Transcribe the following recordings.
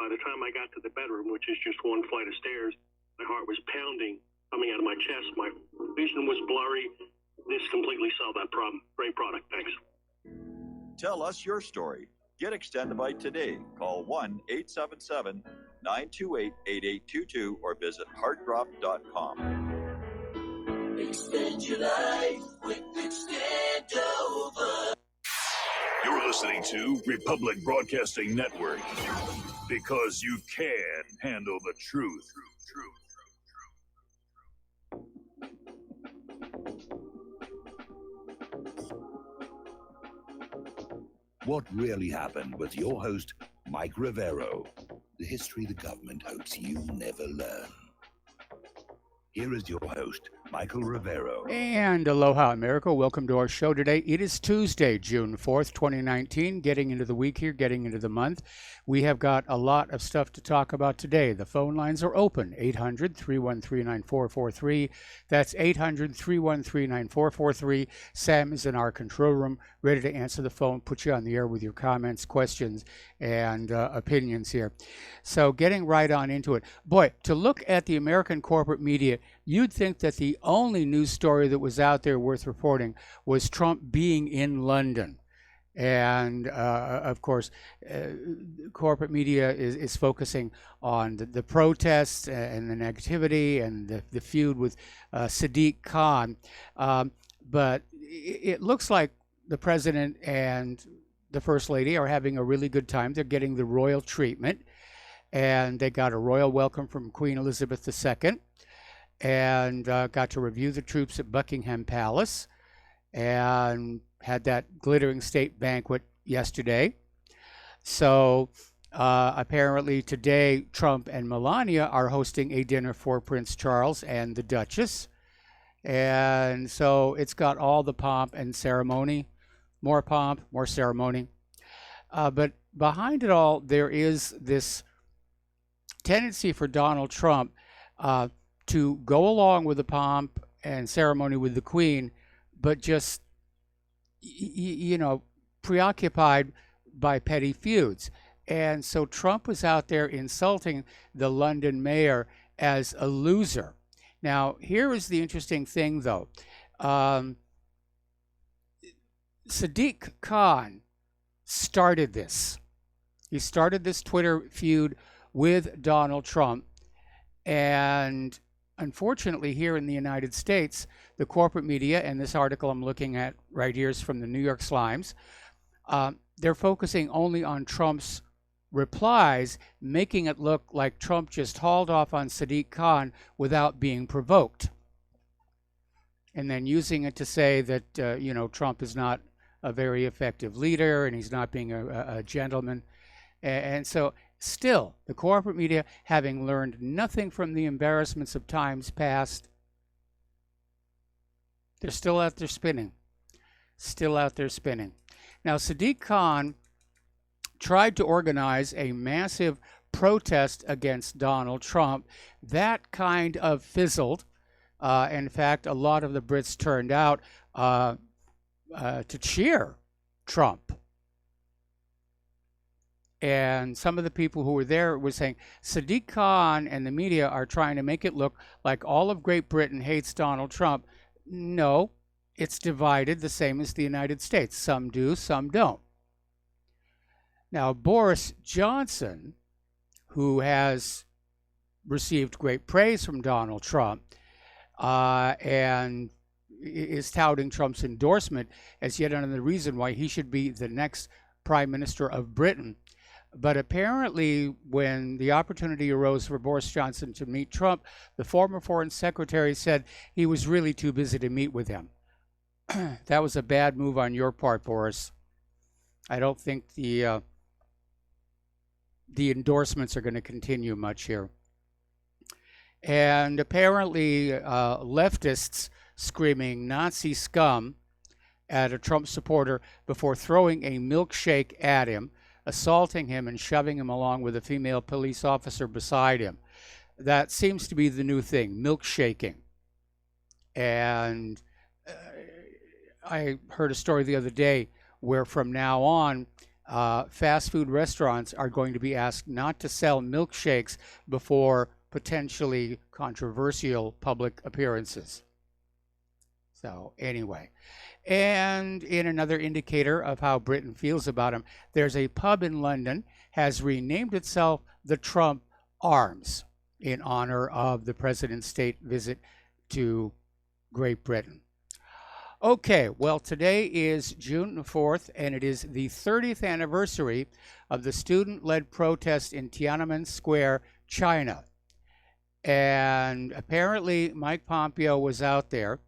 by the time I got to the bedroom, which is just one flight of stairs, my heart was pounding coming out of my chest. My vision was blurry. This completely solved that problem. Great product. Thanks. Tell us your story. Get Extendivite today. Call 1-877-928-8822 or visit heartdrop.com. Extend your life with Extendovite. You're listening to Republic Broadcasting Network because you can handle the truth. What really happened with your host, Mike Rivero. The history the government hopes you never learn. Here is your host, Michael Rivero. And aloha, America. Welcome to our show today. It is Tuesday, June 4th, 2019. Getting into the week here, getting into the month. We have got a lot of stuff to talk about today. The phone lines are open, 800-313-9443. That's 800-313-9443. Sam is in our control room, ready to answer the phone, put you on the air with your comments, questions, and opinions here. So getting right on into it. Boy, to look at the American corporate media, you'd think that the only news story that was out there worth reporting was Trump being in London. And, of course, corporate media is focusing on the protests and the negativity and the feud with Sadiq Khan. But it looks like the president and the first lady are having a really good time. They're getting the royal treatment. And they got a royal welcome from Queen Elizabeth II. And got to review the troops at Buckingham Palace. And had that glittering state banquet yesterday. So apparently today, Trump and Melania are hosting a dinner for Prince Charles and the Duchess. And so it's got all the pomp and ceremony, more pomp, more ceremony. But behind it all, there is this tendency for Donald Trump to go along with the pomp and ceremony with the Queen, but just preoccupied by petty feuds. And so Trump was out there insulting the London mayor as a loser. Now, here is the interesting thing, though. Sadiq Khan started this. He started this Twitter feud with Donald Trump. And unfortunately, here in the United States, the corporate media, and this article I'm looking at right here is from the New York Slimes, they're focusing only on Trump's replies, making it look like Trump just hauled off on Sadiq Khan without being provoked. And then using it to say that, Trump is not a very effective leader and he's not being a gentleman. And so still, the corporate media, having learned nothing from the embarrassments of times past, they're still out there spinning. Now, Sadiq Khan tried to organize a massive protest against Donald Trump. That kind of fizzled. In fact, a lot of the Brits turned out to cheer Trump. And some of the people who were there were saying Sadiq Khan and the media are trying to make it look like all of Great Britain hates Donald Trump. No, it's divided the same as the United States. Some do, some don't. Now, Boris Johnson, who has received great praise from Donald Trump and is touting Trump's endorsement as yet another reason why he should be the next Prime Minister of Britain. But apparently, when the opportunity arose for Boris Johnson to meet Trump, the former Foreign Secretary said he was really too busy to meet with him. That was a bad move on your part, Boris. I don't think the endorsements are going to continue much here. And apparently, leftists screaming Nazi scum at a Trump supporter before throwing a milkshake at him, assaulting him and shoving him along with a female police officer beside him. That seems to be the new thing, milkshaking. And I heard a story the other day where from now on, fast food restaurants are going to be asked not to sell milkshakes before potentially controversial public appearances. So anyway, and in another indicator of how Britain feels about him, there's a pub in London has renamed itself the Trump Arms in honor of the president's state visit to Great Britain. Okay, well, today is June 4th, and it is the 30th anniversary of the student-led protest in Tiananmen Square, China. And apparently Mike Pompeo was out there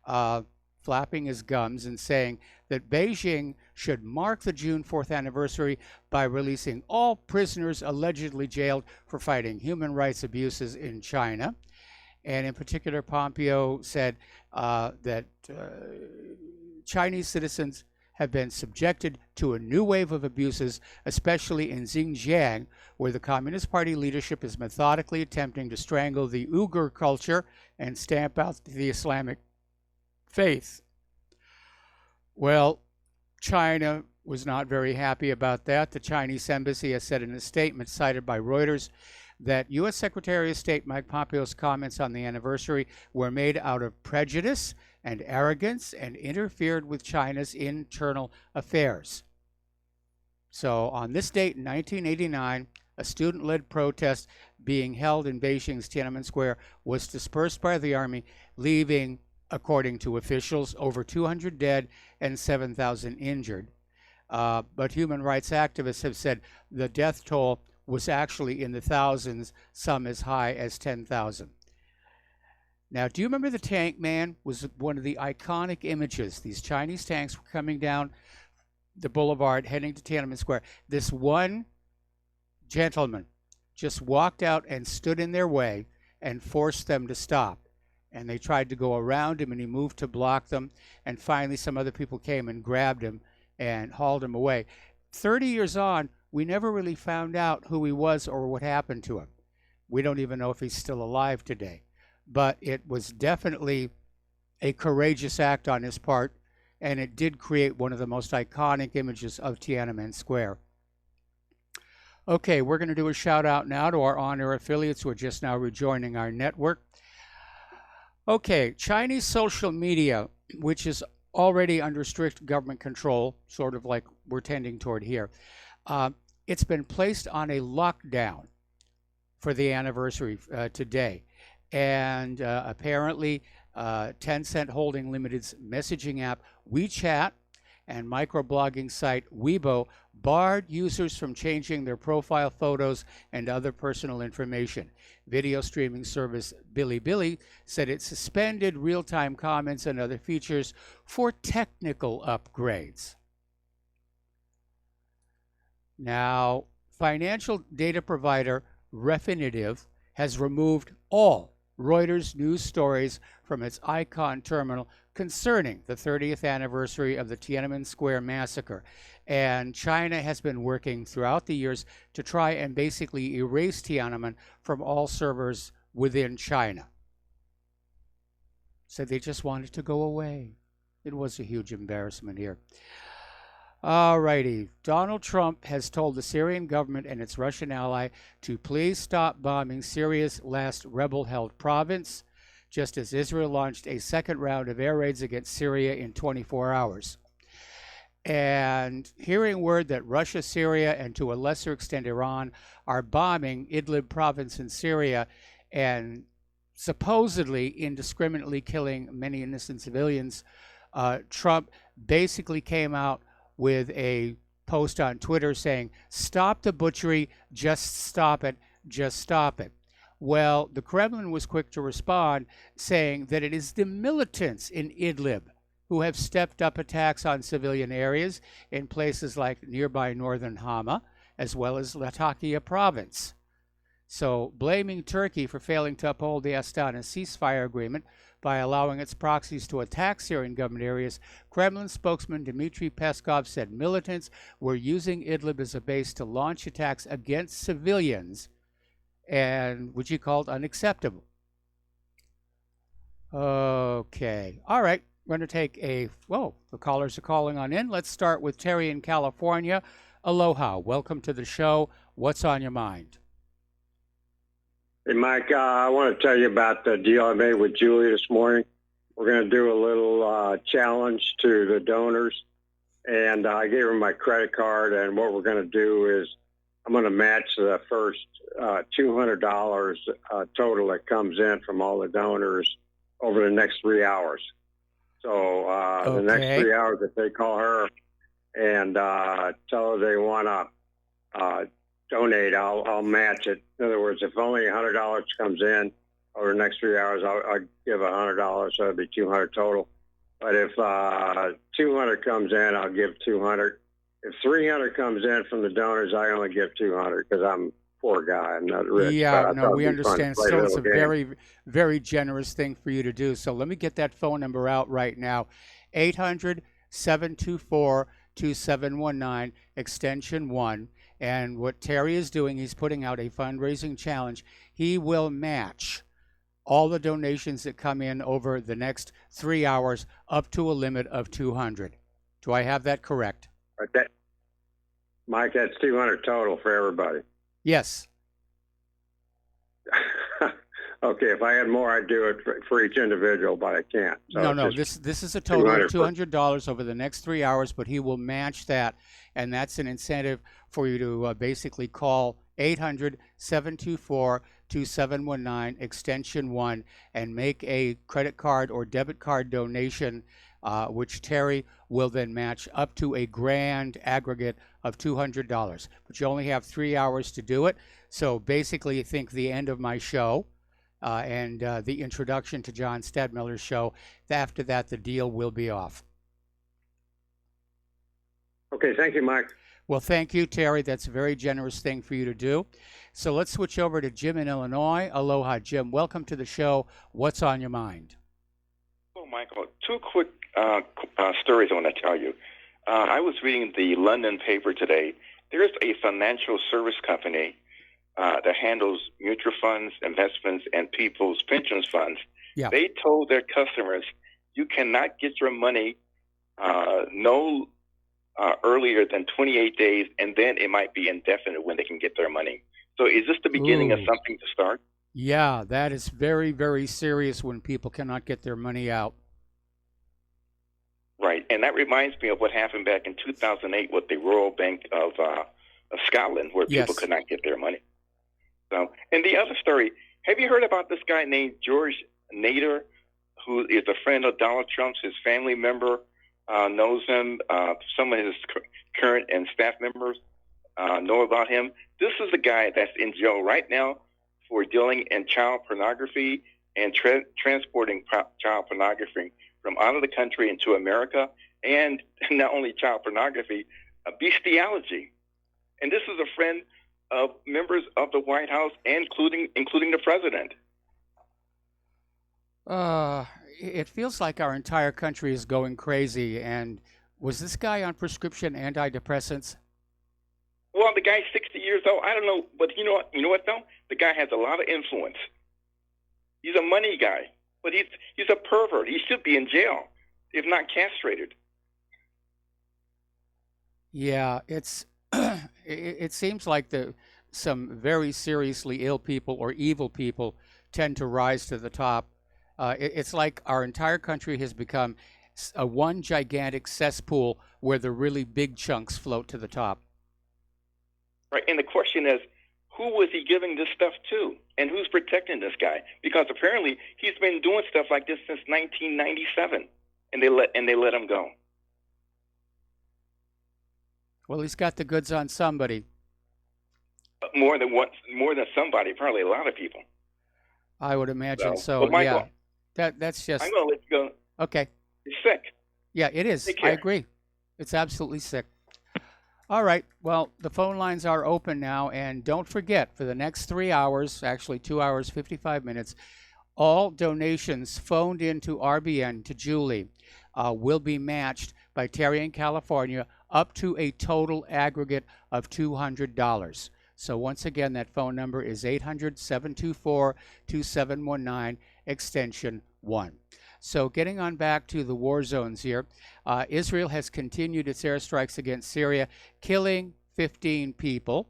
flapping his gums and saying that Beijing should mark the June 4th anniversary by releasing all prisoners allegedly jailed for fighting human rights abuses in China. And in particular, Pompeo said that Chinese citizens have been subjected to a new wave of abuses, especially in Xinjiang, where the Communist Party leadership is methodically attempting to strangle the Uyghur culture and stamp out the Islamic faith. Well, China was not very happy about that. The Chinese embassy has said in a statement cited by Reuters that U.S. Secretary of State Mike Pompeo's comments on the anniversary were made out of prejudice and arrogance and interfered with China's internal affairs. So on this date in 1989, a student-led protest being held in Beijing's Tiananmen Square was dispersed by the army, leaving, according to officials, over 200 dead and 7,000 injured. But human rights activists have said the death toll was actually in the thousands, some as high as 10,000. Now, do you remember the Tank Man? Was one of the iconic images. These Chinese tanks were coming down the boulevard, heading to Tiananmen Square. This one gentleman just walked out and stood in their way and forced them to stop. And they tried to go around him, and he moved to block them. And finally, some other people came and grabbed him and hauled him away. 30 years on, we never really found out who he was or what happened to him. We don't even know if he's still alive today. But it was definitely a courageous act on his part, and it did create one of the most iconic images of Tiananmen Square. Okay, we're going to do a shout out now to our on-air affiliates who are just now rejoining our network. Okay, Chinese social media, which is already under strict government control, sort of like we're tending toward here, it's been placed on a lockdown for the anniversary today. And apparently, Tencent Holding Limited's messaging app WeChat and microblogging site Weibo barred users from changing their profile photos and other personal information. Video streaming service Bilibili said it suspended real-time comments and other features for technical upgrades. Now, financial data provider Refinitiv has removed all Reuters news stories from its Icon terminal concerning the 30th anniversary of the Tiananmen Square massacre. And China has been working throughout the years to try and basically erase Tiananmen from all servers within China. So they just wanted to go away. It was a huge embarrassment here. All righty. Donald Trump has told the Syrian government and its Russian ally to please stop bombing Syria's last rebel-held province, just as Israel launched a second round of air raids against Syria in 24 hours. And hearing word that Russia, Syria, and to a lesser extent Iran are bombing Idlib province in Syria and supposedly indiscriminately killing many innocent civilians, Trump basically came out with a post on Twitter saying, "Stop the butchery, just stop it, just stop it." Well, the Kremlin was quick to respond, saying that it is the militants in Idlib who have stepped up attacks on civilian areas in places like nearby northern Hama, as well as Latakia province. So, blaming Turkey for failing to uphold the Astana ceasefire agreement by allowing its proxies to attack Syrian government areas, Kremlin spokesman Dmitry Peskov said militants were using Idlib as a base to launch attacks against civilians, and which he called unacceptable. Okay. All right. We're going to take a, whoa, the callers are calling on in. Let's start with Terry in California. Aloha. Welcome to the show. What's on your mind? Hey, Mike, I want to tell you about the deal I made with Julie this morning. We're going to do a little challenge to the donors, and I gave her my credit card, and what we're going to do is I'm going to match the first $200 total that comes in from all the donors over the next 3 hours. So the next 3 hours, if they call her and tell her they want to donate, I'll match it. In other words, if only $100 comes in over the next 3 hours, I'll give $100, so it'll be 200 total. But if 200 comes in, I'll give 200. If 300 comes in from the donors, I only give 200 because I'm a poor guy. I'm not rich. Yeah, no, we understand. Still, it's a very, very generous thing for you to do. So let me get that phone number out right now. 800-724-2719, extension 1. And what Terry is doing, he's putting out a fundraising challenge. He will match all the donations that come in over the next 3 hours up to a limit of 200. Do I have that correct? Okay. Mike, that's 200 total for everybody. Yes. Okay, if I had more, I'd do it for each individual, but I can't. So no, this is a total of $200 over the next 3 hours, but he will match that, and that's an incentive for you to basically call 800-724-2719, extension 1, and make a credit card or debit card donation, which Terry will then match up to a grand aggregate of $200. But you only have 3 hours to do it. So basically, think the end of my show and the introduction to John Stadtmiller's show. After that, the deal will be off. Okay, thank you, Mike. Well, thank you, Terry. That's a very generous thing for you to do. So let's switch over to Jim in Illinois. Aloha, Jim. Welcome to the show. What's on your mind? Hello, Michael. Two quick stories I want to tell you. I was reading the London paper today. There's a financial service company that handles mutual funds, investments, and people's pensions funds. Yeah. They told their customers, you cannot get your money earlier than 28 days, and then it might be indefinite when they can get their money. So is this the beginning of something to start? Yeah, that is very, very serious when people cannot get their money out. Right, and that reminds me of what happened back in 2008 with the Royal Bank of Scotland, where people could not get their money. So, and the other story, have you heard about this guy named George Nader, who is a friend of Donald Trump's? His family member knows him. Some of his current and staff members know about him. This is a guy that's in jail right now for dealing in child pornography and transporting child pornography from out of the country into America, and not only child pornography, bestiality. And this is a friend of members of the White House, including the president. It feels like our entire country is going crazy. And was this guy on prescription antidepressants? Well, the guy's 60 years old. I don't know, but you know what though? The guy has a lot of influence. He's a money guy, but he's a pervert. He should be in jail, if not castrated. Yeah, it's it seems like some very seriously ill people or evil people tend to rise to the top. It's like our entire country has become one gigantic cesspool where the really big chunks float to the top. Right, and the question is, who was he giving this stuff to, and who's protecting this guy? Because apparently he's been doing stuff like this since 1997, and they let him go. Well, he's got the goods on somebody. More than somebody, probably a lot of people. I would imagine so. Well, Michael, yeah, that's just. I'm going to let you go. Okay. It's sick. Yeah, it is. I agree. It's absolutely sick. All right. Well, the phone lines are open now, and don't forget, for the next 3 hours, actually 2 hours, 55 minutes, all donations phoned into RBN to Julie will be matched by Terry in California up to a total aggregate of $200. So once again, that phone number is 800-724-2719, extension 1. So getting on back to the war zones here, Israel has continued its airstrikes against Syria, killing 15 people,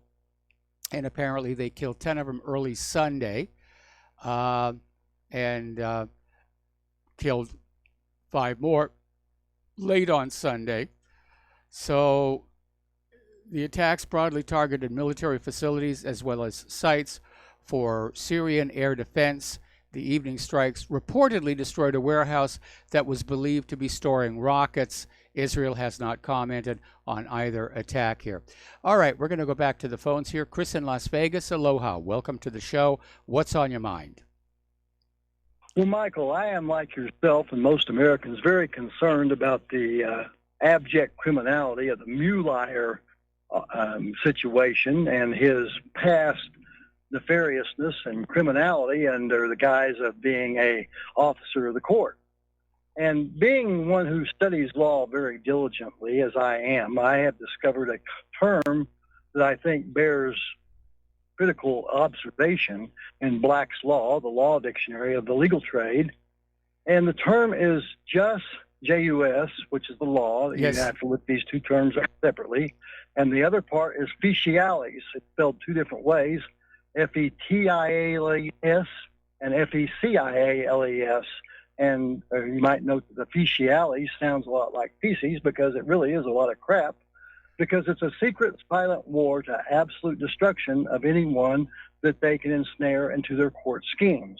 and apparently they killed 10 of them early Sunday, and killed 5 more late on Sunday. So the attacks broadly targeted military facilities as well as sites for Syrian air defense. The evening strikes reportedly destroyed a warehouse that was believed to be storing rockets. Israel has not commented on either attack here. All right, we're going to go back to the phones here. Chris in Las Vegas, aloha. Welcome to the show. What's on your mind? Well, Michael, I am like yourself and most Americans very concerned about the abject criminality of the Mueller situation and his past nefariousness and criminality under the guise of being a officer of the court. And being one who studies law very diligently, as I am, I have discovered a term that I think bears critical observation in Black's Law, the law dictionary of the legal trade. And the term is jus, J-U-S, which is the law. Yes. You have to look these two terms up separately. And the other part is fetialis. It's spelled 2 different ways, F-E-T-I-A-L-E-S and F-E-C-I-A-L-E-S. And you might note that the fetialis sounds a lot like feces because it really is a lot of crap, because it's a secret, silent war to absolute destruction of anyone that they can ensnare into their court schemes.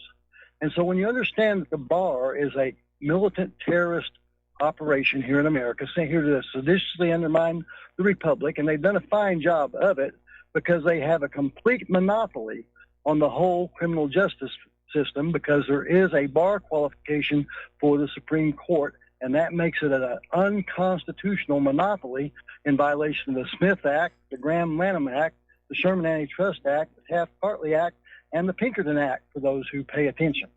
And so when you understand that the bar is a militant terrorist operation here in America, sent here to seditiously undermine the republic, and they've done a fine job of it because they have a complete monopoly on the whole criminal justice system, because there is a bar qualification for the Supreme Court, and that makes it an unconstitutional monopoly in violation of the Smith Act, the Graham-Lanham Act, the Sherman Antitrust Act, the Taft-Hartley Act, and the Pinkerton Act for those who pay attention.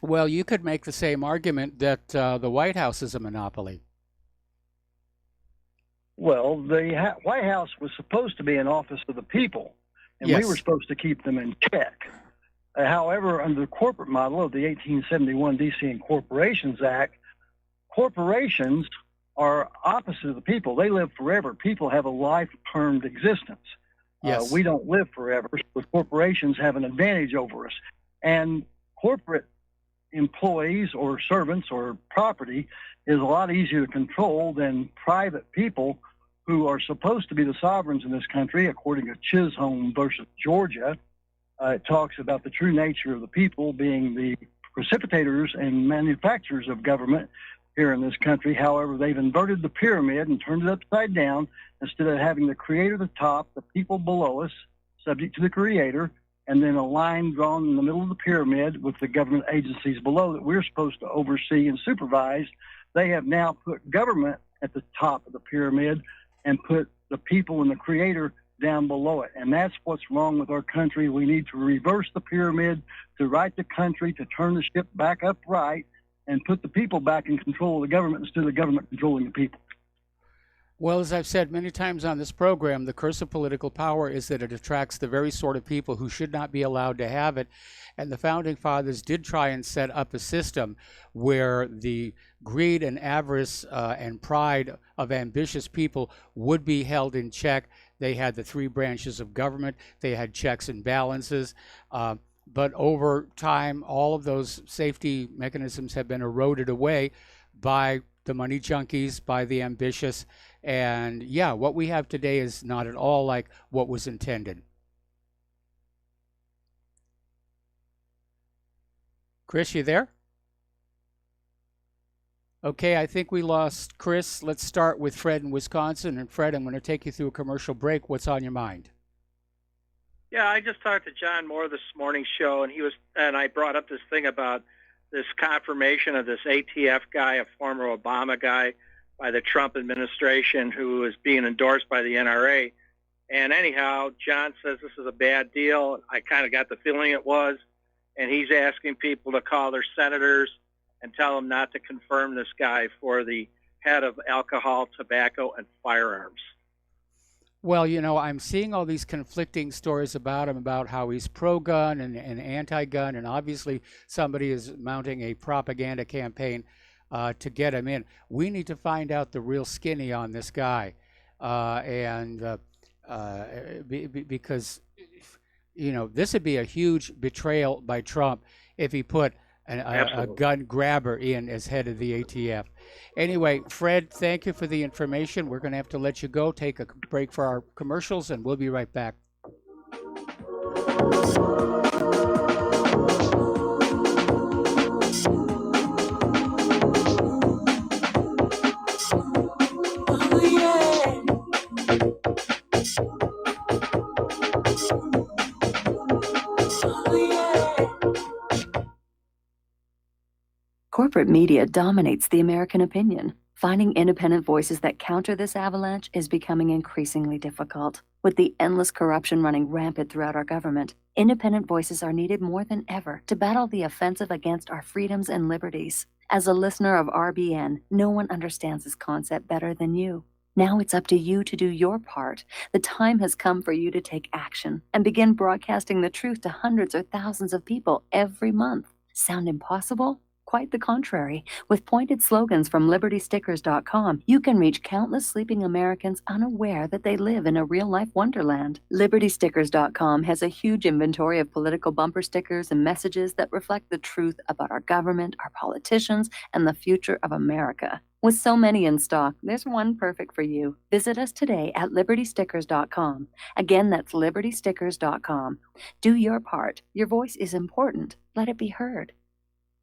Well, you could make the same argument that the White House is a monopoly. Well, the White House was supposed to be an office of the people, and Yes. we were supposed to keep them in check. However, under the corporate model of the 1871 D.C. Incorporations Act, corporations are opposite of the people. They live forever. People have a life-termed existence. Yes. We don't live forever, so corporations have an advantage over us. And corporate employees or servants or property is a lot easier to control than private people who are supposed to be the sovereigns in this country, according to Chisholm versus Georgia. It talks about the true nature of the people being the precipitators and manufacturers of government here in this country. However, they've inverted the pyramid and turned it upside down. Instead of having the creator at the top, the people below us, subject to the creator, and then a line drawn in the middle of the pyramid with the government agencies below that we're supposed to oversee and supervise, they have now put government at the top of the pyramid and put the people and the creator down below it. And that's what's wrong with our country. We need to reverse the pyramid, to right the country, to turn the ship back upright, and put the people back in control of the government instead of the government controlling the people. Well, as I've said many times on this program, the curse of political power is that it attracts the very sort of people who should not be allowed to have it. And the Founding Fathers did try and set up a system where the greed and avarice and pride of ambitious people would be held in check. They had the 3 branches of government. They had checks and balances. But over time, all of those safety mechanisms have been eroded away by the money junkies, by the ambitious. And yeah, what we have today is not at all like what was intended. Chris, you there? Okay, I think we lost Chris. Let's start with Fred in Wisconsin. And Fred, I'm going to take you through a commercial break. What's on your mind? Yeah, I just talked to John Moore this morning's show, and I brought up this thing about this confirmation of this ATF guy, a former Obama guy, by the Trump administration, who is being endorsed by the NRA. And anyhow, John says this is a bad deal. I kind of got the feeling it was. And he's asking people to call their senators and tell them not to confirm this guy for the head of alcohol, tobacco, and firearms. Well, you know, I'm seeing all these conflicting stories about him, about how he's pro-gun and anti-gun, and obviously somebody is mounting a propaganda campaign to get him in. We need to find out the real skinny on this guy. because this would be a huge betrayal by Trump if he put a gun grabber in as head of the ATF. Anyway, Fred, thank you for the information. We're going to have to let you go, take a break for our commercials, and we'll be right back. Corporate media dominates the American opinion. Finding independent voices that counter this avalanche is becoming increasingly difficult. With the endless corruption running rampant throughout our government, independent voices are needed more than ever to battle the offensive against our freedoms and liberties. As a listener of RBN, no one understands this concept better than you. Now it's up to you to do your part. The time has come for you to take action and begin broadcasting the truth to hundreds or thousands of people every month. Sound impossible? Quite the contrary. With pointed slogans from LibertyStickers.com, you can reach countless sleeping Americans unaware that they live in a real-life wonderland. LibertyStickers.com has a huge inventory of political bumper stickers and messages that reflect the truth about our government, our politicians, and the future of America. With so many in stock, there's one perfect for you. Visit us today at LibertyStickers.com. Again, that's LibertyStickers.com. Do your part. Your voice is important. Let it be heard.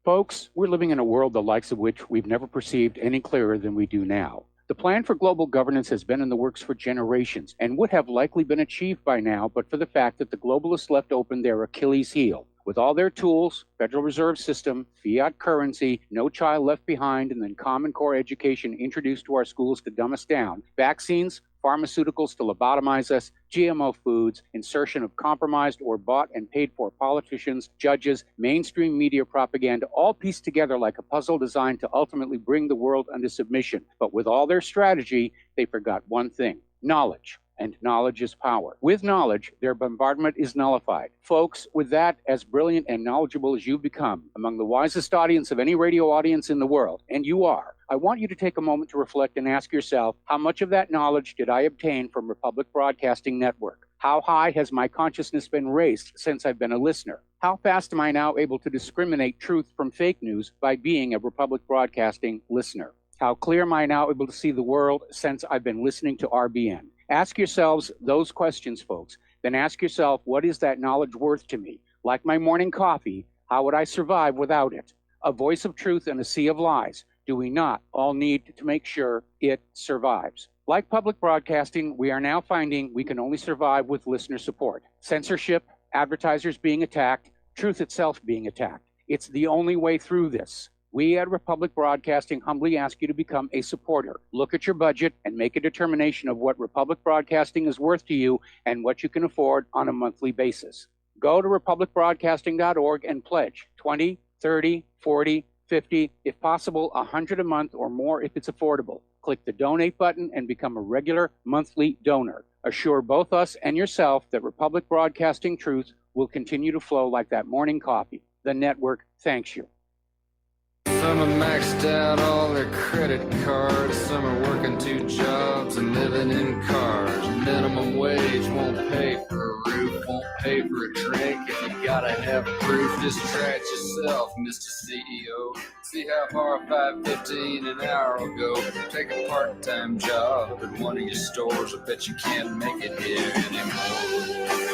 Folks, we're living in a world the likes of which we've never perceived any clearer than we do now. The plan for global governance has been in the works for generations and would have likely been achieved by now, but for the fact that the globalists left open their Achilles heel. With all their tools, Federal Reserve System, fiat currency, no child left behind, and then Common Core education introduced to our schools to dumb us down, vaccines, pharmaceuticals to lobotomize us, GMO foods, insertion of compromised or bought and paid for politicians, judges, mainstream media propaganda, all pieced together like a puzzle designed to ultimately bring the world under submission. But with all their strategy, they forgot one thing: knowledge. And knowledge is power. With knowledge, their bombardment is nullified. Folks, with that, as brilliant and knowledgeable as you've become, among the wisest audience of any radio audience in the world, and you are, I want you to take a moment to reflect and ask yourself, how much of that knowledge did I obtain from Republic Broadcasting Network? How high has my consciousness been raised since I've been a listener? How fast am I now able to discriminate truth from fake news by being a Republic Broadcasting listener? How clear am I now able to see the world since I've been listening to RBN? Ask yourselves those questions, folks. Then ask yourself, what is that knowledge worth to me? Like my morning coffee, how would I survive without it? A voice of truth in a sea of lies. Do we not all need to make sure it survives? Like public broadcasting, we are now finding we can only survive with listener support. Censorship, advertisers being attacked, truth itself being attacked. It's the only way through this. We at Republic Broadcasting humbly ask you to become a supporter. Look at your budget and make a determination of what Republic Broadcasting is worth to you and what you can afford on a monthly basis. Go to republicbroadcasting.org and pledge 20, 30, 40, 50, if possible, 100 a month or more if it's affordable. Click the donate button and become a regular monthly donor. Assure both us and yourself that Republic Broadcasting truth will continue to flow like that morning coffee. The network thanks you. Some are maxed out all their credit cards. Some are working 2 jobs and living in cars. Minimum wage won't pay for a roof, won't pay for a drink. If you gotta have proof, just try it yourself, Mr. CEO. See how far $5.15 an hour will go. Take a part-time job at one of your stores. I bet you can't make it here anymore.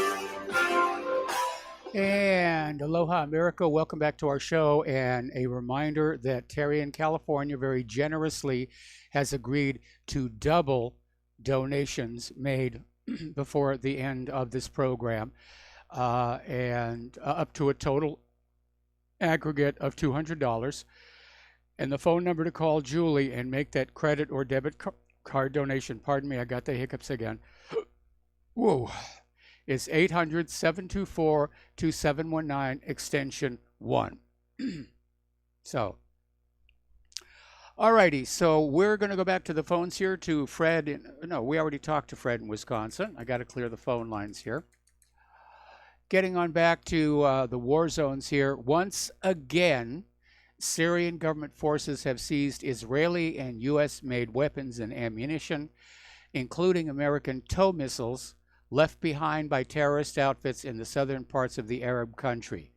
And aloha, America. Welcome back to our show. And a reminder that Terry in California very generously has agreed to double donations made before the end of this program, and up to a total aggregate of $200. And the phone number to call Julie and make that credit or debit card donation, pardon me, I got the hiccups again. Whoa. Is 800-724-2719, extension 1. So, alrighty, so we're going to go back to the phones here to Fred. No, we already talked to Fred in Wisconsin. I got to clear the phone lines here. Getting on back to the war zones here. Once again, Syrian government forces have seized Israeli and U.S.-made weapons and ammunition. including American TOW missiles left behind by terrorist outfits in the southern parts of the Arab country.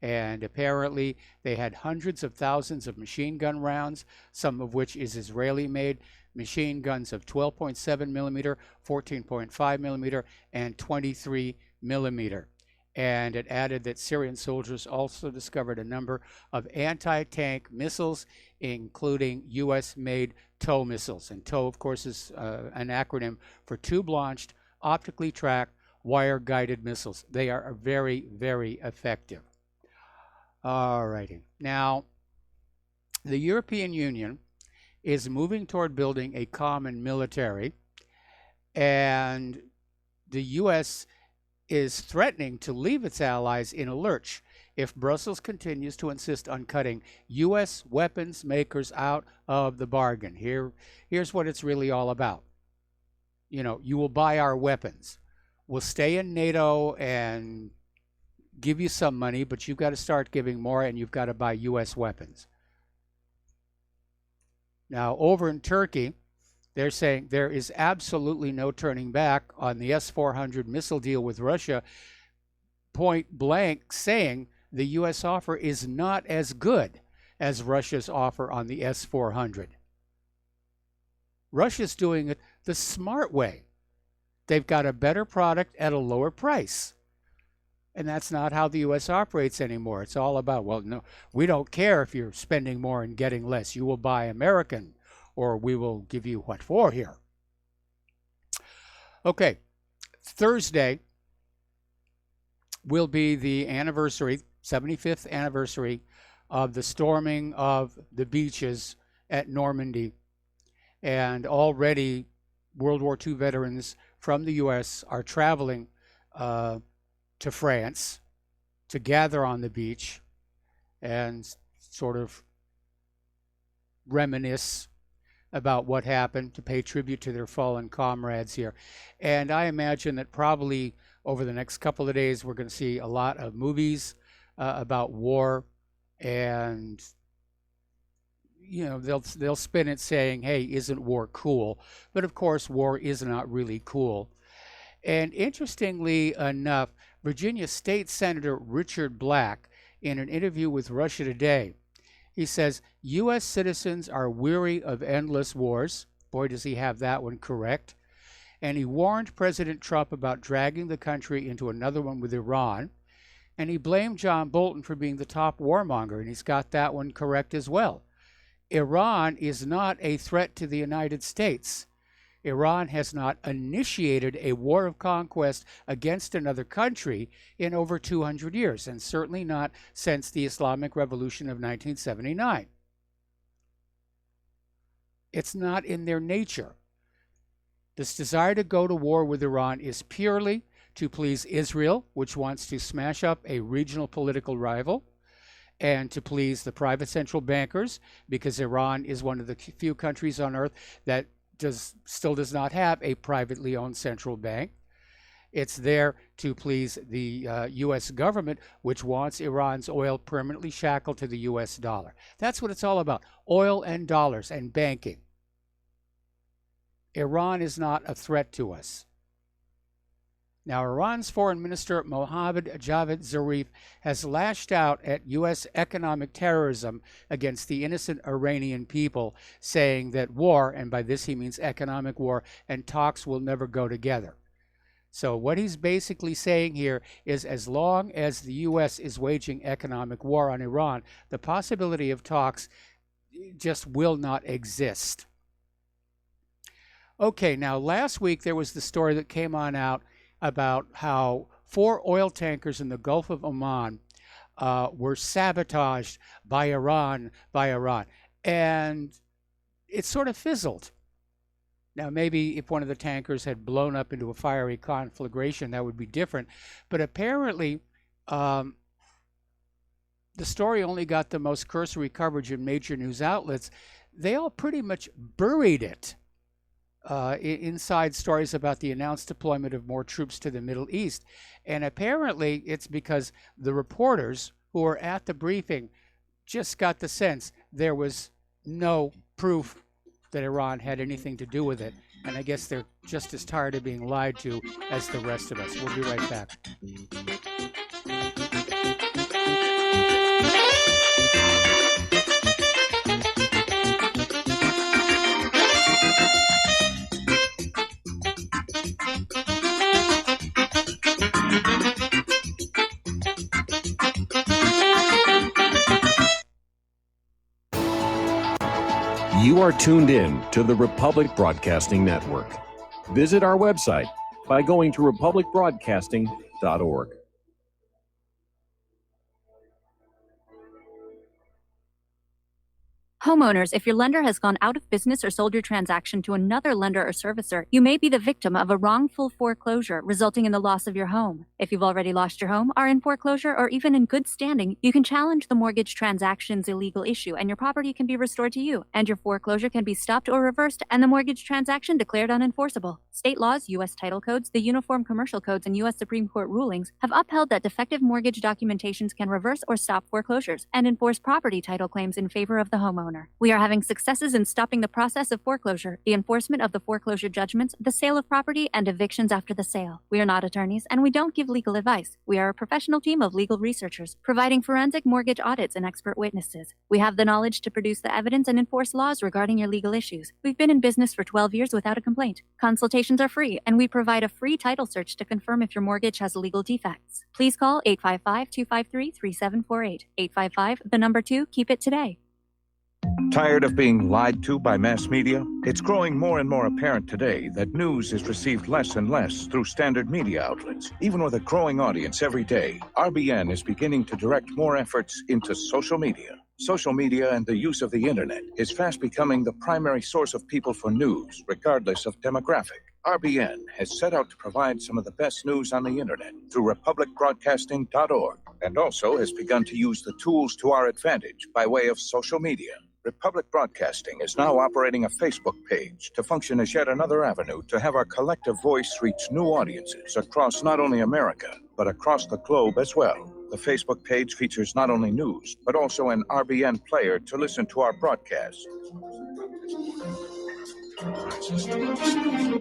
And apparently they had hundreds of thousands of machine gun rounds, some of which is Israeli-made, machine guns of 12.7 millimeter, 14.5 millimeter, and 23 millimeter. And it added that Syrian soldiers also discovered a number of anti-tank missiles, including U.S.-made TOW missiles. And TOW, of course, is an acronym for tube-launched, optically tracked, wire-guided missiles. They are very, very effective. All righty. Now, the European Union is moving toward building a common military, and the U.S. is threatening to leave its allies in a lurch if Brussels continues to insist on cutting U.S. weapons makers out of the bargain. Here's what it's really all about. You know, you will buy our weapons. We'll stay in NATO and give you some money, but you've got to start giving more, and you've got to buy U.S. weapons. Now, over in Turkey, they're saying there is absolutely no turning back on the S-400 missile deal with Russia, point blank saying the U.S. offer is not as good as Russia's offer on the S-400. Russia's doing it the smart way. They've got a better product at a lower price. And that's not how the U.S. operates anymore. It's all about, well, no, we don't care if you're spending more and getting less. You will buy American, or we will give you what for here. Okay, Thursday will be the anniversary, 75th anniversary, of the storming of the beaches at Normandy. And already World War II veterans from the U.S. are traveling to France to gather on the beach and sort of reminisce about what happened, to pay tribute to their fallen comrades here. And I imagine that probably over the next couple of days we're going to see a lot of movies about war, and you know, they'll spin it saying, hey, isn't war cool? But of course war is not really cool. And interestingly enough, Virginia State Senator Richard Black, in an interview with Russia Today, he says, U.S. citizens are weary of endless wars. Boy, does he have that one correct. And he warned President Trump about dragging the country into another one with Iran. And he blamed John Bolton for being the top warmonger, and he's got that one correct as well. Iran is not a threat to the United States. Iran has not initiated a war of conquest against another country in over 200 years, and certainly not since the Islamic Revolution of 1979. It's not in their nature. This desire to go to war with Iran is purely to please Israel, which wants to smash up a regional political rival, and to please the private central bankers, because Iran is one of the few countries on earth that still does not have a privately owned central bank. It's there to please the U.S. government, which wants Iran's oil permanently shackled to the U.S. dollar. That's what it's all about, oil and dollars and banking. Iran is not a threat to us. Now, Iran's Foreign Minister Mohammad Javad Zarif has lashed out at U.S. economic terrorism against the innocent Iranian people, saying that war, and by this he means economic war, and talks will never go together. So what he's basically saying here is, as long as the U.S. is waging economic war on Iran, the possibility of talks just will not exist. Okay, now last week there was the story that came on out about how 4 oil tankers in the Gulf of Oman were sabotaged by Iran. And it sort of fizzled. Now, maybe if one of the tankers had blown up into a fiery conflagration, that would be different. But apparently, the story only got the most cursory coverage in major news outlets. They all pretty much buried it inside stories about the announced deployment of more troops to the Middle East. And apparently it's because the reporters who were at the briefing just got the sense there was no proof that Iran had anything to do with it, and I guess they're just as tired of being lied to as the rest of us. We'll be right back. You are tuned in to the Republic Broadcasting Network. Visit our website by going to republicbroadcasting.org. Homeowners, if your lender has gone out of business or sold your transaction to another lender or servicer, you may be the victim of a wrongful foreclosure, resulting in the loss of your home. If you've already lost your home, are in foreclosure, or even in good standing, you can challenge the mortgage transaction's illegal issue, and your property can be restored to you, and your foreclosure can be stopped or reversed, and the mortgage transaction declared unenforceable. State laws, U.S. title codes, the Uniform Commercial Codes, and U.S. Supreme Court rulings have upheld that defective mortgage documentations can reverse or stop foreclosures and enforce property title claims in favor of the homeowner. We are having successes in stopping the process of foreclosure, the enforcement of the foreclosure judgments, the sale of property, and evictions after the sale. We are not attorneys, and we don't give legal advice. We are a professional team of legal researchers, providing forensic mortgage audits and expert witnesses. We have the knowledge to produce the evidence and enforce laws regarding your legal issues. We've been in business for 12 years without a complaint. Consultations are free, and we provide a free title search to confirm if your mortgage has legal defects. Please call 855-253-3748. 855, keep it today. Tired of being lied to by mass media? It's growing more and more apparent today that news is received less and less through standard media outlets. Even with a growing audience every day, RBN is beginning to direct more efforts into social media. Social media and the use of the internet is fast becoming the primary source of people for news, regardless of demographic. RBN has set out to provide some of the best news on the internet through republicbroadcasting.org, and also has begun to use the tools to our advantage by way of social media. Republic Broadcasting is now operating a Facebook page to function as yet another avenue to have our collective voice reach new audiences across not only America, but across the globe as well. The Facebook page features not only news, but also an RBN player to listen to our broadcasts.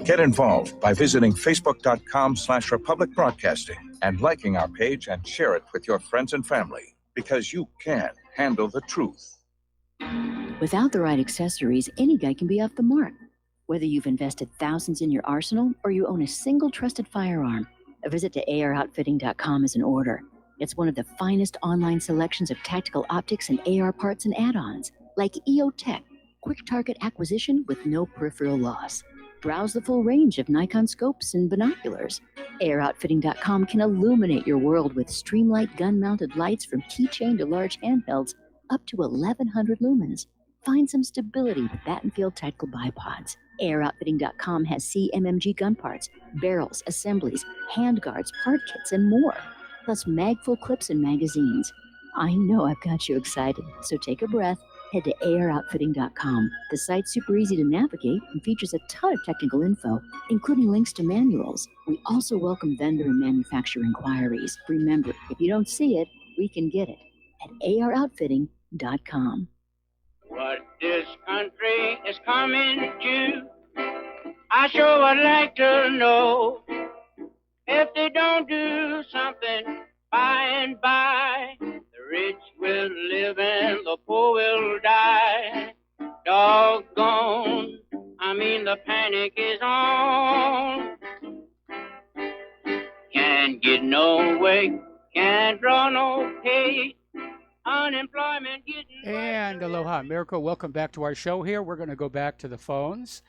Get involved by visiting facebook.com/Republic Broadcasting and liking our page and share it with your friends and family, because you can handle the truth. Without the right accessories, any guy can be off the mark. Whether you've invested thousands in your arsenal or you own a single trusted firearm, a visit to AROutfitting.com is in order. It's one of the finest online selections of tactical optics and AR parts and add-ons, like EOTech, quick target acquisition with no peripheral loss. Browse the full range of Nikon scopes and binoculars. AROutfitting.com can illuminate your world with Streamlight gun-mounted lights from keychain to large handhelds, up to 1,100 lumens. Find some stability with Battenfield tactical bipods. AROutfitting.com has CMMG gun parts, barrels, assemblies, handguards, part kits, and more, plus mag-full clips and magazines. I know I've got you excited, so take a breath. Head to AROutfitting.com. The site's super easy to navigate and features a ton of technical info, including links to manuals. We also welcome vendor and manufacturer inquiries. Remember, if you don't see it, we can get it at AROutfitting.com. What this country is coming to, I sure would like to know. If they don't do something by and by, the rich will live and the poor will die. Doggone, the panic is on. Can't get no way, can't draw no pay. Unemployment getting... And aloha, America. Welcome back to our show here. We're going to go back to the phones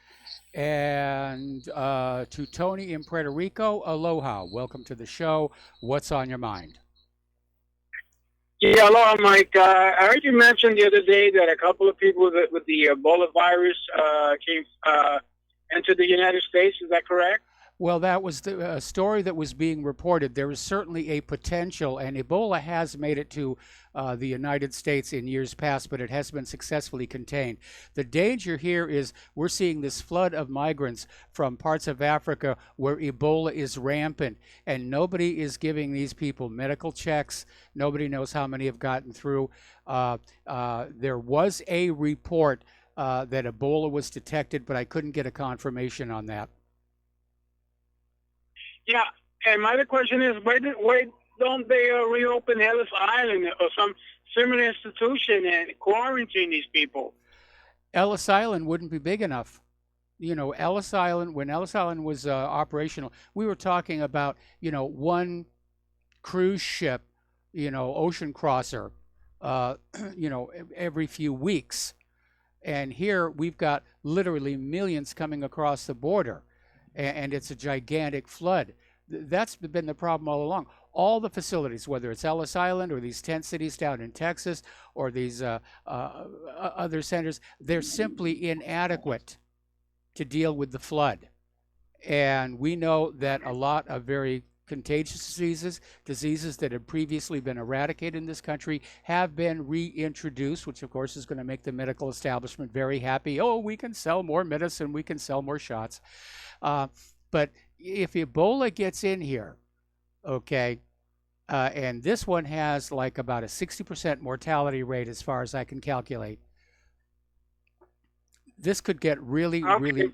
and to Tony in Puerto Rico. Aloha. Welcome to the show. What's on your mind? Yeah, aloha, Mike. I heard you mention the other day that a couple of people with the Ebola virus entered the United States. Is that correct? Well, that was the story that was being reported. There is certainly a potential, and Ebola has made it to the United States in years past, but it has been successfully contained. The danger here is we're seeing this flood of migrants from parts of Africa where Ebola is rampant, and nobody is giving these people medical checks. Nobody knows how many have gotten through. There was a report that Ebola was detected, but I couldn't get a confirmation on that. Yeah, and my other question is, why don't they reopen Ellis Island or some similar institution and quarantine these people? Ellis Island wouldn't be big enough. You know, Ellis Island, when Ellis Island was operational, we were talking about, you know, one cruise ship, you know, ocean crosser, you know, every few weeks. And here we've got literally millions coming across the border, and it's a gigantic flood. That's been the problem all along. All the facilities, whether it's Ellis Island or these tent cities down in Texas or these other centers, they're simply inadequate to deal with the flood. And we know that a lot of very contagious diseases that had previously been eradicated in this country have been reintroduced, which of course is going to make the medical establishment very happy. Oh, we can sell more medicine, we can sell more shots. But if Ebola gets in here, okay, and this one has like about a 60% mortality rate as far as I can calculate, this could get really ugly.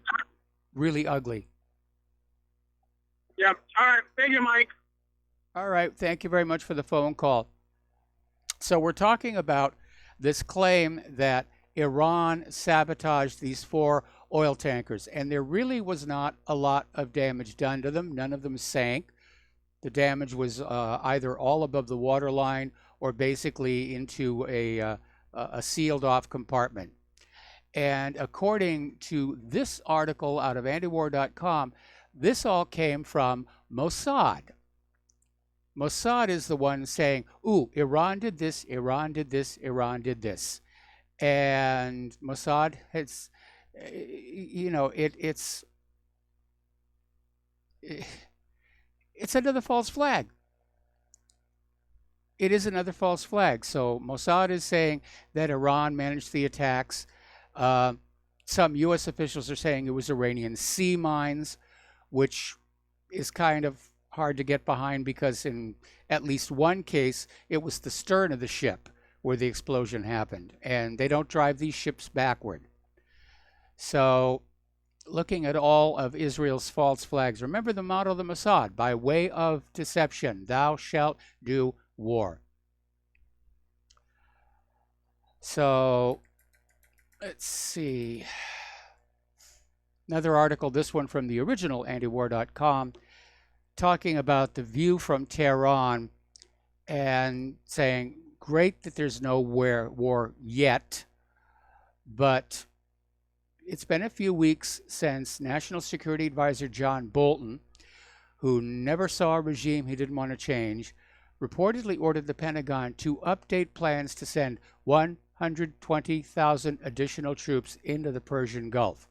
Yeah. All right. Thank you, Mike. All right. Thank you very much for the phone call. So we're talking about this claim that Iran sabotaged these 4 oil tankers, and there really was not a lot of damage done to them. None of them sank. The damage was either all above the waterline or basically into a sealed-off compartment. And according to this article out of antiwar.com, this all came from Mossad. Mossad is the one saying, ooh, Iran did this, Iran did this, Iran did this. And Mossad has, you know, it's another false flag. It is another false flag. So Mossad is saying that Iran managed the attacks. Some U.S. officials are saying it was Iranian sea mines, which is kind of hard to get behind because in at least one case, it was the stern of the ship where the explosion happened, and they don't drive these ships backward. So looking at all of Israel's false flags, remember the motto of the Mossad: by way of deception, thou shalt do war. So let's see. Another article, this one from the original antiwar.com, talking about the view from Tehran and saying, great that there's no war yet, but it's been a few weeks since National Security Advisor John Bolton, who never saw a regime he didn't want to change, reportedly ordered the Pentagon to update plans to send 120,000 additional troops into the Persian Gulf.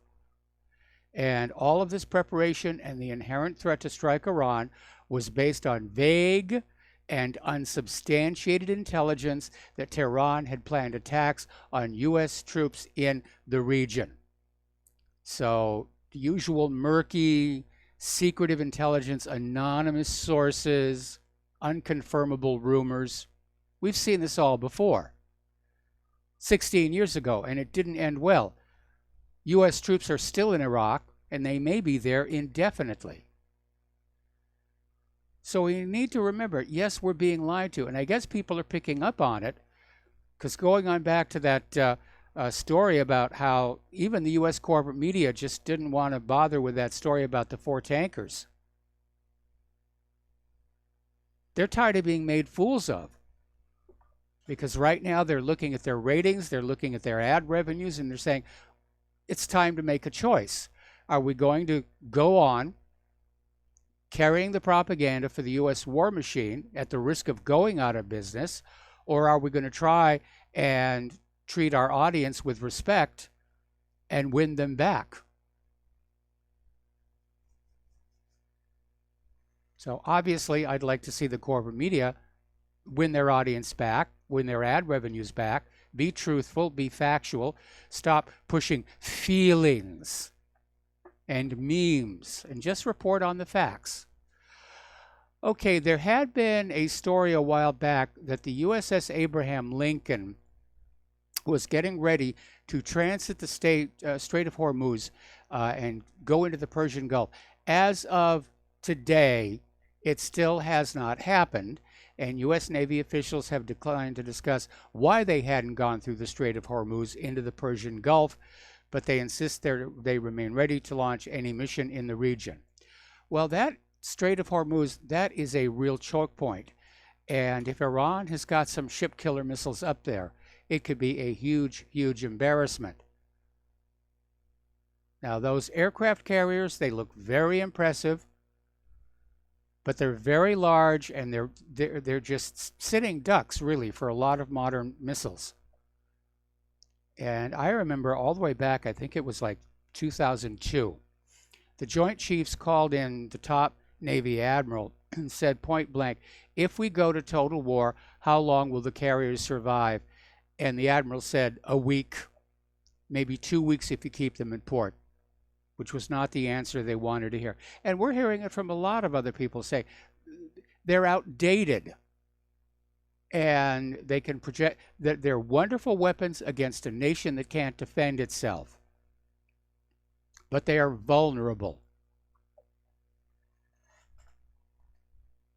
And all of this preparation and the inherent threat to strike Iran was based on vague and unsubstantiated intelligence that Tehran had planned attacks on U.S. troops in the region. So the usual murky, secretive intelligence, anonymous sources, unconfirmable rumors. We've seen this all before. 16 years ago, and it didn't end well. U.S. troops are still in Iraq, and they may be there indefinitely. So we need to remember, yes, we're being lied to, and I guess people are picking up on it, because going on back to that story about how even the U.S. corporate media just didn't want to bother with that story about the 4 tankers. They're tired of being made fools of, because right now they're looking at their ratings, they're looking at their ad revenues, and they're saying, it's time to make a choice. Are we going to go on carrying the propaganda for the U.S. war machine at the risk of going out of business, or are we going to try and treat our audience with respect and win them back? So obviously, I'd like to see the corporate media win their audience back, win their ad revenues back, be truthful, be factual, stop pushing feelings and memes, and just report on the facts. Okay, there had been a story a while back that the USS Abraham Lincoln was getting ready to transit the Strait of Hormuz and go into the Persian Gulf. As of today, it still has not happened, and U.S. Navy officials have declined to discuss why they hadn't gone through the Strait of Hormuz into the Persian Gulf, but they insist they remain ready to launch any mission in the region. Well, that Strait of Hormuz, that is a real choke point, and if Iran has got some ship killer missiles up there, it could be a huge, huge embarrassment. Now, those aircraft carriers, they look very impressive, but they're very large, and they're just sitting ducks, really, for a lot of modern missiles. And I remember all the way back, I think it was like 2002, the Joint Chiefs called in the top Navy admiral and said point blank, if we go to total war, how long will the carriers survive? And the admiral said, a week, maybe 2 weeks if you keep them in port, which was not the answer they wanted to hear. And we're hearing it from a lot of other people say they're outdated and they can project that they're wonderful weapons against a nation that can't defend itself. But they are vulnerable.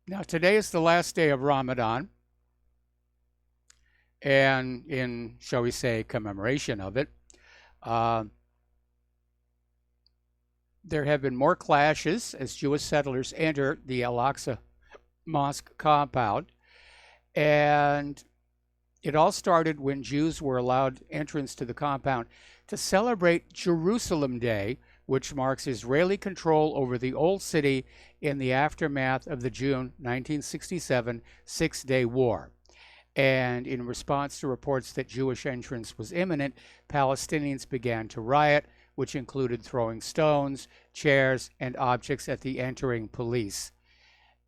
Now, today is the last day of Ramadan. And in, shall we say, commemoration of it, there have been more clashes as Jewish settlers enter the Al-Aqsa Mosque compound. And it all started when Jews were allowed entrance to the compound to celebrate Jerusalem Day, which marks Israeli control over the Old City in the aftermath of the June 1967 Six-Day War. And in response to reports that Jewish entrance was imminent, Palestinians began to riot, which included throwing stones, chairs, and objects at the entering police.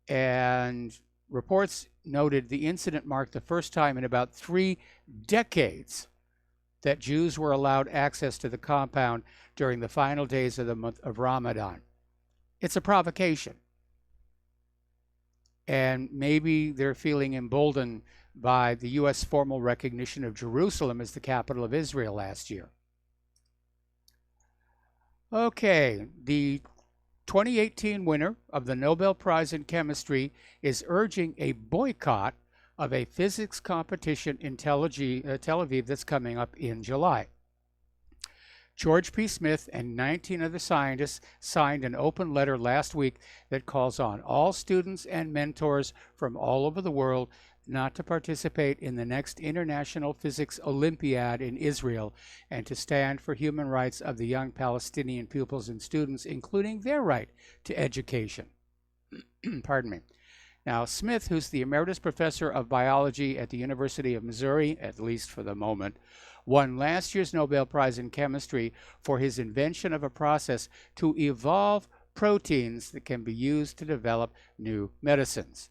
And reports noted the incident marked the first time in about 3 decades that Jews were allowed access to the compound during the final days of the month of Ramadan. It's a provocation. And maybe they're feeling emboldened by the U.S. formal recognition of Jerusalem as the capital of Israel last year. Okay, the 2018 winner of the Nobel Prize in Chemistry is urging a boycott of a physics competition in Tel Aviv that's coming up in July. George P. Smith and 19 other scientists signed an open letter last week that calls on all students and mentors from all over the world not to participate in the next International Physics Olympiad in Israel and to stand for human rights of the young Palestinian pupils and students, including their right to education. Pardon me. Now, Smith, who's the emeritus professor of biology at the University of Missouri, at least for the moment, won last year's Nobel Prize in Chemistry for his invention of a process to evolve proteins that can be used to develop new medicines.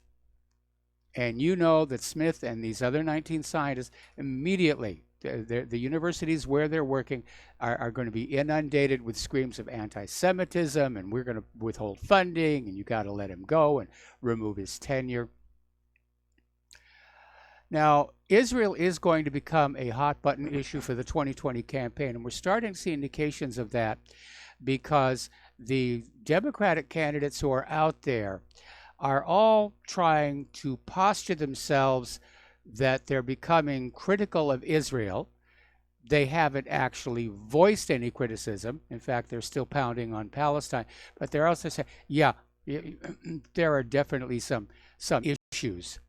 And you know that Smith and these other 19 scientists immediately, the universities where they're working are going to be inundated with screams of anti-Semitism, and we're going to withhold funding, and you got to let him go and remove his tenure. Now, Israel is going to become a hot-button issue for the 2020 campaign, and we're starting to see indications of that because the Democratic candidates who are out there are all trying to posture themselves that they're becoming critical of Israel. They haven't actually voiced any criticism. In fact, they're still pounding on Palestine. But they're also saying, yeah, there are definitely some issues.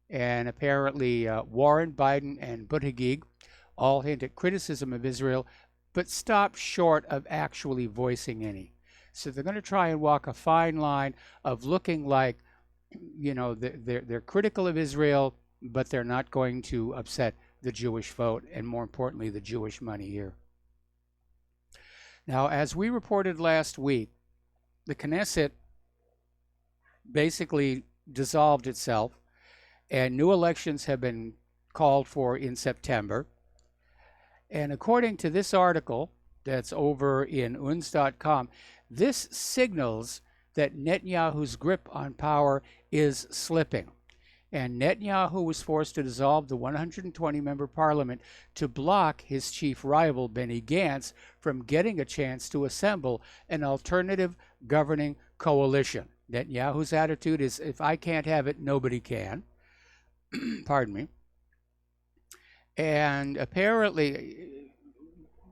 And apparently Warren, Biden, and Buttigieg all hint at criticism of Israel, but stop short of actually voicing any. So they're going to try and walk a fine line of looking like, you know, they're critical of Israel, but they're not going to upset the Jewish vote, and more importantly, the Jewish money here. Now, as we reported last week, the Knesset basically dissolved itself, and new elections have been called for in September. And according to this article that's over in unz.com, this signals that Netanyahu's grip on power is slipping. and Netanyahu was forced to dissolve the 120-member parliament to block his chief rival, Benny Gantz, from getting a chance to assemble an alternative governing coalition. Netanyahu's attitude is, if I can't have it, nobody can. Pardon me. And apparently,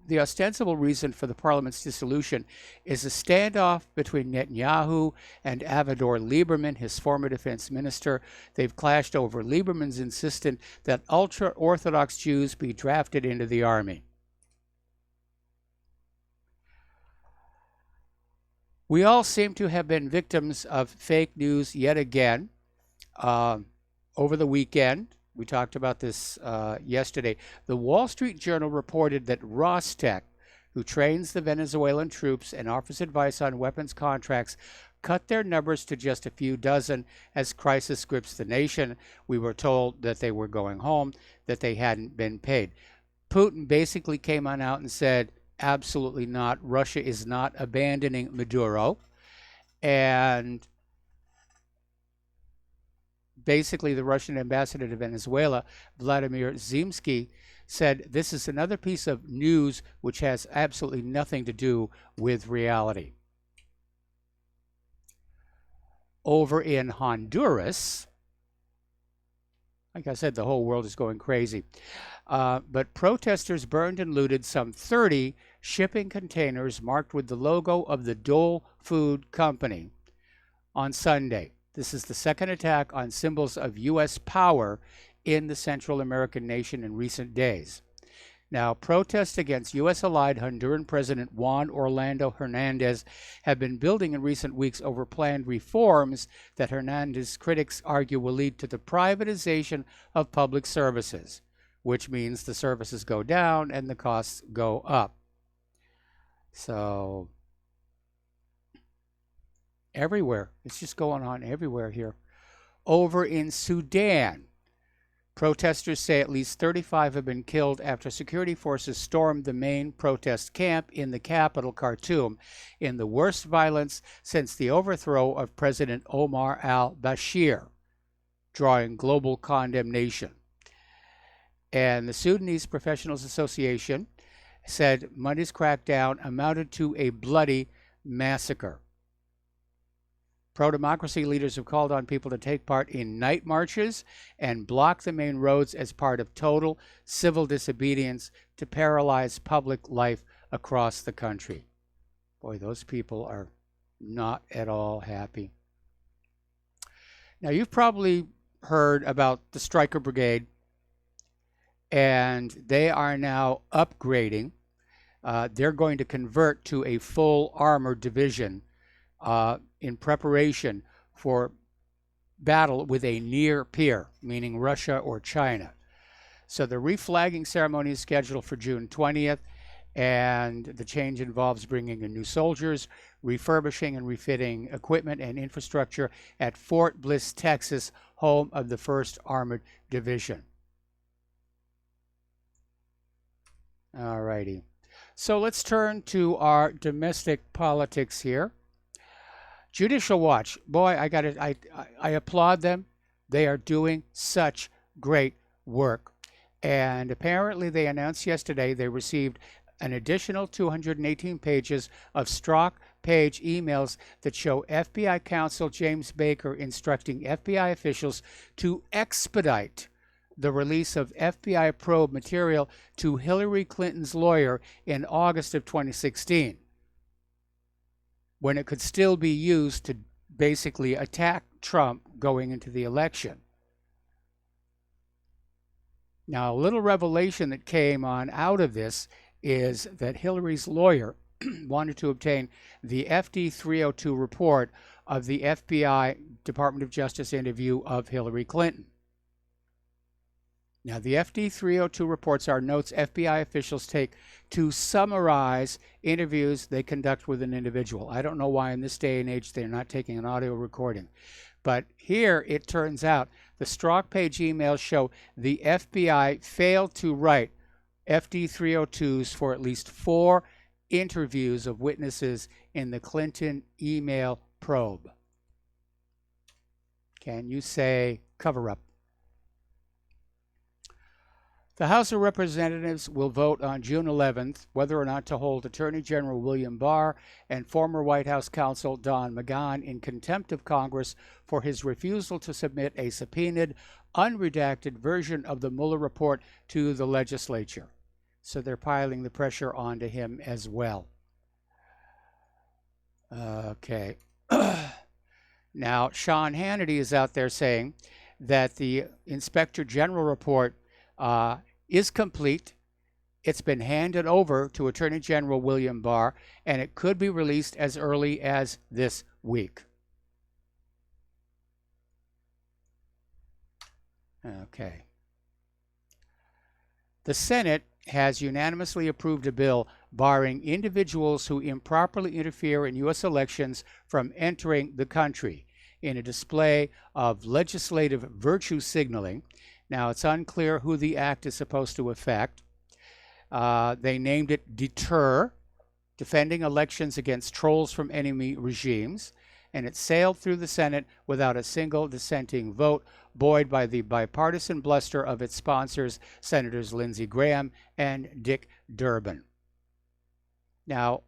the ostensible reason for the parliament's dissolution is a standoff between Netanyahu and Avigdor Lieberman, his former defense minister. They've clashed over Lieberman's insistence that ultra-Orthodox Jews be drafted into the army. We all seem to have been victims of fake news yet again. Over the weekend, we talked about this yesterday. The Wall Street Journal reported that Rostec, who trains the Venezuelan troops and offers advice on weapons contracts, cut their numbers to just a few dozen as crisis grips the nation. We were told that they were going home, that they hadn't been paid. Putin basically came on out and said, absolutely not. Russia is not abandoning Maduro. And basically, the Russian ambassador to Venezuela, Vladimir Zimsky, said this is another piece of news which has absolutely nothing to do with reality. Over in Honduras, like I said, the whole world is going crazy. But protesters burned and looted some 30 shipping containers marked with the logo of the Dole Food Company on Sunday. This is the second attack on symbols of U.S. power in the Central American nation in recent days. Now, protests against U.S. allied Honduran President Juan Orlando Hernandez have been building in recent weeks over planned reforms that Hernandez critics argue will lead to the privatization of public services, which means the services go down and the costs go up. So, everywhere. It's just going on everywhere here. Over in Sudan, protesters say at least 35 have been killed after security forces stormed the main protest camp in the capital, Khartoum, in the worst violence since the overthrow of President Omar al-Bashir, drawing global condemnation. And the Sudanese Professionals Association said Monday's crackdown amounted to a bloody massacre. Pro-democracy leaders have called on people to take part in night marches and block the main roads as part of total civil disobedience to paralyze public life across the country. Boy, those people are not at all happy. Now, you've probably heard about the Stryker Brigade, and they are now upgrading. They're going to convert to a full armored division in preparation for battle with a near peer, meaning Russia or China. So the reflagging ceremony is scheduled for June 20th, and the change involves bringing in new soldiers, refurbishing and refitting equipment and infrastructure at Fort Bliss, Texas, home of the 1st Armored Division. All righty. So let's turn to our domestic politics here. Judicial Watch, boy, I applaud them. They are doing such great work. And apparently they announced yesterday they received an additional 218 pages of Strzok page emails that show FBI counsel James Baker instructing FBI officials to expedite the release of FBI probe material to Hillary Clinton's lawyer in August of 2016. When it could still be used to basically attack Trump going into the election. Now, a little revelation that came on out of this is that Hillary's lawyer wanted to obtain the FD 302 report of the FBI Department of Justice interview of Hillary Clinton. Now, the FD 302 reports are notes FBI officials take to summarize interviews they conduct with an individual. I don't know why in this day and age they're not taking an audio recording. But here it turns out the Strzok page emails show the FBI failed to write FD 302s for at least 4 interviews of witnesses in the Clinton email probe. Can you say cover up? The House of Representatives will vote on June 11th whether or not to hold Attorney General William Barr and former White House counsel Don McGahn in contempt of Congress for his refusal to submit a subpoenaed, unredacted version of the Mueller report to the legislature. So they're piling the pressure onto him as well. Okay. Now, Sean Hannity is out there saying that the Inspector General report is complete. It's been handed over to Attorney General William Barr, and it could be released as early as this week. Okay. The Senate has unanimously approved a bill barring individuals who improperly interfere in U.S. elections from entering the country in a display of legislative virtue signaling. Now, it's unclear who the act is supposed to affect. They named it Deter, Defending Elections Against Trolls from Enemy Regimes, and it sailed through the Senate without a single dissenting vote, buoyed by the bipartisan bluster of its sponsors, Senators Lindsey Graham and Dick Durbin. Now,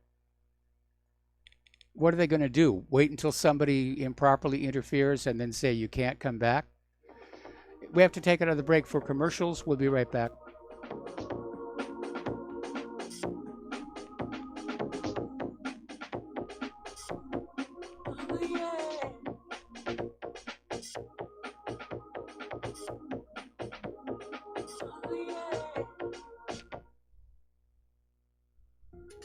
what are they going to do? Wait until somebody improperly interferes and then say you can't come back? We have to take another break for commercials. We'll be right back.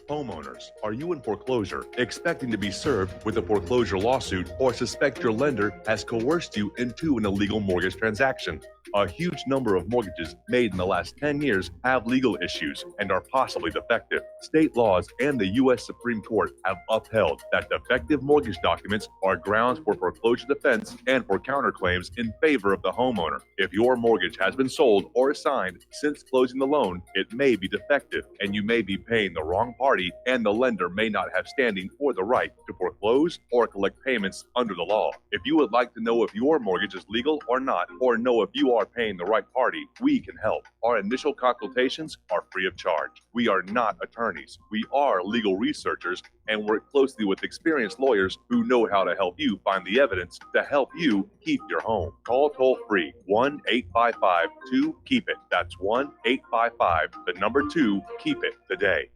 Homeowners, are you in foreclosure, expecting to be served with a foreclosure lawsuit, or suspect your lender has coerced you into an illegal mortgage transaction? A huge number of mortgages made in the last 10 years have legal issues and are possibly defective. State laws and the U.S. Supreme Court have upheld that defective mortgage documents are grounds for foreclosure defense and for counterclaims in favor of the homeowner. If your mortgage has been sold or assigned since closing the loan, it may be defective and you may be paying the wrong party, and the lender may not have standing or the right to foreclose or collect payments under the law. If you would like to know if your mortgage is legal or not, or know if you are paying the right party, we can help. Our initial consultations are free of charge. We are not attorneys. We are legal researchers and work closely with experienced lawyers who know how to help you find the evidence to help you keep your home. Call toll free 1-855-2-KEEP-IT. That's 1-855-2-KEEP-IT today.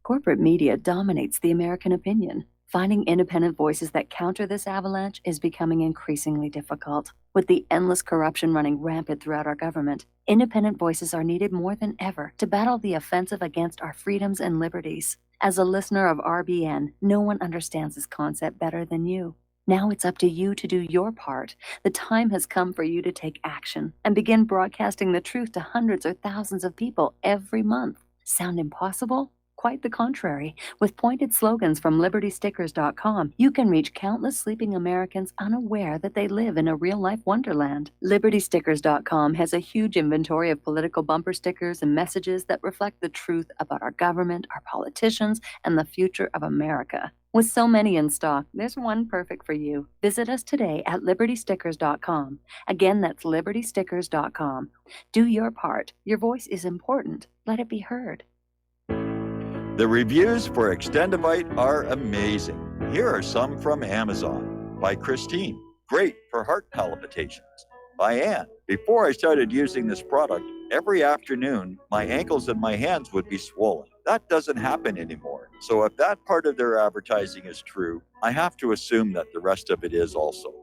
Corporate media dominates the American opinion. Finding independent voices that counter this avalanche is becoming increasingly difficult. With the endless corruption running rampant throughout our government, independent voices are needed more than ever to battle the offensive against our freedoms and liberties. As a listener of RBN, no one understands this concept better than you. Now it's up to you to do your part. The time has come for you to take action and begin broadcasting the truth to hundreds or thousands of people every month. Sound impossible? Quite the contrary. With pointed slogans from LibertyStickers.com, you can reach countless sleeping Americans unaware that they live in a real-life wonderland. LibertyStickers.com has a huge inventory of political bumper stickers and messages that reflect the truth about our government, our politicians, and the future of America. With so many in stock, there's one perfect for you. Visit us today at LibertyStickers.com. Again, that's LibertyStickers.com. Do your part. Your voice is important. Let it be heard. The reviews for Extendivite are amazing. Here are some from Amazon. By Christine, great for heart palpitations. By Ann, before I started using this product, every afternoon my ankles and my hands would be swollen. That doesn't happen anymore. So if that part of their advertising is true, I have to assume that the rest of it is also.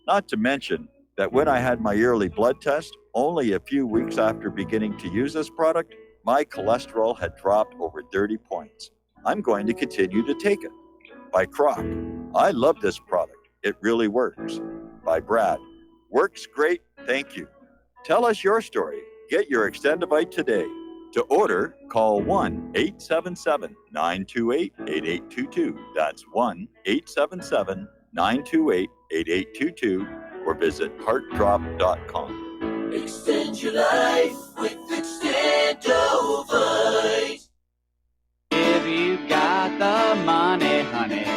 Not to mention that when I had my yearly blood test, only a few weeks after beginning to use this product, my cholesterol had dropped over 30 points. I'm going to continue to take it. By Croc, I love this product. It really works. By Brad, works great, thank you. Tell us your story. Get your Extendivite today. To order, call 1-877-928-8822. That's 1-877-928-8822 or visit heartdrop.com. Extend your life with Extendovite. If you got the money, honey,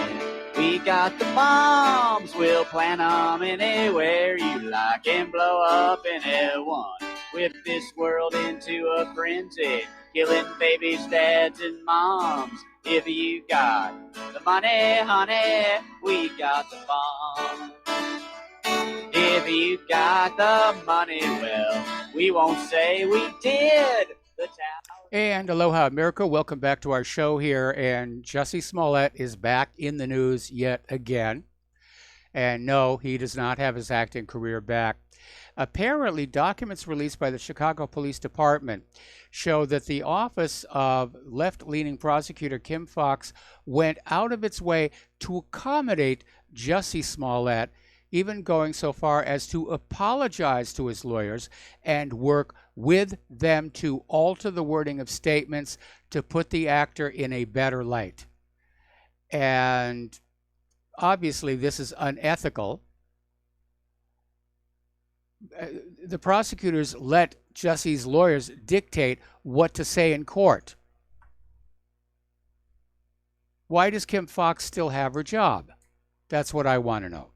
we got the bombs. We'll plant them anywhere you like and blow up anyone. whip this world into a frenzy, killing babies, dads, and moms. If you got the money, honey, we got the bomb. If you got the money, well, we won't say we did. The town. And aloha, America. Welcome back to our show here. And Jussie Smollett is back in the news yet again. And no, he does not have his acting career back. Apparently, documents released by the Chicago Police Department show that the office of left-leaning prosecutor Kim Foxx went out of its way to accommodate Jussie Smollett, even going so far as to apologize to his lawyers and work with them to alter the wording of statements to put the actor in a better light. And obviously, this is unethical. The prosecutors let Jussie's lawyers dictate what to say in court. Why does Kim Foxx still have her job? That's what I want to know.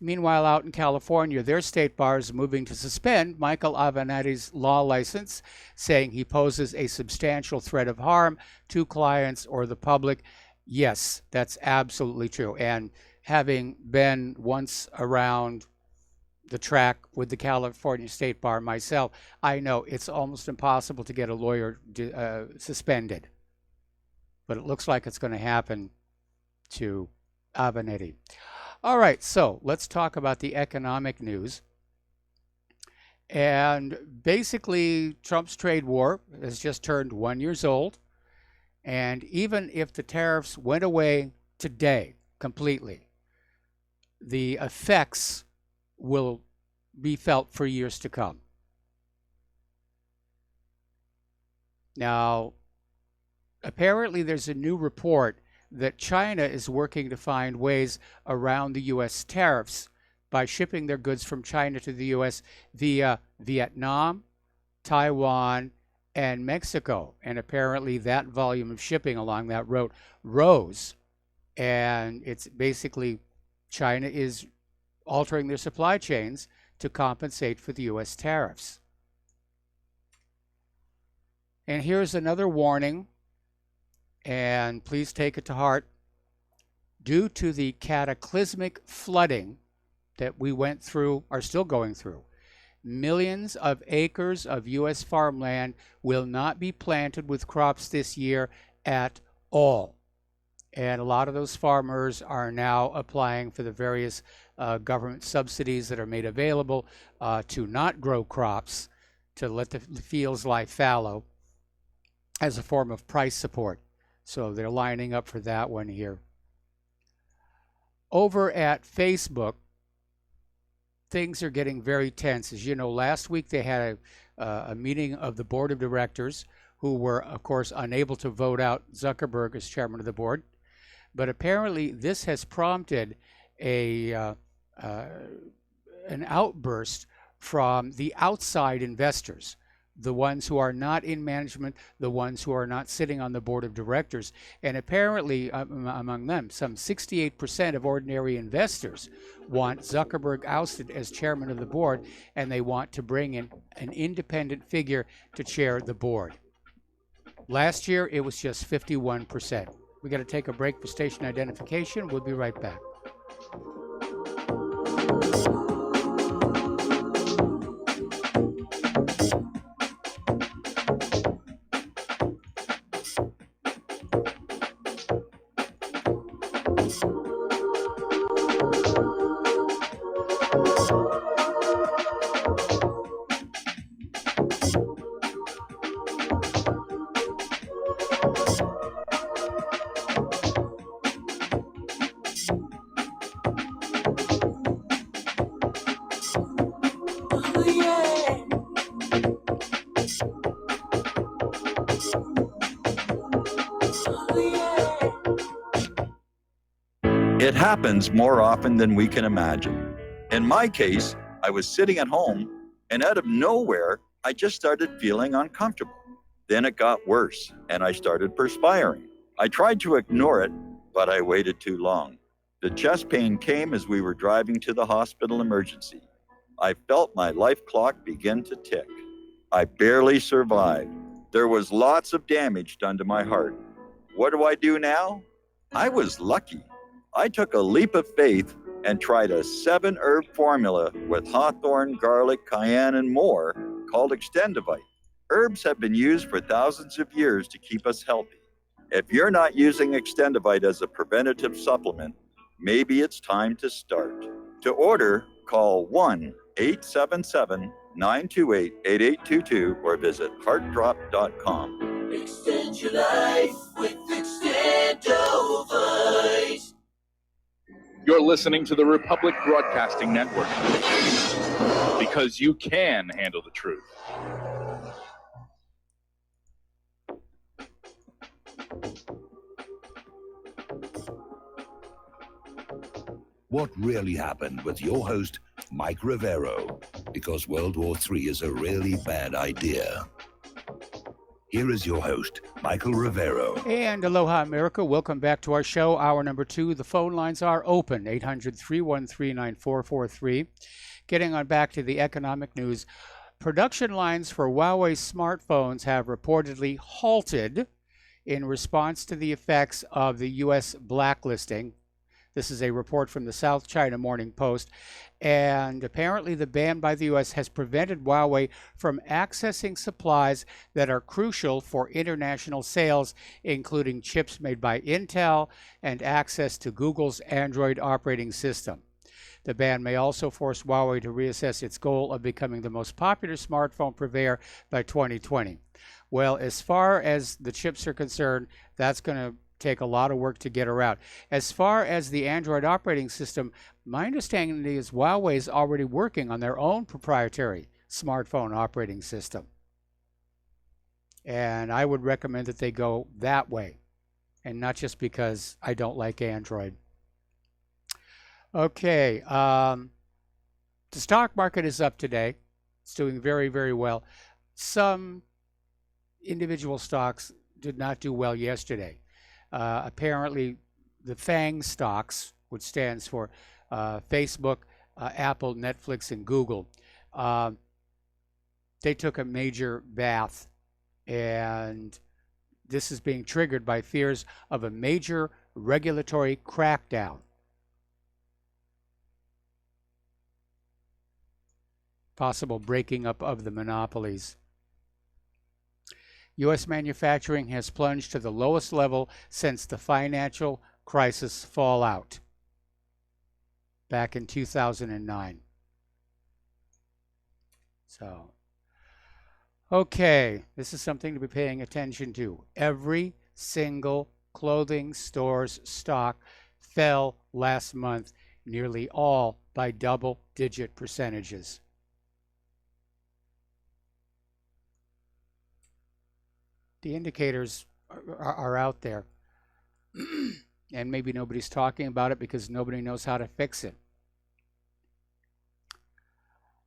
Meanwhile, out in California, their state bar is moving to suspend Michael Avenatti's law license, saying he poses a substantial threat of harm to clients or the public. Yes, that's absolutely true. And having been once around the track with the California State Bar myself, I know it's almost impossible to get a lawyer suspended. But it looks like it's going to happen to Avenatti. All right, so let's talk about the economic news. And basically, Trump's trade war has just turned 1 year old. And even if the tariffs went away today completely, the effects will be felt for years to come. Now, apparently there's a new report that China is working to find ways around the U.S. tariffs by shipping their goods from China to the U.S. via Vietnam, Taiwan, and Mexico. And apparently that volume of shipping along that road rose. And it's basically China is altering their supply chains to compensate for the U.S. tariffs. And here's another warning, and please take it to heart. Due to the cataclysmic flooding that we went through, are still going through, millions of acres of U.S. farmland will not be planted with crops this year at all. And a lot of those farmers are now applying for the various government subsidies that are made available to not grow crops, to let the fields lie fallow as a form of price support. So they're lining up for that one here. Over at Facebook, things are getting very tense. As you know, last week they had a meeting of the board of directors who were, of course, unable to vote out Zuckerberg as chairman of the board. But apparently this has prompted an outburst from the outside investors, the ones who are not in management, the ones who are not sitting on the board of directors. And apparently, among them, some 68% of ordinary investors want Zuckerberg ousted as chairman of the board, and they want to bring in an independent figure to chair the board. Last year, it was just 51%. We got to take a break for station identification. We'll be right back. It happens more often than we can imagine. In my case, I was sitting at home, and out of nowhere, I just started feeling uncomfortable. Then it got worse, and I started perspiring. I tried to ignore it, but I waited too long. The chest pain came as we were driving to the hospital emergency. I felt my life clock begin to tick. I barely survived. There was lots of damage done to my heart. What do I do now? I was lucky. I took a leap of faith and tried a 7-herb formula with hawthorn, garlic, cayenne, and more called Extendivite. Herbs have been used for thousands of years to keep us healthy. If you're not using Extendivite as a preventative supplement, maybe it's time to start. To order, call 1-877-928-8822 or visit heartdrop.com. Extend your life with Extendovite. You're listening to the Republic Broadcasting Network because you can handle the truth. What really happened with your host, Mike Rivero, because World War III is a really bad idea. Here is your host, Michael Rivero. And aloha, America. Welcome back to our show, hour number 2. The phone lines are open, 800-313-9443. Getting on back to the economic news, production lines for Huawei smartphones have reportedly halted in response to the effects of the U.S. blacklisting. This is a report from the South China Morning Post. And apparently the ban by the U.S. has prevented Huawei from accessing supplies that are crucial for international sales, including chips made by Intel and access to Google's Android operating system. The ban may also force Huawei to reassess its goal of becoming the most popular smartphone purveyor by 2020. Well, as far as the chips are concerned, that's going to take a lot of work to get around. As far as the Android operating system, my understanding is Huawei is already working on their own proprietary smartphone operating system. And I would recommend that they go that way, and not just because I don't like Android. Okay, the stock market is up today. It's doing very, very well. Some individual stocks did not do well yesterday. Apparently, the FANG stocks, which stands for Facebook, Apple, Netflix, and Google, they took a major bath, and this is being triggered by fears of a major regulatory crackdown. Possible breaking up of the monopolies. U.S. manufacturing has plunged to the lowest level since the financial crisis fallout back in 2009. So, okay, this is something to be paying attention to. Every single clothing store's stock fell last month, nearly all by double-digit percentages. The indicators are out there, and maybe nobody's talking about it because nobody knows how to fix it.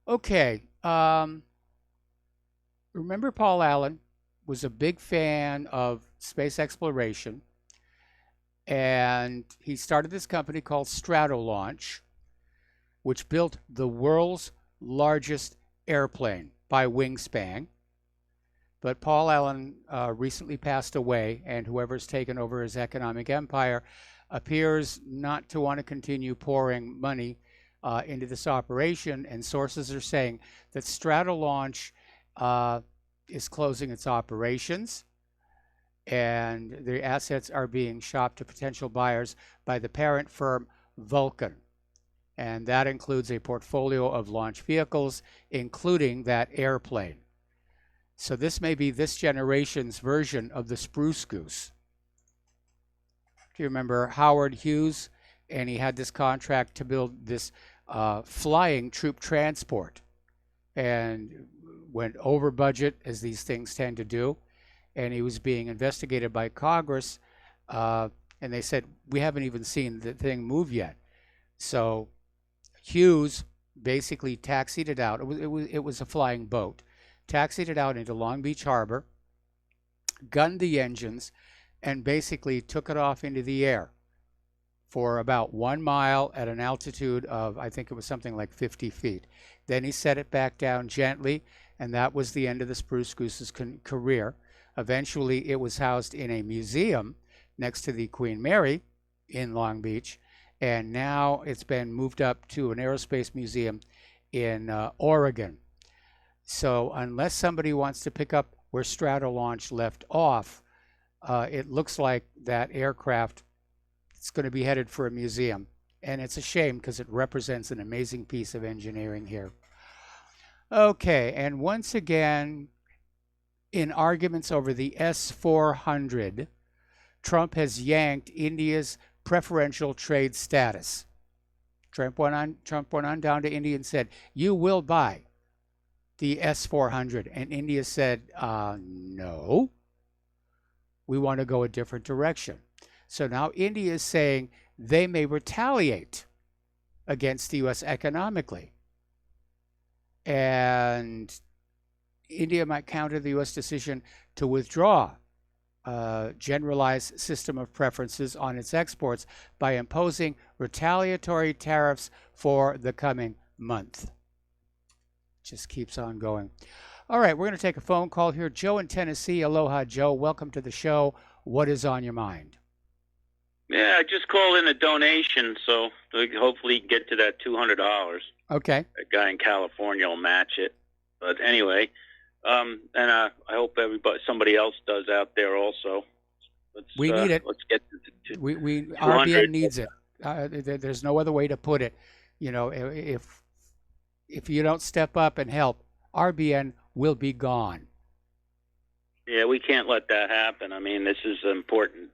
Okay, remember Paul Allen was a big fan of space exploration, and he started this company called Stratolaunch, which built the world's largest airplane by wingspan. But Paul Allen recently passed away, and whoever's taken over his economic empire appears not to want to continue pouring money into this operation, and sources are saying that Stratolaunch is closing its operations, and the assets are being shopped to potential buyers by the parent firm Vulcan. And that includes a portfolio of launch vehicles, including that airplane. So this may be this generation's version of the Spruce Goose. Do you remember Howard Hughes? And he had this contract to build this flying troop transport, and went over budget, as these things tend to do. And he was being investigated by Congress, and they said, we haven't even seen the thing move yet. So Hughes basically taxied it out. It was a flying boat. Taxied it out into Long Beach Harbor, gunned the engines, and basically took it off into the air for about 1 mile at an altitude of, I think it was something like 50 feet. Then he set it back down gently, and that was the end of the spruce goose's career. Eventually, it was housed in a museum next to the Queen Mary in Long Beach, and now it's been moved up to an aerospace museum in Oregon. So unless somebody wants to pick up where Stratolaunch left off, it looks like that aircraft is going to be headed for a museum. And it's a shame because it represents an amazing piece of engineering here. Okay, and once again, in arguments over the S-400, Trump has yanked India's preferential trade status. Trump went on down to India and said, "You will buy the S-400." And India said, no, we want to go a different direction. So now India is saying they may retaliate against the U.S. economically. And India might counter the U.S. decision to withdraw a generalized system of preferences on its exports by imposing retaliatory tariffs for the coming month. Just keeps on going. All right, we're going to take a phone call here. Joe in Tennessee. Aloha, Joe. Welcome to the show. What is on your mind? Yeah, I just called in a donation, so hopefully get to that $200. Okay. A guy in California will match it. But anyway, and I hope somebody else does out there also. We need it. Let's get to RBN needs it. There's no other way to put it. You know, if you don't step up and help, RBN will be gone. Yeah, we can't let that happen. I mean, this is an important,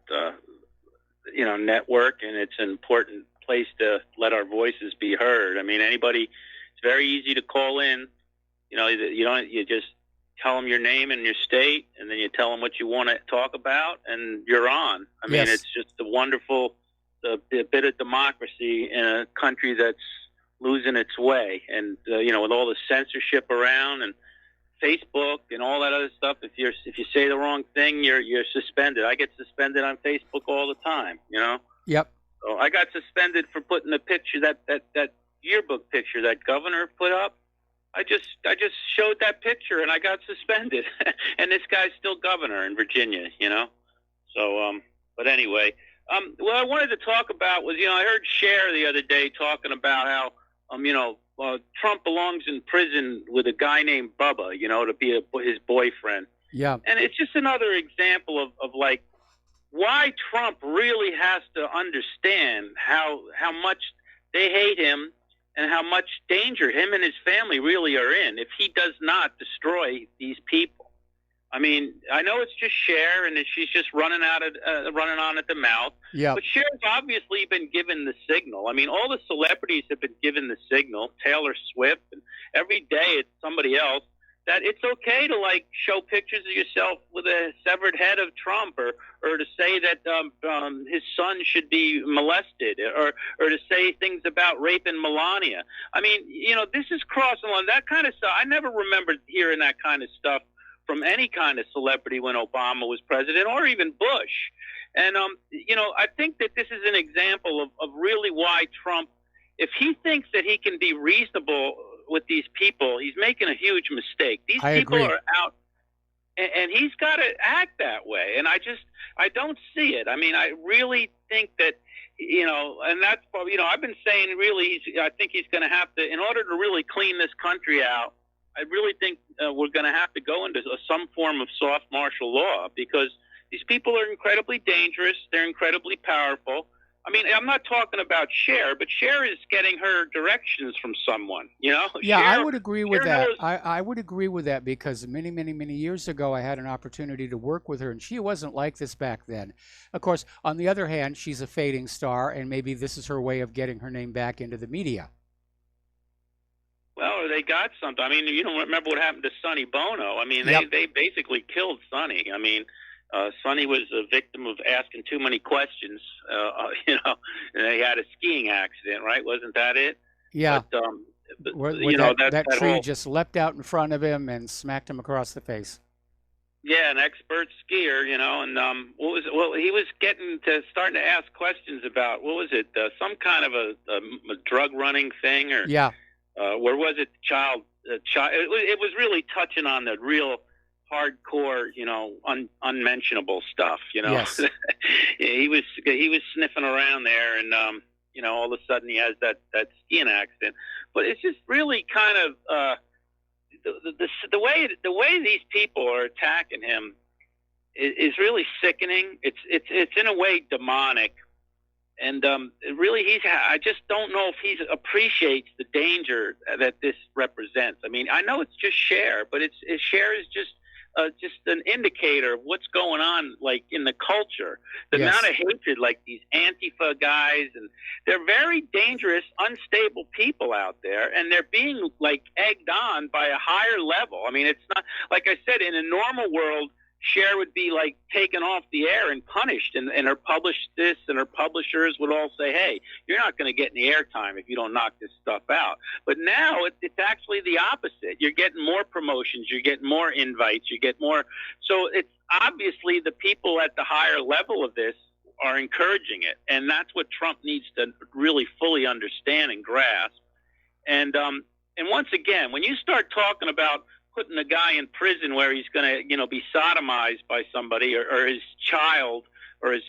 network, and it's an important place to let our voices be heard. I mean, it's very easy to call in. You just tell them your name and your state, and then you tell them what you want to talk about, and you're on. I mean, it's just a wonderful bit of democracy in a country that's losing its way. And, with all the censorship around and Facebook and all that other stuff, if you say the wrong thing, you're suspended. I get suspended on Facebook all the time, Yep. So I got suspended for putting the picture, that yearbook picture that governor put up. I just showed that picture and I got suspended. And this guy's still governor in Virginia, So, but anyway, what I wanted to talk about was, I heard Cher the other day talking about how, Trump belongs in prison with a guy named Bubba, to be his boyfriend. Yeah. And it's just another example of like why Trump really has to understand how much they hate him and how much danger him and his family really are in if he does not destroy these people. I mean, I know it's just Cher and she's just running on at the mouth. Yeah. But Cher's obviously been given the signal. I mean, all the celebrities have been given the signal. Taylor Swift, and every day it's somebody else, that it's okay to show pictures of yourself with a severed head of Trump, or to say that his son should be molested, or to say things about raping Melania. I mean, this is crossing on that kind of stuff. I never remembered hearing that kind of stuff from any kind of celebrity when Obama was president, or even Bush. And, I think that this is an example of really why Trump, if he thinks that he can be reasonable with these people, he's making a huge mistake. These people are out, and he's got to act that way. And I don't see it. I mean, I really think that, and that's probably, I've been saying really, I think he's going to have to, in order to really clean this country out, I really think we're going to have to go into some form of soft martial law, because these people are incredibly dangerous. They're incredibly powerful. I mean, I'm not talking about Cher, but Cher is getting her directions from someone, Yeah, Cher, I would agree with that. I would agree with that, because many, many, many years ago, I had an opportunity to work with her, and she wasn't like this back then. Of course, on the other hand, she's a fading star, and maybe this is her way of getting her name back into the media. Well, they got something. I mean, you don't remember what happened to Sonny Bono. I mean, they basically killed Sonny. I mean, Sonny was a victim of asking too many questions, and he had a skiing accident, right? Wasn't that it? Yeah. But, that tree just leapt out in front of him and smacked him across the face. Yeah, an expert skier, you know, and he was starting to ask questions about what was it, some kind of a drug running thing, or where was it, child? It was really touching on the real hardcore, you know, unmentionable stuff, you know. Yes. he was sniffing around there, and you know, all of a sudden he has that skiing accident. But it's just really kind of the way these people are attacking him is really sickening. It's in a way demonic, and really I just don't know if he appreciates the danger that this represents. I mean, I know it's just Cher, but Cher is just an indicator of what's going on, like, in the culture. The amount of hatred, like these Antifa guys, and they're very dangerous, unstable people out there, and they're being, like, egged on by a higher level. I mean, it's not, like I said, in a normal world, Cher would be, like, taken off the air and punished, and her and her publishers would all say, hey, you're not going to get any airtime if you don't knock this stuff out. But now it's actually the opposite. You're getting more promotions, you're getting more invites, you get more. So it's obviously the people at the higher level of this are encouraging it, and that's what Trump needs to really fully understand and grasp. And once again, when you start talking about putting a guy in prison where he's going to, you know, be sodomized by somebody, or his child, or his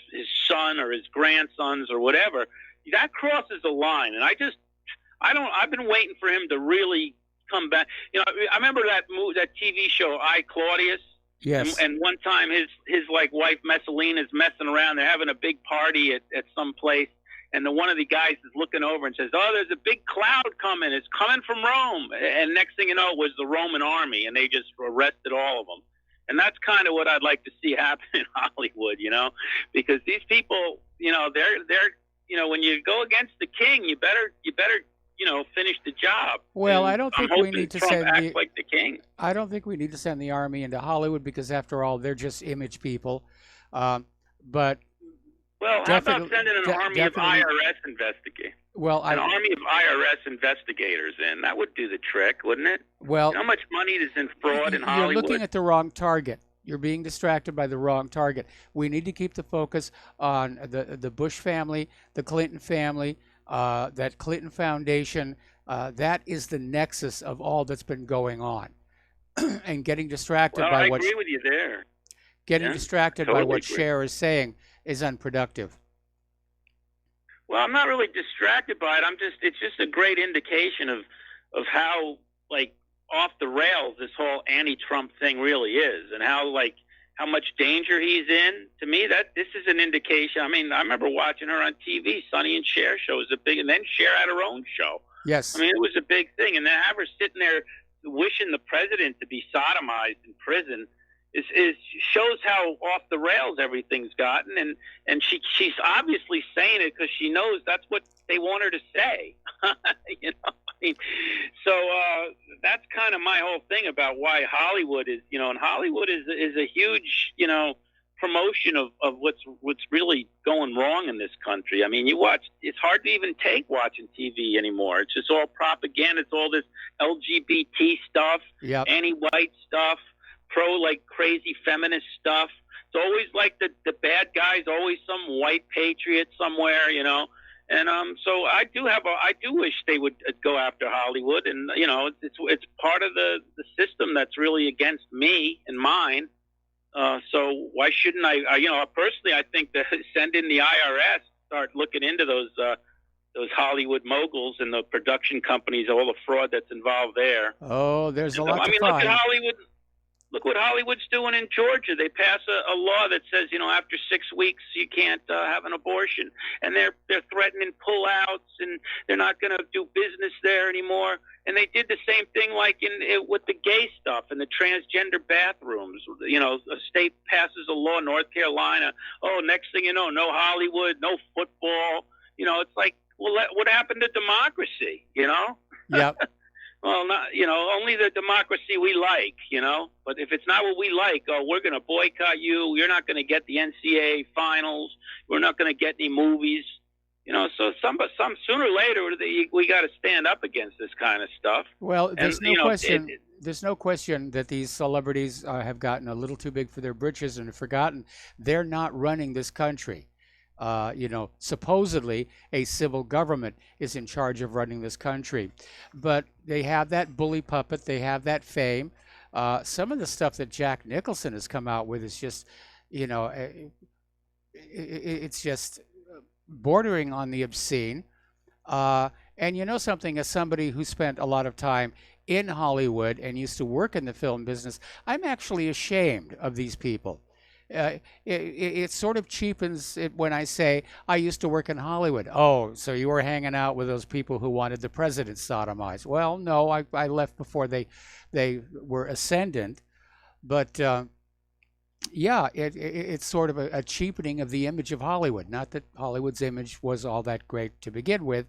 son, or his grandsons, or whatever, that crosses a line. And I've been waiting for him to really come back. You know, I remember that TV show, I, Claudius. Yes. And one time his like wife Messalina is messing around. They're having a big party at some place. And one of the guys is looking over and says, oh, there's a big cloud coming. It's coming from Rome. And next thing you know, it was the Roman army, and they just arrested all of them. And that's kind of what I'd like to see happen in Hollywood, you know, because these people, you know, they're you know, when you go against the king, you better you know, finish the job. Well, and I don't think we need to Trump send acts like the king. I don't think we need to send the army into Hollywood, because after all, they're just image people. But well, how about sending an army of IRS investigators? Well, an army of IRS investigators in. That would do the trick, wouldn't it? Well, how much money is in fraud in Hollywood? You're looking at the wrong target. You're being distracted by the wrong target. We need to keep the focus on the Bush family, the Clinton family, that Clinton Foundation. That is the nexus of all that's been going on. And getting distracted by what... I agree with you there. Getting distracted by what Cher is saying is unproductive. Well, I'm not really distracted by it. It's just a great indication of how, like, off the rails this whole anti-Trump thing really is, and how much danger he's in. To me, this is an indication. I mean, I remember watching her on TV. Sonny and Cher show was a big, and then Cher had her own show. Yes. I mean, it was a big thing, and then have her sitting there wishing the president to be sodomized in prison is shows how off the rails everything's gotten, and she's obviously saying it because she knows that's what they want her to say. You know, I mean, so that's kind of my whole thing about why Hollywood is, you know, and Hollywood is a huge, you know, promotion of what's really going wrong in this country. I mean, it's hard to even take watching TV anymore. It's just all propaganda. It's all this LGBT stuff, anti-white stuff, like crazy feminist stuff. It's always like the bad guy's always some white patriot somewhere, you know. And so I do wish they would go after Hollywood, and you know, it's part of the system that's really against me and mine. So why shouldn't I? You know, personally, I think that send in the IRS, start looking into those Hollywood moguls and the production companies, all the fraud that's involved there. Oh, there's a lot to find. Look at Hollywood. Look what Hollywood's doing in Georgia. They pass a law that says, you know, after 6 weeks you can't have an abortion, and they're threatening pullouts, and they're not going to do business there anymore. And they did the same thing like with the gay stuff and the transgender bathrooms. You know, a state passes a law, North Carolina. Oh, next thing you know, no Hollywood, no football. You know, it's like, well, what happened to democracy? You know? Yep. Well, not, you know, only the democracy we like, you know. But if it's not what we like, oh, we're going to boycott you. You're not going to get the NCAA finals. We're not going to get any movies. So some sooner or later we got to stand up against this kind of stuff. Well, there's no question. There's no question that these celebrities have gotten a little too big for their britches and have forgotten they're not running this country. Supposedly a civil government is in charge of running this country, but they have that bully puppet. They have that fame. Some of the stuff that Jack Nicholson has come out with is just, it's just bordering on the obscene. And something, as somebody who spent a lot of time in Hollywood and used to work in the film business, I'm actually ashamed of these people. It sort of cheapens it when I say I used to work in Hollywood. Oh, so you were hanging out with those people who wanted the president sodomized. Well, no, I left before they were ascendant. But it's sort of a cheapening of the image of Hollywood. Not that Hollywood's image was all that great to begin with,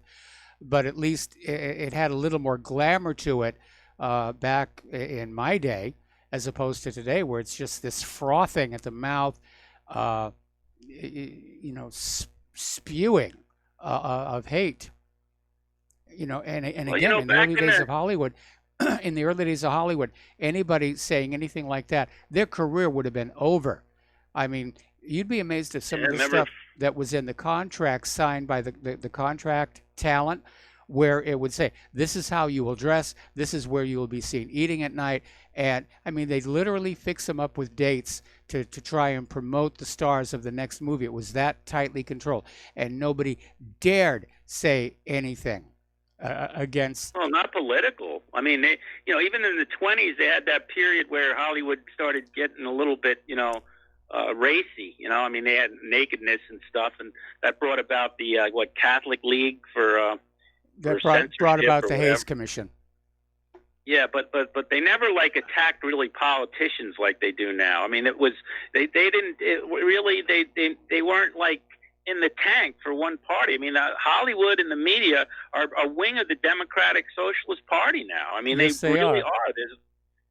but at least it had a little more glamour to it back in my day, as opposed to today, where it's just this frothing at the mouth, spewing of hate. And again, in the early days of Hollywood, in the early days of Hollywood, anybody saying anything like that, their career would have been over. I mean, you'd be amazed at some of the stuff that was in the contract signed by the contract talent, where it would say, this is how you will dress, this is where you will be seen eating at night. And I mean, they literally fix them up with dates to try and promote the stars of the next movie. It was that tightly controlled, and nobody dared say anything against. Well, not political. I mean, they, even in the 20s, they had that period where Hollywood started getting a little bit, racy. I mean, they had nakedness and stuff, and that brought about the Catholic League for that brought about the Hays Commission. Yeah, but they never attacked really politicians like they do now. I mean, it was they weren't in the tank for one party. I mean, Hollywood and the media are a wing of the Democratic Socialist Party now. I mean, yes, they really are.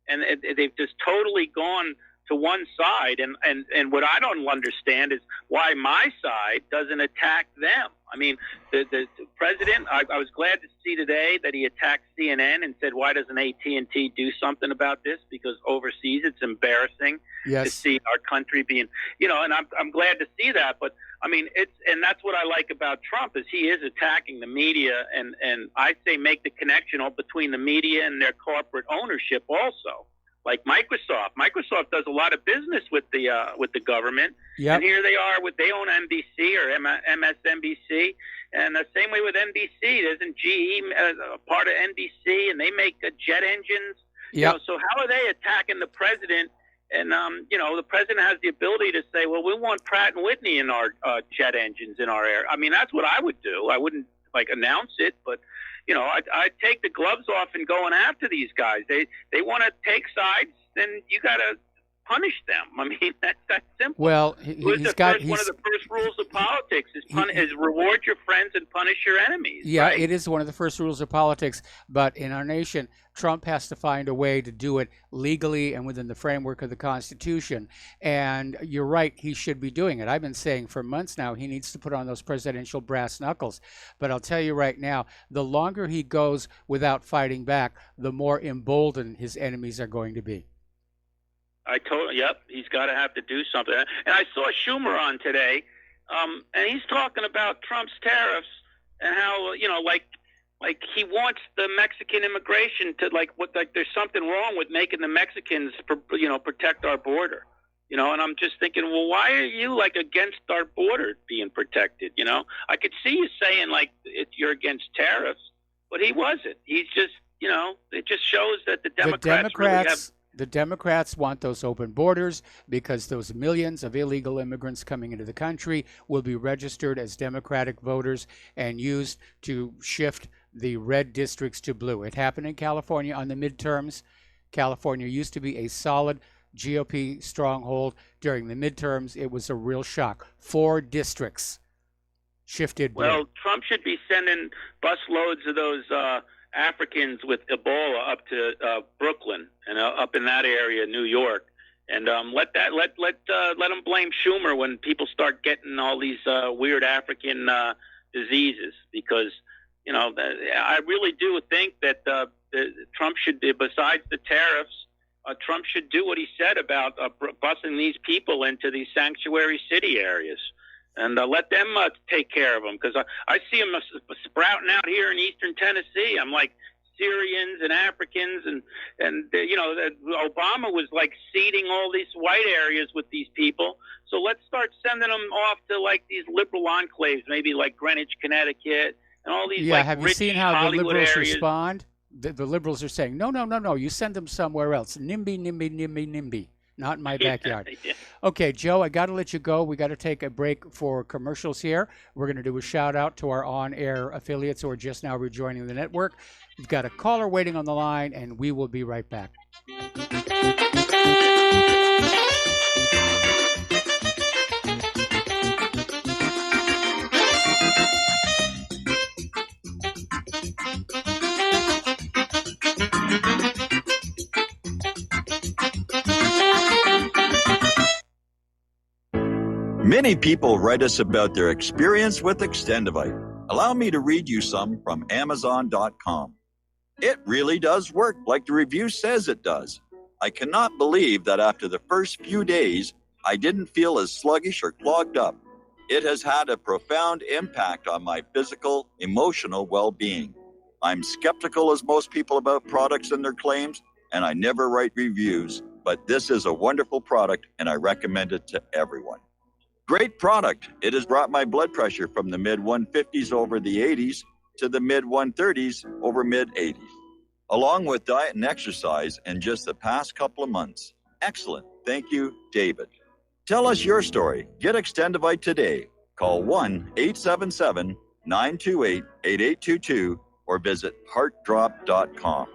And they've just totally gone to one side. And what I don't understand is why my side doesn't attack them. I mean, the president, I was glad to see today that he attacked CNN and said, why doesn't AT&T do something about this? Because overseas it's embarrassing to see our country being, and I'm glad to see that. But I mean, and that's what I like about Trump is he is attacking the media, and I say make the connection between the media and their corporate ownership also. Like Microsoft. Microsoft does a lot of business with the government, and here they are they own NBC or MSNBC, and the same way with NBC. Isn't GE a part of NBC, and they make jet engines? So how are they attacking the president? And the president has the ability to say, well, we want Pratt and Whitney in our jet engines in our air. I mean, that's what I would do. I wouldn't announce it, but. I'd take the gloves off and going after these guys. They want to take sides, then you got to punish them. I mean, that's that simple. Well, one of the first rules of politics is reward your friends and punish your enemies. Yeah, right? It is one of the first rules of politics. But in our nation, Trump has to find a way to do it legally and within the framework of the Constitution. And you're right, he should be doing it. I've been saying for months now he needs to put on those presidential brass knuckles. But I'll tell you right now, the longer he goes without fighting back, the more emboldened his enemies are going to be. Yep, he's got to have to do something. And I saw Schumer on today, and he's talking about Trump's tariffs and how, like he wants the Mexican immigration to there's something wrong with making the Mexicans, protect our border. And I'm just thinking, well, why are you against our border being protected? I could see you saying you're against tariffs, but he wasn't. He's just, it just shows that the Democrats really have. The Democrats want those open borders because those millions of illegal immigrants coming into the country will be registered as Democratic voters and used to shift the red districts to blue. It happened in California on the midterms. California used to be a solid GOP stronghold. During the midterms, it was a real shock. 4 districts shifted blue. Well, Trump should be sending busloads of those Africans with Ebola up to Brooklyn and up in that area, New York, and let them blame Schumer when people start getting all these weird African diseases, because I really do think that Trump should, besides the tariffs, Trump should do what he said about busing these people into these sanctuary city areas and let them take care of them, because I see them sprouting out here in eastern Tennessee. I'm like, Syrians and Africans, and Obama was like seeding all these white areas with these people. So let's start sending them off to like these liberal enclaves, maybe like Greenwich, Connecticut, and all these have you seen how Hollywood the liberals areas respond? The liberals are saying, no, you send them somewhere else. NIMBY, not in my backyard. Yeah. Okay, Joe, I got to let you go. We got to take a break for commercials here. We're going to do a shout out to our on-air affiliates who are just now rejoining the network. We've got a caller waiting on the line, and we will be right back. Many people write us about their experience with Extendivite. Allow me to read you some from Amazon.com. It really does work like the review says it does. I cannot believe that after the first few days, I didn't feel as sluggish or clogged up. It has had a profound impact on my physical, emotional well-being. I'm skeptical as most people about products and their claims, and I never write reviews, but this is a wonderful product and I recommend it to everyone. Great product. It has brought my blood pressure from the mid-150s over the 80s to the mid-130s over mid-80s, along with diet and exercise in just the past couple of months. Excellent. Thank you, David. Tell us your story. Get Extendivite today. Call 1-877-928-8822 or visit heartdrop.com.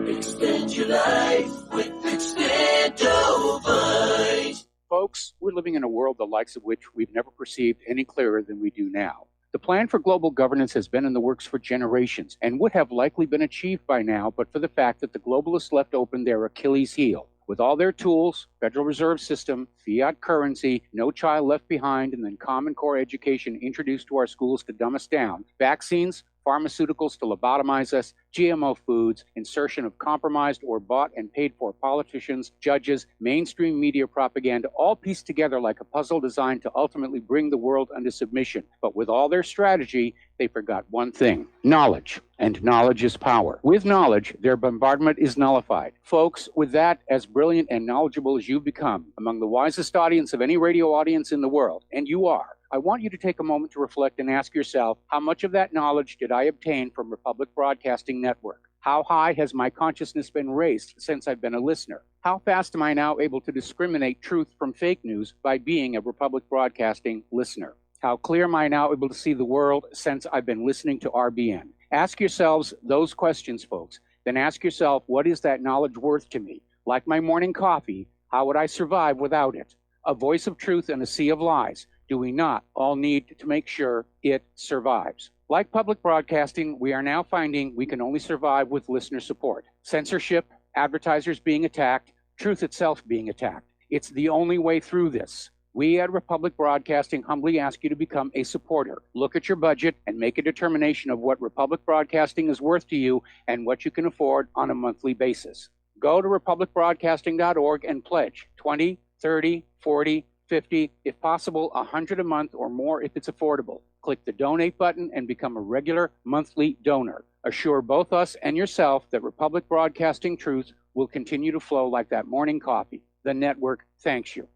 Extend your life with Extendivite. Folks, we're living in a world the likes of which we've never perceived any clearer than we do now. The plan for global governance has been in the works for generations and would have likely been achieved by now, but for the fact that the globalists left open their Achilles heel. With all their tools, Federal Reserve System, fiat currency, no child left behind, and then Common Core education introduced to our schools to dumb us down, vaccines, pharmaceuticals to lobotomize us, GMO foods, insertion of compromised or bought and paid for politicians, judges, mainstream media propaganda, all pieced together like a puzzle designed to ultimately bring the world under submission. But with all their strategy, they forgot one thing: knowledge. And knowledge is power. With knowledge, their bombardment is nullified. Folks, with that, as brilliant and knowledgeable as you've become, among the wisest audience of any radio audience in the world, and you are, I want you to take a moment to reflect and ask yourself, how much of that knowledge did I obtain from Republic Broadcasting Network? How high has my consciousness been raised since I've been a listener? How fast am I now able to discriminate truth from fake news by being a Republic Broadcasting listener? How clear am I now able to see the world since I've been listening to RBN? Ask yourselves those questions, folks. Then ask yourself, what is that knowledge worth to me? Like my morning coffee, how would I survive without it? A voice of truth in a sea of lies. Do we not all need to make sure it survives? Like public broadcasting, we are now finding we can only survive with listener support. Censorship, advertisers being attacked, truth itself being attacked. It's the only way through this. We at Republic Broadcasting humbly ask you to become a supporter. Look at your budget and make a determination of what Republic Broadcasting is worth to you and what you can afford on a monthly basis. Go to republicbroadcasting.org and pledge $20, $30, $40, $50, if possible, $100 a month or more if it's affordable. Click the donate button and become a regular monthly donor. Assure both us and yourself that Republic Broadcasting truth will continue to flow like that morning coffee. The network thanks you.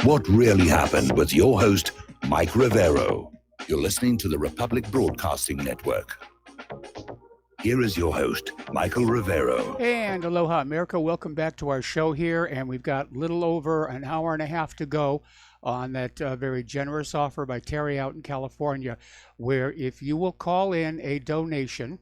What really happened with your host, Mike Rivero. You're listening to the Republic Broadcasting Network. Here is your host, Michael Rivero. And aloha, America. Welcome back to our show here. And we've got little over an hour and a half to go on that very generous offer by Terry out in California, where if you will call in a donation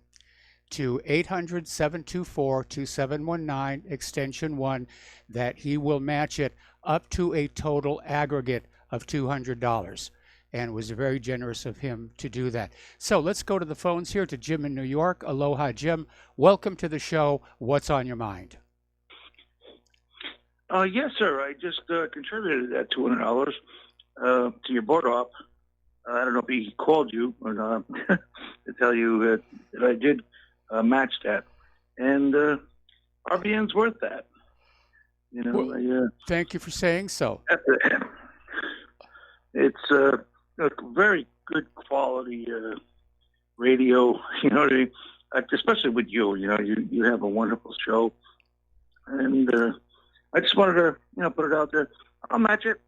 to 800-724-2719, extension 1, that he will match it up to a total aggregate of $200. And it was very generous of him to do that. So let's go to the phones here to Jim in New York. Aloha, Jim. Welcome to the show. What's on your mind? Yes, sir. I just contributed that $200 to your board op. I don't know if he called you or not to tell you that I did match that, and RBN's worth that. You know, Well, thank you for saying so. It's a very good quality radio. You know what I mean? Especially with you. You know, you have a wonderful show, and I just wanted to put it out there. I'll match it.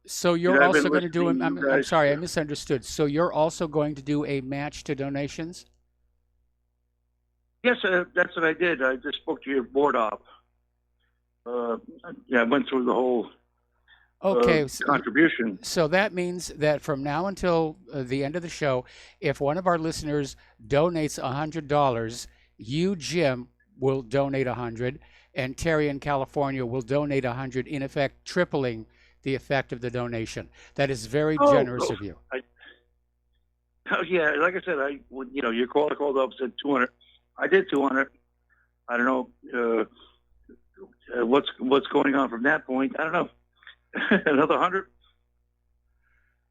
So you're also going to do. I'm sorry, I misunderstood. So you're also going to do a match to donations? Yes, that's what I did. I just spoke to your board op. I went through the whole contribution. So that means that from now until the end of the show, if one of our listeners donates $100, you, Jim, will donate $100, and Terry in California will donate $100, in effect tripling the effect of the donation. That is very generous of you. Yeah, like I said, your caller called up and said 200. I did 200. I don't know what's going on from that point. I don't know. Another 100.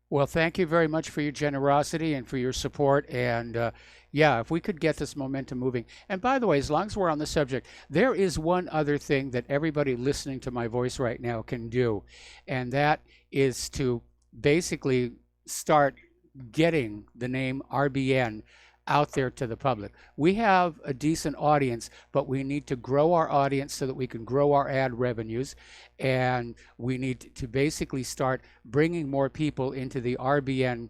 Well, thank you very much for your generosity and for your support. And if we could get this momentum moving. And by the way, as long as we're on the subject, there is one other thing that everybody listening to my voice right now can do, and that is to basically start getting the name RBN out there to the public. We have a decent audience, but we need to grow our audience so that we can grow our ad revenues, and we need to basically start bringing more people into the RBN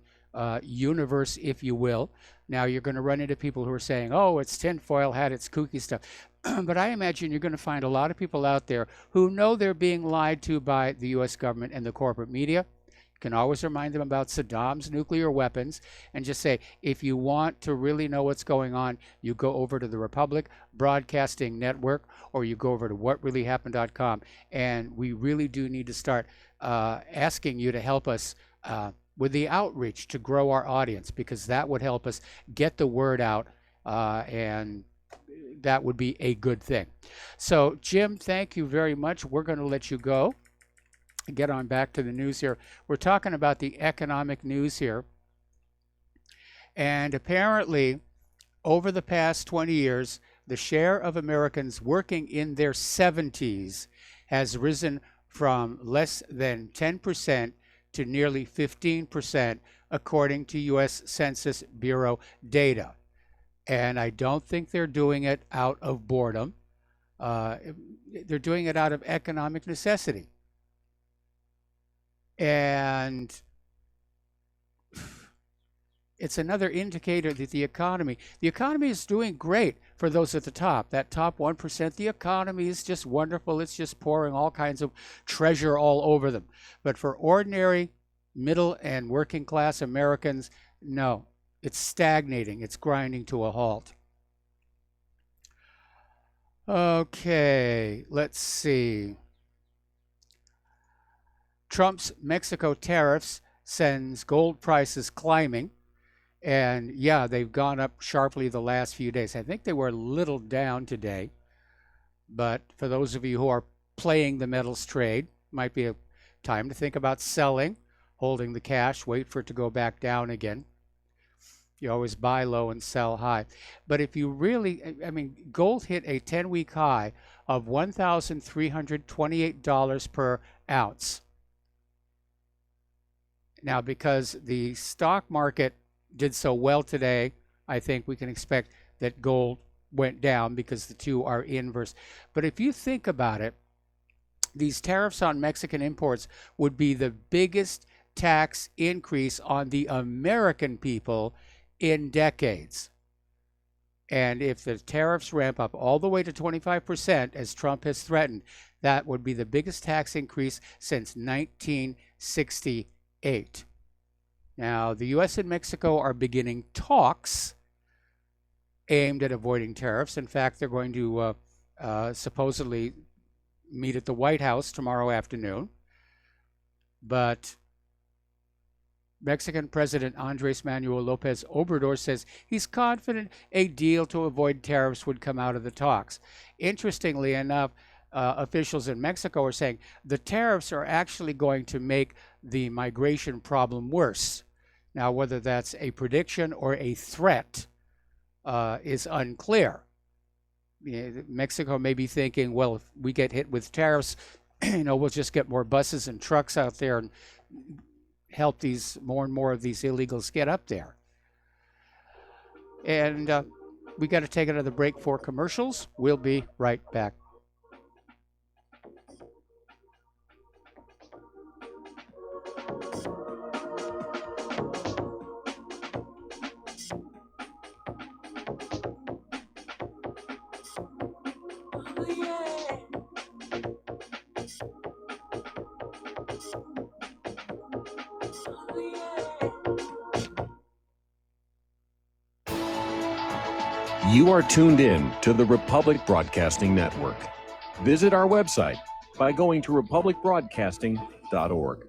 universe, if you will. Now, you're going to run into people who are saying, oh, it's tinfoil hat, it's kooky stuff. But I imagine you're going to find a lot of people out there who know they're being lied to by the U.S. government and the corporate media. Can always remind them about Saddam's nuclear weapons and just say, if you want to really know what's going on, you go over to the Republic Broadcasting Network, or you go over to whatreallyhappened.com. And we really do need to start asking you to help us with the outreach to grow our audience, because that would help us get the word out, and that would be a good thing. So, Jim, thank you very much. We're going to let you go. Get on back to the news here. We're talking about the economic news here. And apparently, over the past 20 years, the share of Americans working in their 70s has risen from less than 10% to nearly 15%, according to U.S. Census Bureau data. And I don't think they're doing it out of boredom. They're doing it out of economic necessity. And it's another indicator that the economy is doing great for those at the top. That top 1%, the economy is just wonderful. It's just pouring all kinds of treasure all over them. But for ordinary middle and working class Americans, no, it's stagnating. It's grinding to a halt. Okay, let's see. Trump's Mexico tariffs sends gold prices climbing. And yeah, they've gone up sharply the last few days. I think they were a little down today. But for those of you who are playing the metals trade, might be a time to think about selling, holding the cash, wait for it to go back down again. You always buy low and sell high. But if you really, gold hit a 10-week high of $1,328 per ounce. Now, because the stock market did so well today, I think we can expect that gold went down because the two are inverse. But if you think about it, these tariffs on Mexican imports would be the biggest tax increase on the American people in decades. And if the tariffs ramp up all the way to 25%, as Trump has threatened, that would be the biggest tax increase since 1968. Now, the U.S. and Mexico are beginning talks aimed at avoiding tariffs. In fact, they're going to supposedly meet at the White House tomorrow afternoon. But Mexican President Andres Manuel Lopez Obrador says he's confident a deal to avoid tariffs would come out of the talks. Interestingly enough, officials in Mexico are saying the tariffs are actually going to make the migration problem worse. Now, whether that's a prediction or a threat is unclear. Mexico may be thinking, well, if we get hit with tariffs, we'll just get more buses and trucks out there and help these more and more of these illegals get up there. And we got to take another break for commercials. We'll be right back. You are tuned in to the Republic Broadcasting Network. Visit our website by going to republicbroadcasting.org.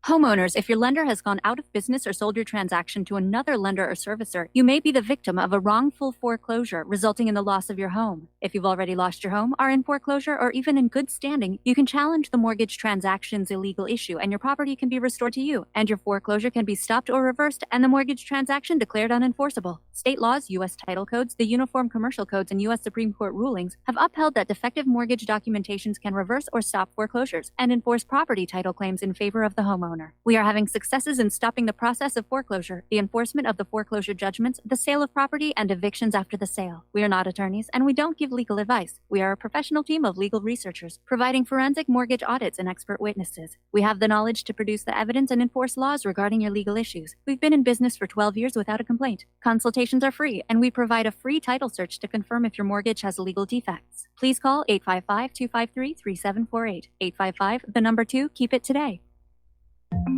Homeowners, if your lender has gone out of business or sold your transaction to another lender or servicer, you may be the victim of a wrongful foreclosure, resulting in the loss of your home. If you've already lost your home, are in foreclosure, or even in good standing, you can challenge the mortgage transaction's illegal issue, and your property can be restored to you, and your foreclosure can be stopped or reversed, and the mortgage transaction declared unenforceable. State laws, U.S. title codes, the Uniform Commercial Codes, and U.S. Supreme Court rulings have upheld that defective mortgage documentations can reverse or stop foreclosures and enforce property title claims in favor of the homeowner. We are having successes in stopping the process of foreclosure, the enforcement of the foreclosure judgments, the sale of property, and evictions after the sale. We are not attorneys, and we don't give legal advice. We are a professional team of legal researchers, providing forensic mortgage audits and expert witnesses. We have the knowledge to produce the evidence and enforce laws regarding your legal issues. We've been in business for 12 years without a complaint. Consultations are free, and we provide a free title search to confirm if your mortgage has legal defects. Please call 855-253-3748. 855, 2, keep it today.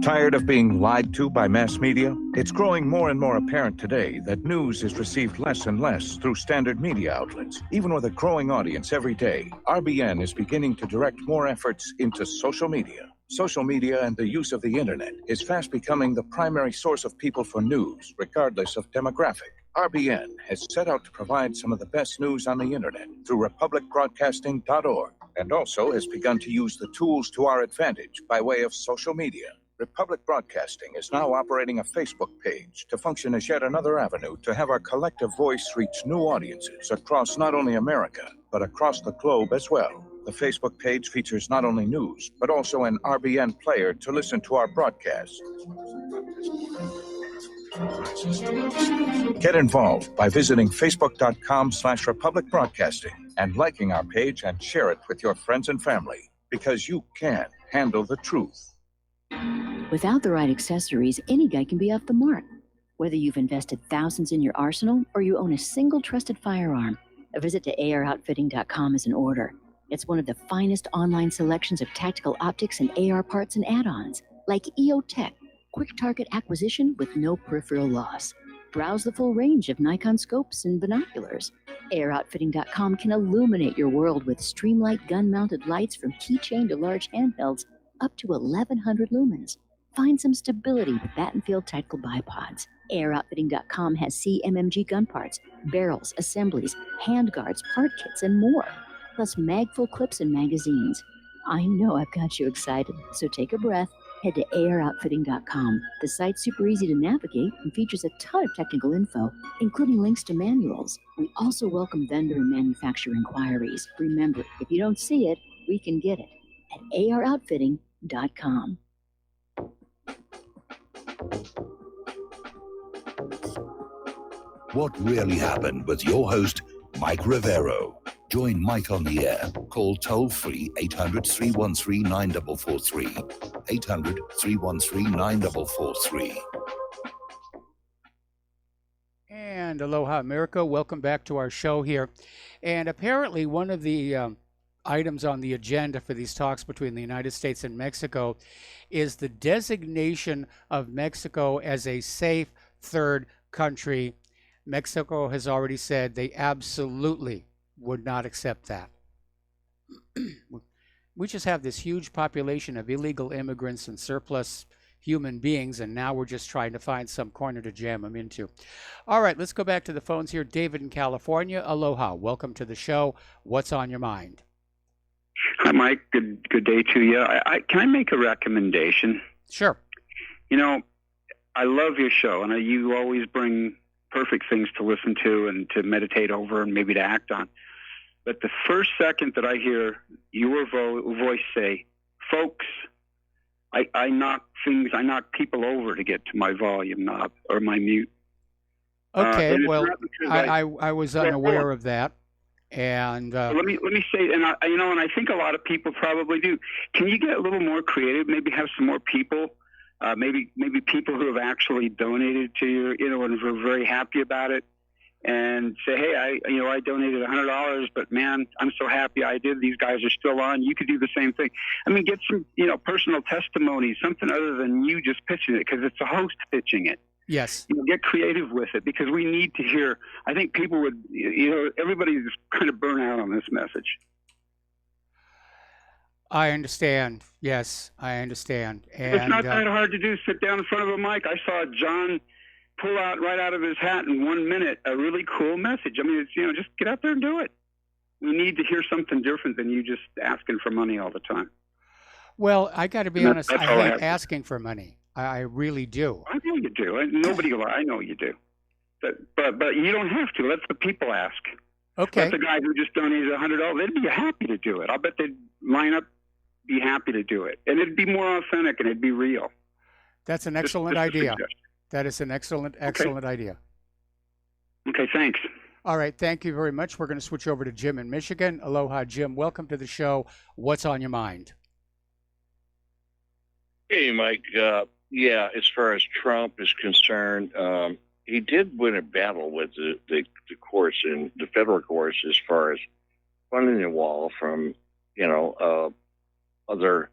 Tired of being lied to by mass media? It's growing more and more apparent today that news is received less and less through standard media outlets. Even with a growing audience every day, RBN is beginning to direct more efforts into social media. Social media and the use of the internet is fast becoming the primary source of people for news, regardless of demographic. RBN has set out to provide some of the best news on the internet through republicbroadcasting.org, and also has begun to use the tools to our advantage by way of social media. Republic Broadcasting is now operating a Facebook page to function as yet another avenue to have our collective voice reach new audiences across not only America, but across the globe as well. The Facebook page features not only news, but also an RBN player to listen to our broadcasts. Get involved by visiting facebook.com/Republic Broadcasting and liking our page and share it with your friends and family, because you can handle the truth. Without the right accessories, any guy can be off the mark. Whether you've invested thousands in your arsenal or you own a single trusted firearm, a visit to AROutfitting.com is in order. It's one of the finest online selections of tactical optics and AR parts and add-ons, like EOTech, quick target acquisition with no peripheral loss. Browse the full range of Nikon scopes and binoculars. AROutfitting.com can illuminate your world with Streamlight gun-mounted lights from keychain to large handhelds up to 1,100 lumens. Find some stability with Battenfield tactical bipods. AirOutfitting.com has CMMG gun parts, barrels, assemblies, handguards, part kits, and more, plus mag-full clips and magazines. I know I've got you excited, so take a breath. Head to AirOutfitting.com. The site's super easy to navigate and features a ton of technical info, including links to manuals. We also welcome vendor and manufacturer inquiries. Remember, if you don't see it, we can get it at AirOutfitting.com. What really happened with your host, Mike Rivero. Join Mike on the air. Call toll-free 800-313-9443. 800-313-9443. And aloha, America. Welcome back to our show here. And apparently one of the items on the agenda for these talks between the United States and Mexico is the designation of Mexico as a safe third country. Mexico has already said they absolutely would not accept that. We just have this huge population of illegal immigrants and surplus human beings, and now we're just trying to find some corner to jam them into. All right, let's go back to the phones here. David in California. Aloha. Welcome to the show. What's on your mind? Hi, Mike. Good day to you. Can I make a recommendation? Sure. You know, I love your show, and you always bring perfect things to listen to and to meditate over and maybe to act on. But the first second that I hear your voice say, folks, I knock people over to get to my volume knob or my mute. Okay, well, I was unaware of that. And let me say, and and I think a lot of people probably do. Can you get a little more creative? Maybe have some more people, maybe people who have actually donated to your, and who are very happy about it, and say, hey, I donated $100, but man, I'm so happy I did. These guys are still on. You could do the same thing. I mean, get some, personal testimony, something other than you just pitching it, because it's a host pitching it. Yes. Get creative with it, because we need to hear. I think people would, everybody's kind of burnt out on this message. I understand. Yes, I understand. And it's not that hard to do. Sit down in front of a mic. I saw John pull out right out of his hat in 1 minute a really cool message. I mean, it's, just get out there and do it. We need to hear something different than you just asking for money all the time. Well, I got to be honest. I hate asking for money. I really do. I know you do. I know you do. But you don't have to. Let the people ask. Okay. Let the guy who just donated $100, they'd be happy to do it. I'll bet they'd line up, be happy to do it. And it'd be more authentic and it'd be real. That's an excellent idea. That is an excellent idea. Okay, thanks. All right, thank you very much. We're going to switch over to Jim in Michigan. Aloha, Jim. Welcome to the show. What's on your mind? Hey, Mike. As far as Trump is concerned, he did win a battle with the courts and the federal courts as far as funding the wall from, other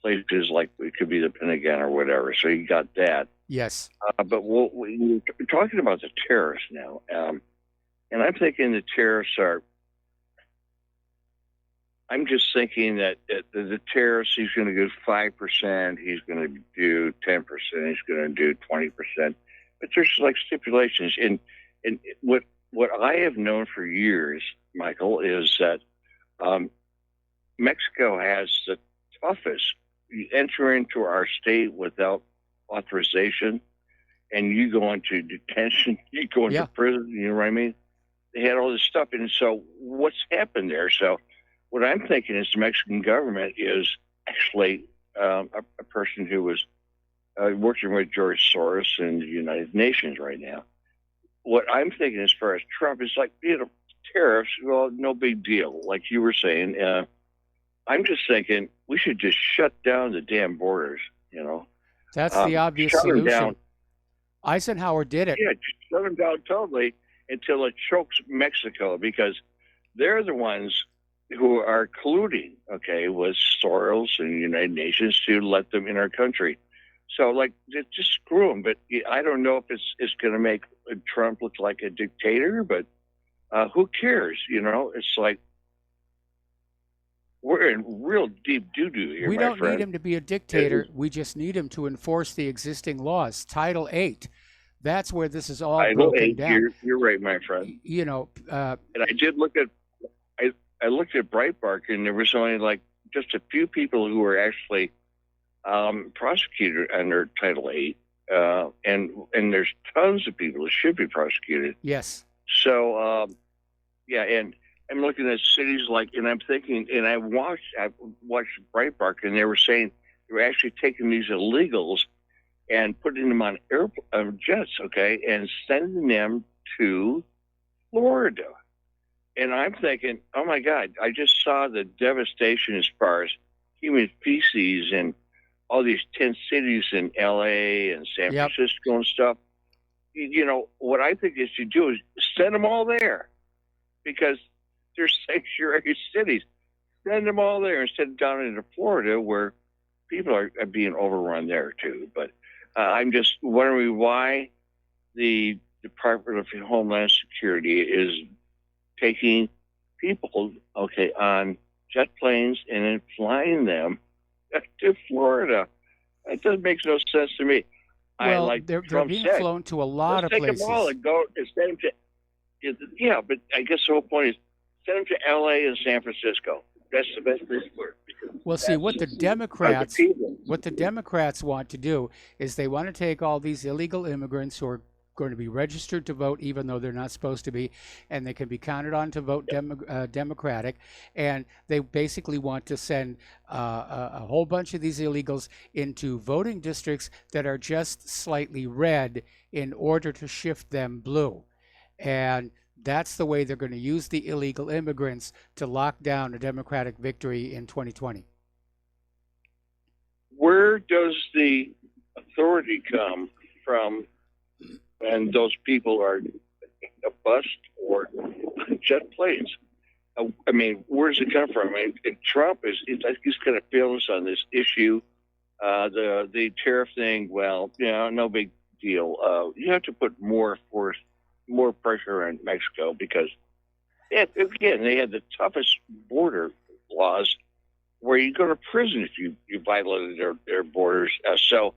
places, like it could be the Pentagon or whatever. So he got that. Yes. But we're talking about the tariffs now. And I'm thinking the tariffs are, I'm just thinking that the tariffs, he's going to do 5%, he's going to do 10%, he's going to do 20%. But there's like stipulations. And what I have known for years, Michael, is that Mexico has the toughest. You enter into our state without authorization, and you go into detention, you go into prison, you know what I mean? They had all this stuff. And so what's happened there? So what I'm thinking is the Mexican government is actually a person who was working with George Soros in the United Nations right now. What I'm thinking as far as Trump is like, tariffs, well, no big deal. Like you were saying, I'm just thinking we should just shut down the damn borders, That's the obvious solution. Down. Eisenhower did it. Yeah, just shut them down totally until it chokes Mexico, because they're the ones who are colluding, with Soros and the United Nations to let them in our country. So, just screw them. But I don't know if it's going to make Trump look like a dictator, but who cares? It's like we're in real deep doo-doo here, We my don't friend. need him to be a dictator. We just need him to enforce the existing laws. Title 8. That's where this is all Title broken 8, down. you're right, my friend. And I did look at, I looked at Breitbart, and there was only just a few people who were actually prosecuted under Title 8, and there's tons of people that should be prosecuted. Yes. So, and I'm looking at cities and I'm thinking, and I watched Breitbart, and they were saying they were actually taking these illegals and putting them on jets, and sending them to Florida. And I'm thinking, oh my God, I just saw the devastation as far as human feces and all these 10 cities in LA and San Francisco and stuff. What I think is to do is send them all there, because they're sanctuary cities. Send them all there instead of down into Florida, where people are being overrun there too. But I'm just wondering why the Department of Homeland Security is taking people, on jet planes and then flying them to Florida. That doesn't make no sense to me. Well, like they're Trump being said, flown to a lot of let's take places. them all and go and send them to. Yeah, but I guess the whole point is send them to L.A. and San Francisco. That's the best place for it. Well, see, what the Democrats want to do is they want to take all these illegal immigrants who are going to be registered to vote, even though they're not supposed to be, and they can be counted on to vote Democratic. And they basically want to send a whole bunch of these illegals into voting districts that are just slightly red in order to shift them blue. And that's the way they're going to use the illegal immigrants to lock down a Democratic victory in 2020. Where does the authority come from when those people are a bus or jet planes? I mean, where does it come from? I mean, Trump he's going to fail us on this issue. The tariff thing, well, no big deal. You have to put more pressure on Mexico because, again, they had the toughest border laws where you go to prison if you violated their borders. So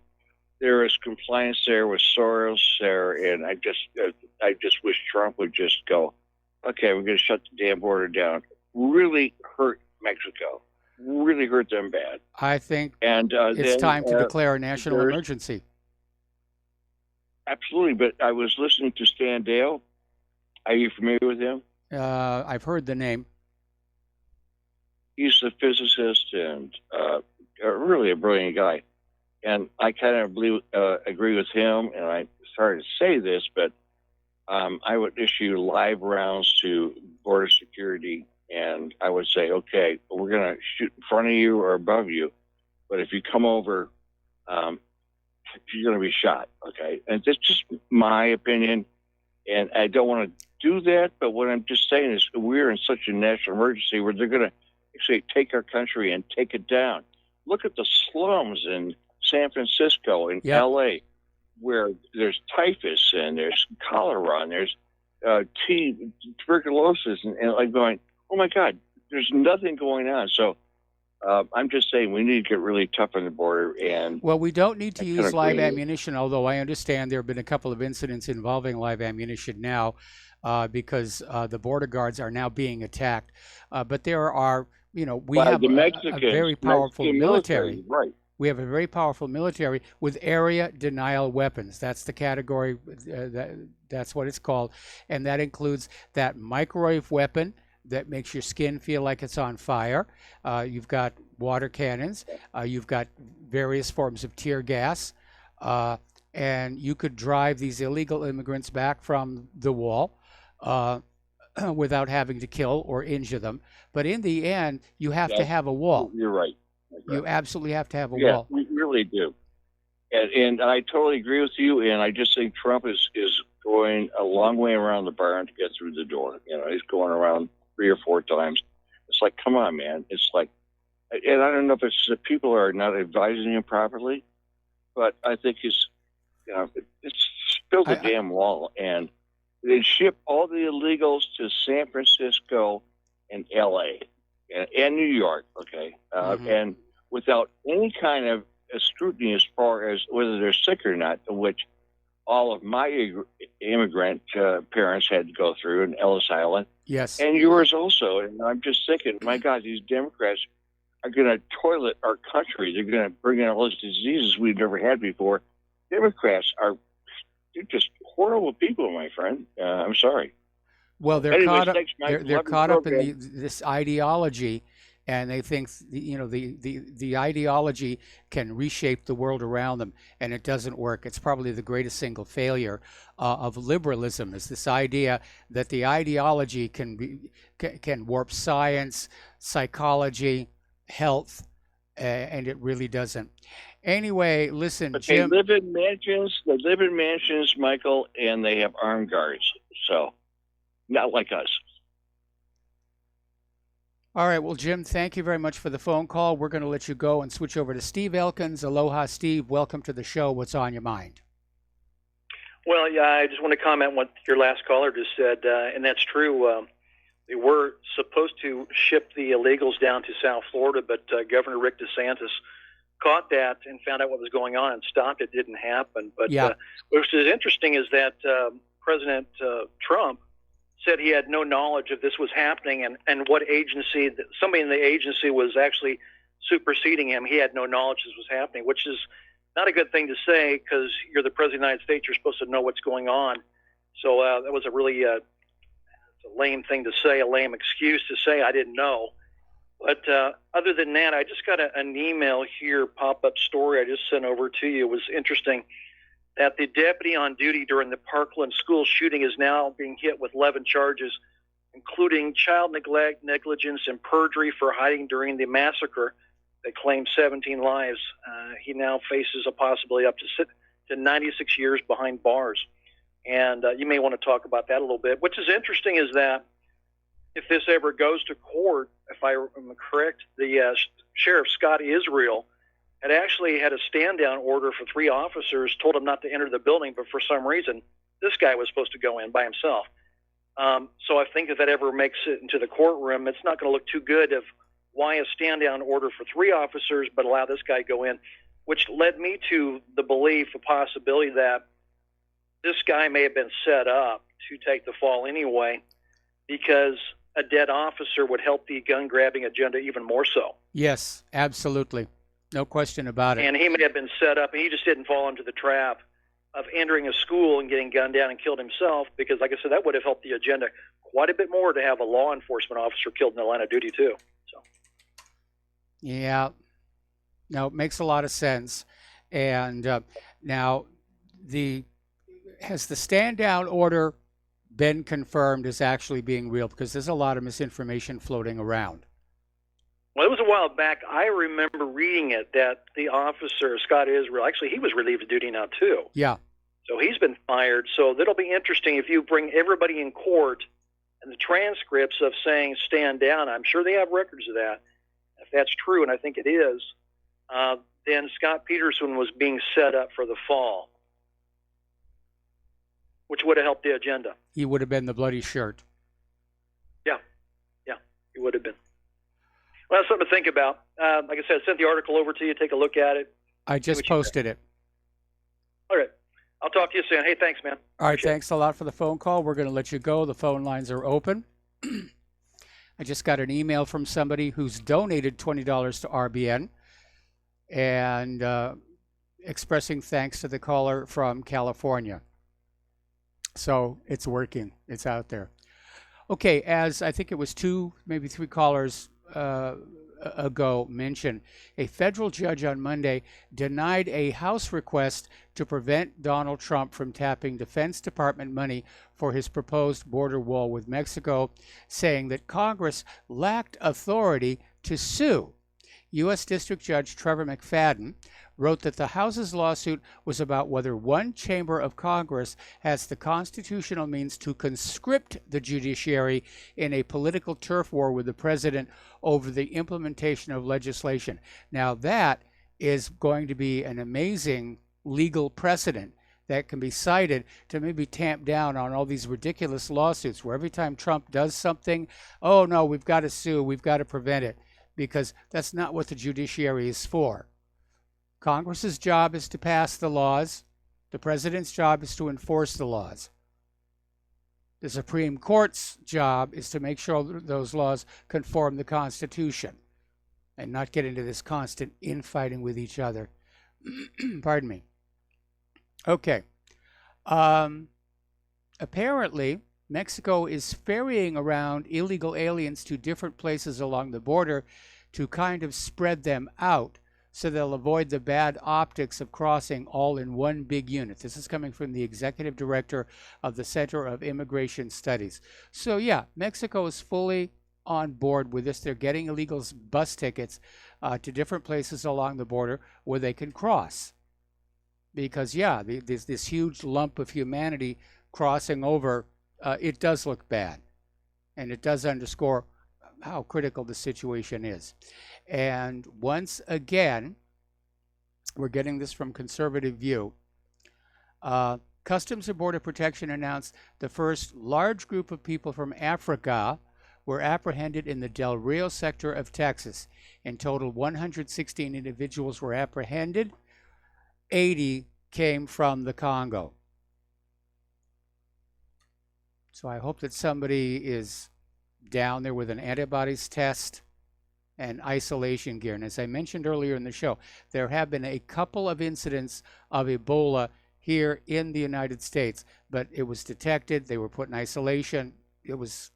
there is compliance there with Soros there, and I just wish Trump would just go, okay, we're going to shut the damn border down. Really hurt Mexico. Really hurt them bad. I think it's time to declare a national emergency. Absolutely, but I was listening to Stan Dale. Are you familiar with him? I've heard the name. He's a physicist and really a brilliant guy. And I kind of agree with him, and I'm sorry to say this, but I would issue live rounds to border security, and I would say, okay, we're going to shoot in front of you or above you, but if you come over, you're going to be shot, okay? And that's just my opinion, and I don't want to do that, but what I'm just saying is we're in such a national emergency where they're going to actually take our country and take it down. Look at the slums in San Francisco and L.A., where there's typhus and there's cholera and there's tuberculosis, and like going, oh my God, there's nothing going on. So I'm just saying we need to get really tough on the border. And well, we don't need to use live ammunition, although I understand there have been a couple of incidents involving live ammunition now because the border guards are now being attacked. But there are, we have a very powerful military. Right. We have a very powerful military with area denial weapons. That's the category, that's what it's called. And that includes that microwave weapon that makes your skin feel like it's on fire. You've got water cannons. You've got various forms of tear gas. And you could drive these illegal immigrants back from the wall without having to kill or injure them. But in the end, you have to have a wall. You're right. You absolutely have to have a yeah, wall. We really do. And I totally agree with you, and I just think Trump is going a long way around the barn to get through the door. He's going around 3 or 4 times. It's like, come on, man. It's like, and I don't know if it's that people are not advising him properly, but I think it's built a damn wall, and they ship all the illegals to San Francisco and L.A. and New York, okay, and without any kind of scrutiny as far as whether they're sick or not, which all of my immigrant parents had to go through in Ellis Island. Yes. And yours also. And I'm just thinking, my God, these Democrats are going to toilet our country. They're going to bring in all these diseases we've never had before. Democrats they're just horrible people, my friend. I'm sorry. Well, they're Anyways, caught up. thanks, Mike. They're Love caught your up in this ideology, and they think the ideology can reshape the world around them, and it doesn't work. It's probably the greatest single failure of liberalism is this idea that the ideology can warp science, psychology, health, and it really doesn't. Anyway, listen, But Jim. they live in mansions. They live in mansions, Michael, and they have armed guards. So, not like us. All right, well, Jim, thank you very much for the phone call. We're going to let you go and switch over to Steve Elkins. Aloha, Steve. Welcome to the show. What's on your mind? Well, yeah, I just want to comment on what your last caller just said, and that's true. They were supposed to ship the illegals down to South Florida, but Governor Rick DeSantis caught that and found out what was going on and stopped it. It didn't happen. But Yeah. what is interesting is that President Trump said he had no knowledge of this was happening, and what agency, somebody in the agency was actually superseding him. He had no knowledge this was happening, which is not a good thing to say because you're the President of the United States. You're supposed to know what's going on. So that was a really a lame thing to say, a lame excuse to say I didn't know. But other than that, I just got an email here, pop-up story I just sent over to you. It was interesting that the deputy on duty during the Parkland school shooting is now being hit with 11 charges, including child neglect, negligence, and perjury for hiding during the massacre that claimed 17 lives. He now faces a possibility up to 96 years behind bars. And you may want to talk about that a little bit. Which is interesting is that if this ever goes to court, if I am correct, the Sheriff Scott Israel had actually had a stand-down order for 3 officers, told them not to enter the building, but for some reason, this guy was supposed to go in by himself. So I think if that ever makes it into the courtroom, it's not going to look too good of why a stand-down order for 3 officers, but allow this guy go in, which led me to the belief, a possibility that this guy may have been set up to take the fall anyway, because a dead officer would help the gun-grabbing agenda even more so. Yes, absolutely. No question about it. And he may have been set up, and he just didn't fall into the trap of entering a school and getting gunned down and killed himself, because, like I said, that would have helped the agenda quite a bit more to have a law enforcement officer killed in the line of duty, too. So. Yeah. No, it makes a lot of sense. And now, has the stand-down order been confirmed as actually being real? Because there's a lot of misinformation floating around. Well, it was a while back. I remember reading it that the officer, Scott Israel, actually, he was relieved of duty now, too. Yeah. So he's been fired. So that'll be interesting if you bring everybody in court and the transcripts of saying stand down. I'm sure they have records of that. If that's true, and I think it is, then Scott Peterson was being set up for the fall, which would have helped the agenda. He would have been the bloody shirt. Yeah, he would have been. Well, that's something to think about. Like I said, I sent the article over to you. Take a look at it. I just posted it. All right. I'll talk to you soon. Hey, thanks, man. All right, thanks a lot for the phone call. We're going to let you go. The phone lines are open. I just got an email from somebody who's donated $20 to RBN and expressing thanks to the caller from California. So it's working. It's out there. Okay, as I think it was 2, maybe 3 callers ago mentioned, a federal judge on Monday denied a House request to prevent Donald Trump from tapping Defense Department money for his proposed border wall with Mexico, saying that Congress lacked authority to sue. U.S. District Judge Trevor McFadden wrote that the House's lawsuit was about whether one chamber of Congress has the constitutional means to conscript the judiciary in a political turf war with the president over the implementation of legislation. Now that is going to be an amazing legal precedent that can be cited to maybe tamp down on all these ridiculous lawsuits where every time Trump does something, oh no, we've got to sue, we've got to prevent it, because that's not what the judiciary is for. Congress's job is to pass the laws. The president's job is to enforce the laws. The Supreme Court's job is to make sure those laws conform the Constitution and not get into this constant infighting with each other. Pardon me. Okay. Apparently, Mexico is ferrying around illegal aliens to different places along the border to kind of spread them out so they'll avoid the bad optics of crossing all in one big unit. This is coming from the executive director of the Center of Immigration Studies. So yeah, Mexico is fully on board with this. They're getting illegals bus tickets to different places along the border where they can cross. Because yeah, there's this huge lump of humanity crossing over. It does look bad. And it does underscore how critical the situation is. And once again, we're getting this from Conservative View. Customs and Border Protection announced the first large group of people from Africa were apprehended in the Del Rio sector of Texas. In total, 116 individuals were apprehended. 80 came from the Congo. So I hope that somebody is down there with an antibodies test and isolation gear. And as I mentioned earlier in the show, there have been a couple of incidents of Ebola here in the United States, but it was detected, they were put in isolation, it was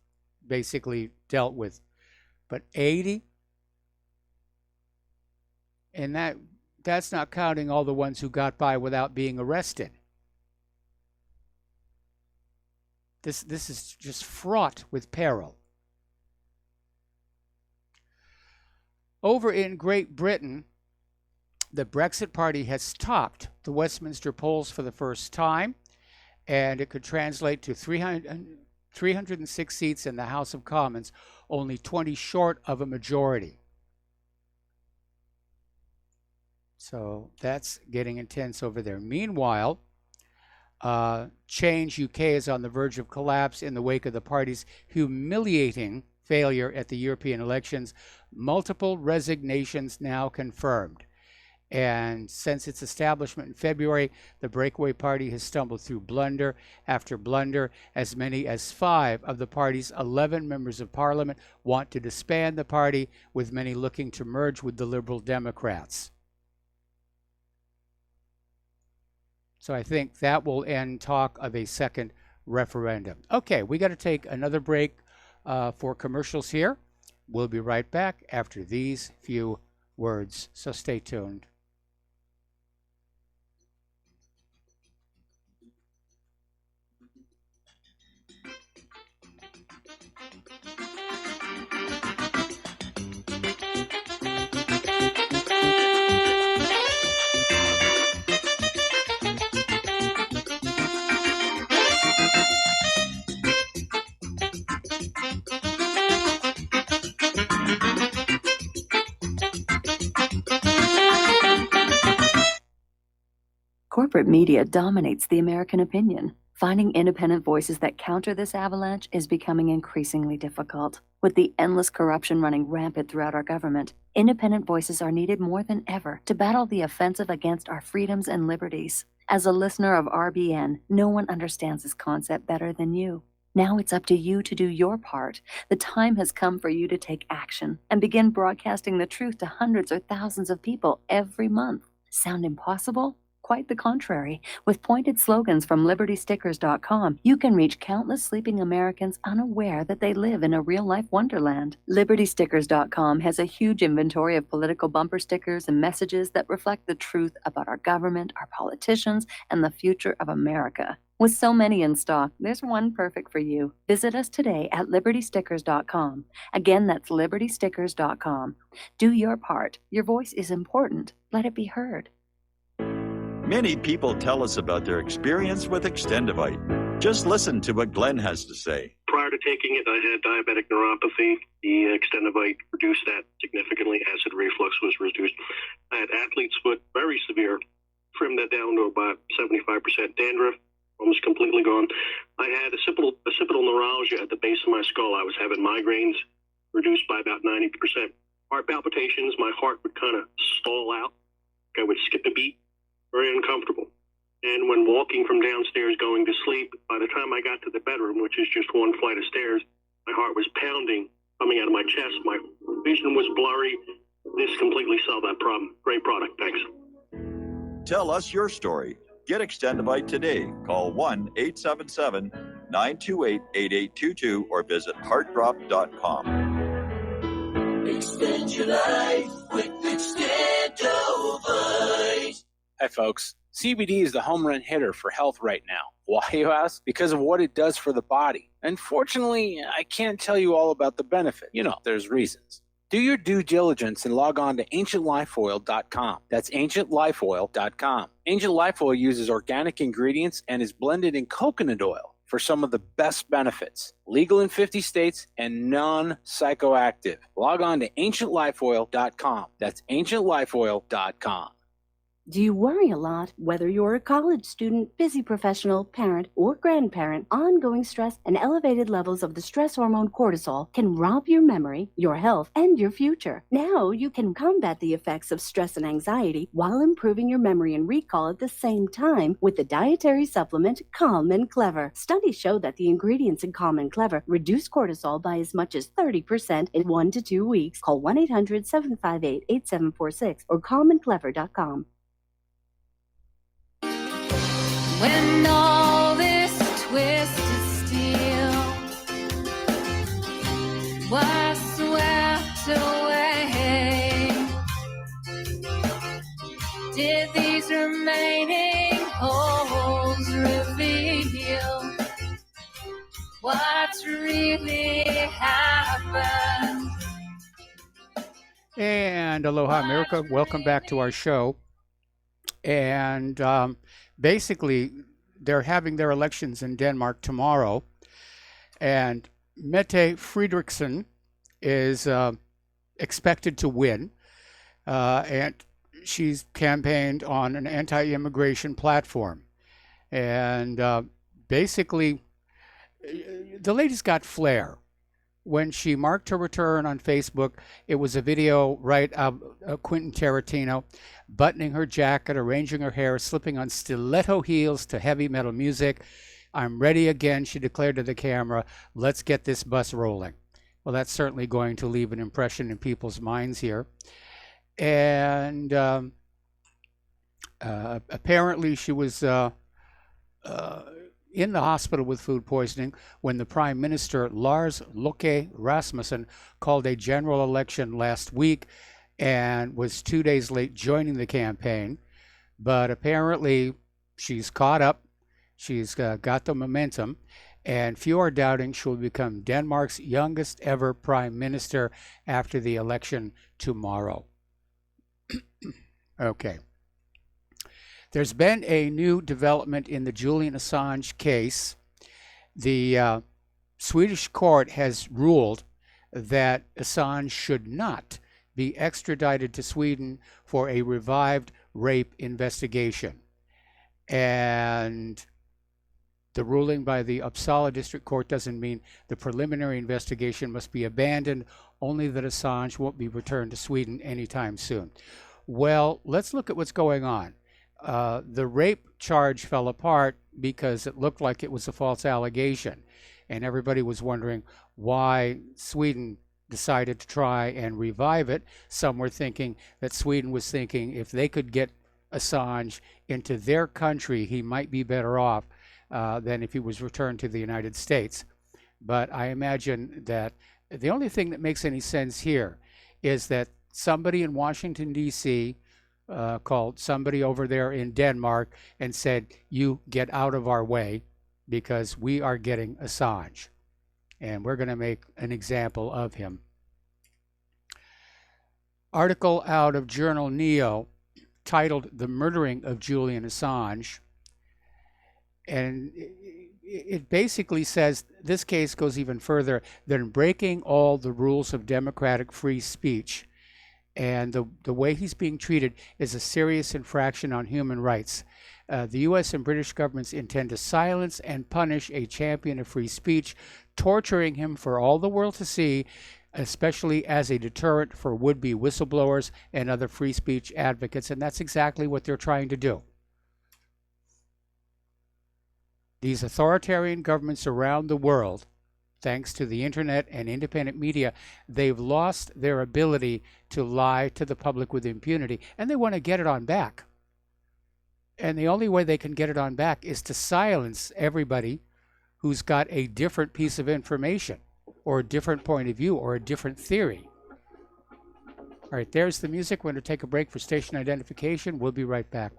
basically dealt with. But 80? And that's not counting all the ones who got by without being arrested. This is just fraught with peril. Over in Great Britain, the Brexit Party has topped the Westminster polls for the first time, and it could translate to 306 seats in the House of Commons, only 20 short of a majority. So that's getting intense over there. Meanwhile, Change UK is on the verge of collapse in the wake of the party's humiliating failure at the European elections. Multiple resignations now confirmed. And since its establishment in February, the breakaway party has stumbled through blunder after blunder. As many as 5 of the party's 11 members of parliament want to disband the party, with many looking to merge with the Liberal Democrats. So I think that will end talk of a second referendum. Okay, we got to take another break for commercials here. We'll be right back after these few words, so stay tuned. Corporate media dominates the American opinion. Finding independent voices that counter this avalanche is becoming increasingly difficult. With the endless corruption running rampant throughout our government, independent voices are needed more than ever to battle the offensive against our freedoms and liberties. As a listener of RBN, no one understands this concept better than you. Now it's up to you to do your part. The time has come for you to take action and begin broadcasting the truth to hundreds or thousands of people every month. Sound impossible? Quite the contrary. With pointed slogans from LibertyStickers.com, you can reach countless sleeping Americans unaware that they live in a real-life wonderland. LibertyStickers.com has a huge inventory of political bumper stickers and messages that reflect the truth about our government, our politicians, and the future of America. With so many in stock, there's one perfect for you. Visit us today at LibertyStickers.com. Again, that's LibertyStickers.com. Do your part. Your voice is important. Let it be heard. Many people tell us about their experience with Extendivite. Just listen to what Glenn has to say. Prior to taking it, I had diabetic neuropathy. The Extendivite reduced that significantly. Acid reflux was reduced. I had athlete's foot, very severe. Trimmed that down to about 75% dandruff, almost completely gone. I had occipital neuralgia at the base of my skull. I was having migraines, reduced by about 90%. Heart palpitations, my heart would kind of stall out. I would skip a beat. Very uncomfortable. And when walking from downstairs going to sleep, by the time I got to the bedroom, which is just one flight of stairs, my heart was pounding, coming out of my chest. My vision was blurry. This completely solved that problem. Great product. Thanks. Tell us your story. Get Extendivite today. Call 1-877-928-8822 or visit heartdrop.com. Extend your life with Extendivite. Hi, folks. CBD is the home run hitter for health right now. Why, you ask? Because of what it does for the body. Unfortunately, I can't tell you all about the benefit. You know, there's reasons. Do your due diligence and log on to ancientlifeoil.com. That's ancientlifeoil.com. Ancient Life Oil uses organic ingredients and is blended in coconut oil for some of the best benefits. Legal in 50 states and non-psychoactive. Log on to ancientlifeoil.com. That's ancientlifeoil.com. Do you worry a lot? Whether you're a college student, busy professional, parent, or grandparent, ongoing stress and elevated levels of the stress hormone cortisol can rob your memory, your health, and your future. Now you can combat the effects of stress and anxiety while improving your memory and recall at the same time with the dietary supplement Calm and Clever. Studies show that the ingredients in Calm and Clever reduce cortisol by as much as 30% in 1 to 2 weeks. Call 1-800-758-8746 or calmandclever.com. When all this twisted steel was swept away, did these remaining holes reveal what's really happened? And aloha, America. Welcome back to our show. And basically, they're having their elections in Denmark tomorrow. And Mette Frederiksen is expected to win. And she's campaigned on an anti-immigration platform. And basically, the lady's got flair. When she marked her return on Facebook, it was a video of Quentin Tarantino buttoning her jacket, arranging her hair, slipping on stiletto heels to heavy metal music. "I'm ready again," she declared to the camera. "Let's get this bus rolling." Well, that's certainly going to leave an impression in people's minds here. And apparently she was in the hospital with food poisoning when the Prime Minister, Lars Løkke Rasmussen, called a general election last week and was 2 days late joining the campaign. But apparently she's caught up. She's got the momentum. And few are doubting she'll become Denmark's youngest ever Prime Minister after the election tomorrow. Okay. There's been a new development in the Julian Assange case. The Swedish court has ruled that Assange should not be extradited to Sweden for a revived rape investigation. And the ruling by the Uppsala District Court doesn't mean the preliminary investigation must be abandoned, only that Assange won't be returned to Sweden anytime soon. Well, let's look at what's going on. The rape charge fell apart because it looked like it was a false allegation, and everybody was wondering why Sweden decided to try and revive it. Some were thinking that Sweden was thinking if they could get Assange into their country, he might be better off than if he was returned to the United States. But I imagine that the only thing that makes any sense here is that somebody in Washington, D.C., called somebody over there in Denmark and said, "You get out of our way because we are getting Assange. And we're going to make an example of him." Article out of Journal Neo titled "The Murdering of Julian Assange." And it basically says this case goes even further than breaking all the rules of democratic free speech. And the way he's being treated is a serious infraction on human rights. The U.S. and British governments intend to silence and punish a champion of free speech, torturing him for all the world to see, especially as a deterrent for would-be whistleblowers and other free speech advocates. And that's exactly what they're trying to do. These authoritarian governments around the world, thanks to the internet and independent media, they've lost their ability to lie to the public with impunity, and they want to get it on back. And the only way they can get it on back is to silence everybody who's got a different piece of information or a different point of view or a different theory. All right, there's the music. We're going to take a break for station identification. We'll be right back.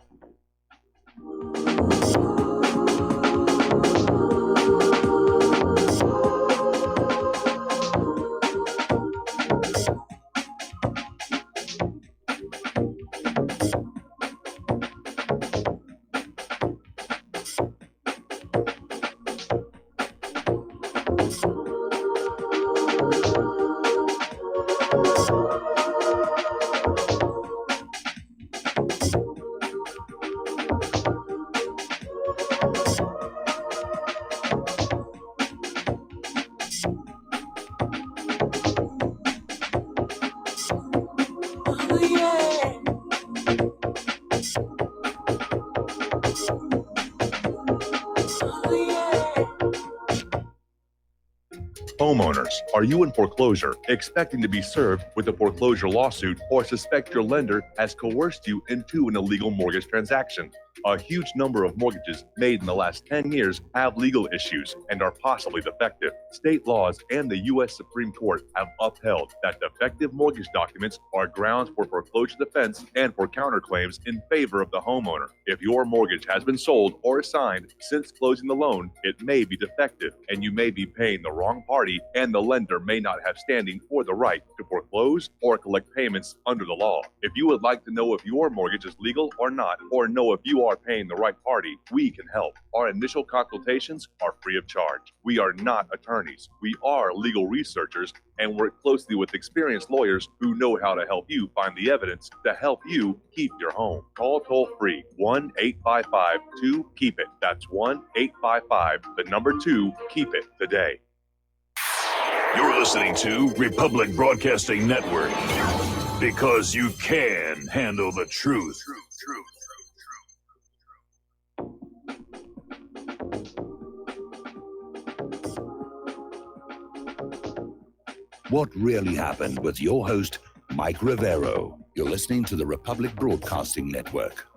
Homeowners, are you in foreclosure, expecting to be served with a foreclosure lawsuit, or suspect your lender has coerced you into an illegal mortgage transaction? A huge number of mortgages made in the last 10 years have legal issues and are possibly defective. State laws and the U.S. Supreme Court have upheld that defective mortgage documents are grounds for foreclosure defense and for counterclaims in favor of the homeowner. If your mortgage has been sold or assigned since closing the loan, it may be defective and you may be paying the wrong party, and the lender may not have standing or the right to foreclose or collect payments under the law. If you would like to know if your mortgage is legal or not, or know if you are paying the right party, we can help. Our initial consultations are free of charge. We are not attorneys. We are legal researchers and work closely with experienced lawyers who know how to help you find the evidence to help you keep your home. Call toll free 1-855-2-KEEP-IT. That's 1-855-2-KEEP-IT today. You're listening to Republic Broadcasting Network, because you can handle the truth. What really happened with your host, Mike Rivero. You're listening to the Republic Broadcasting Network,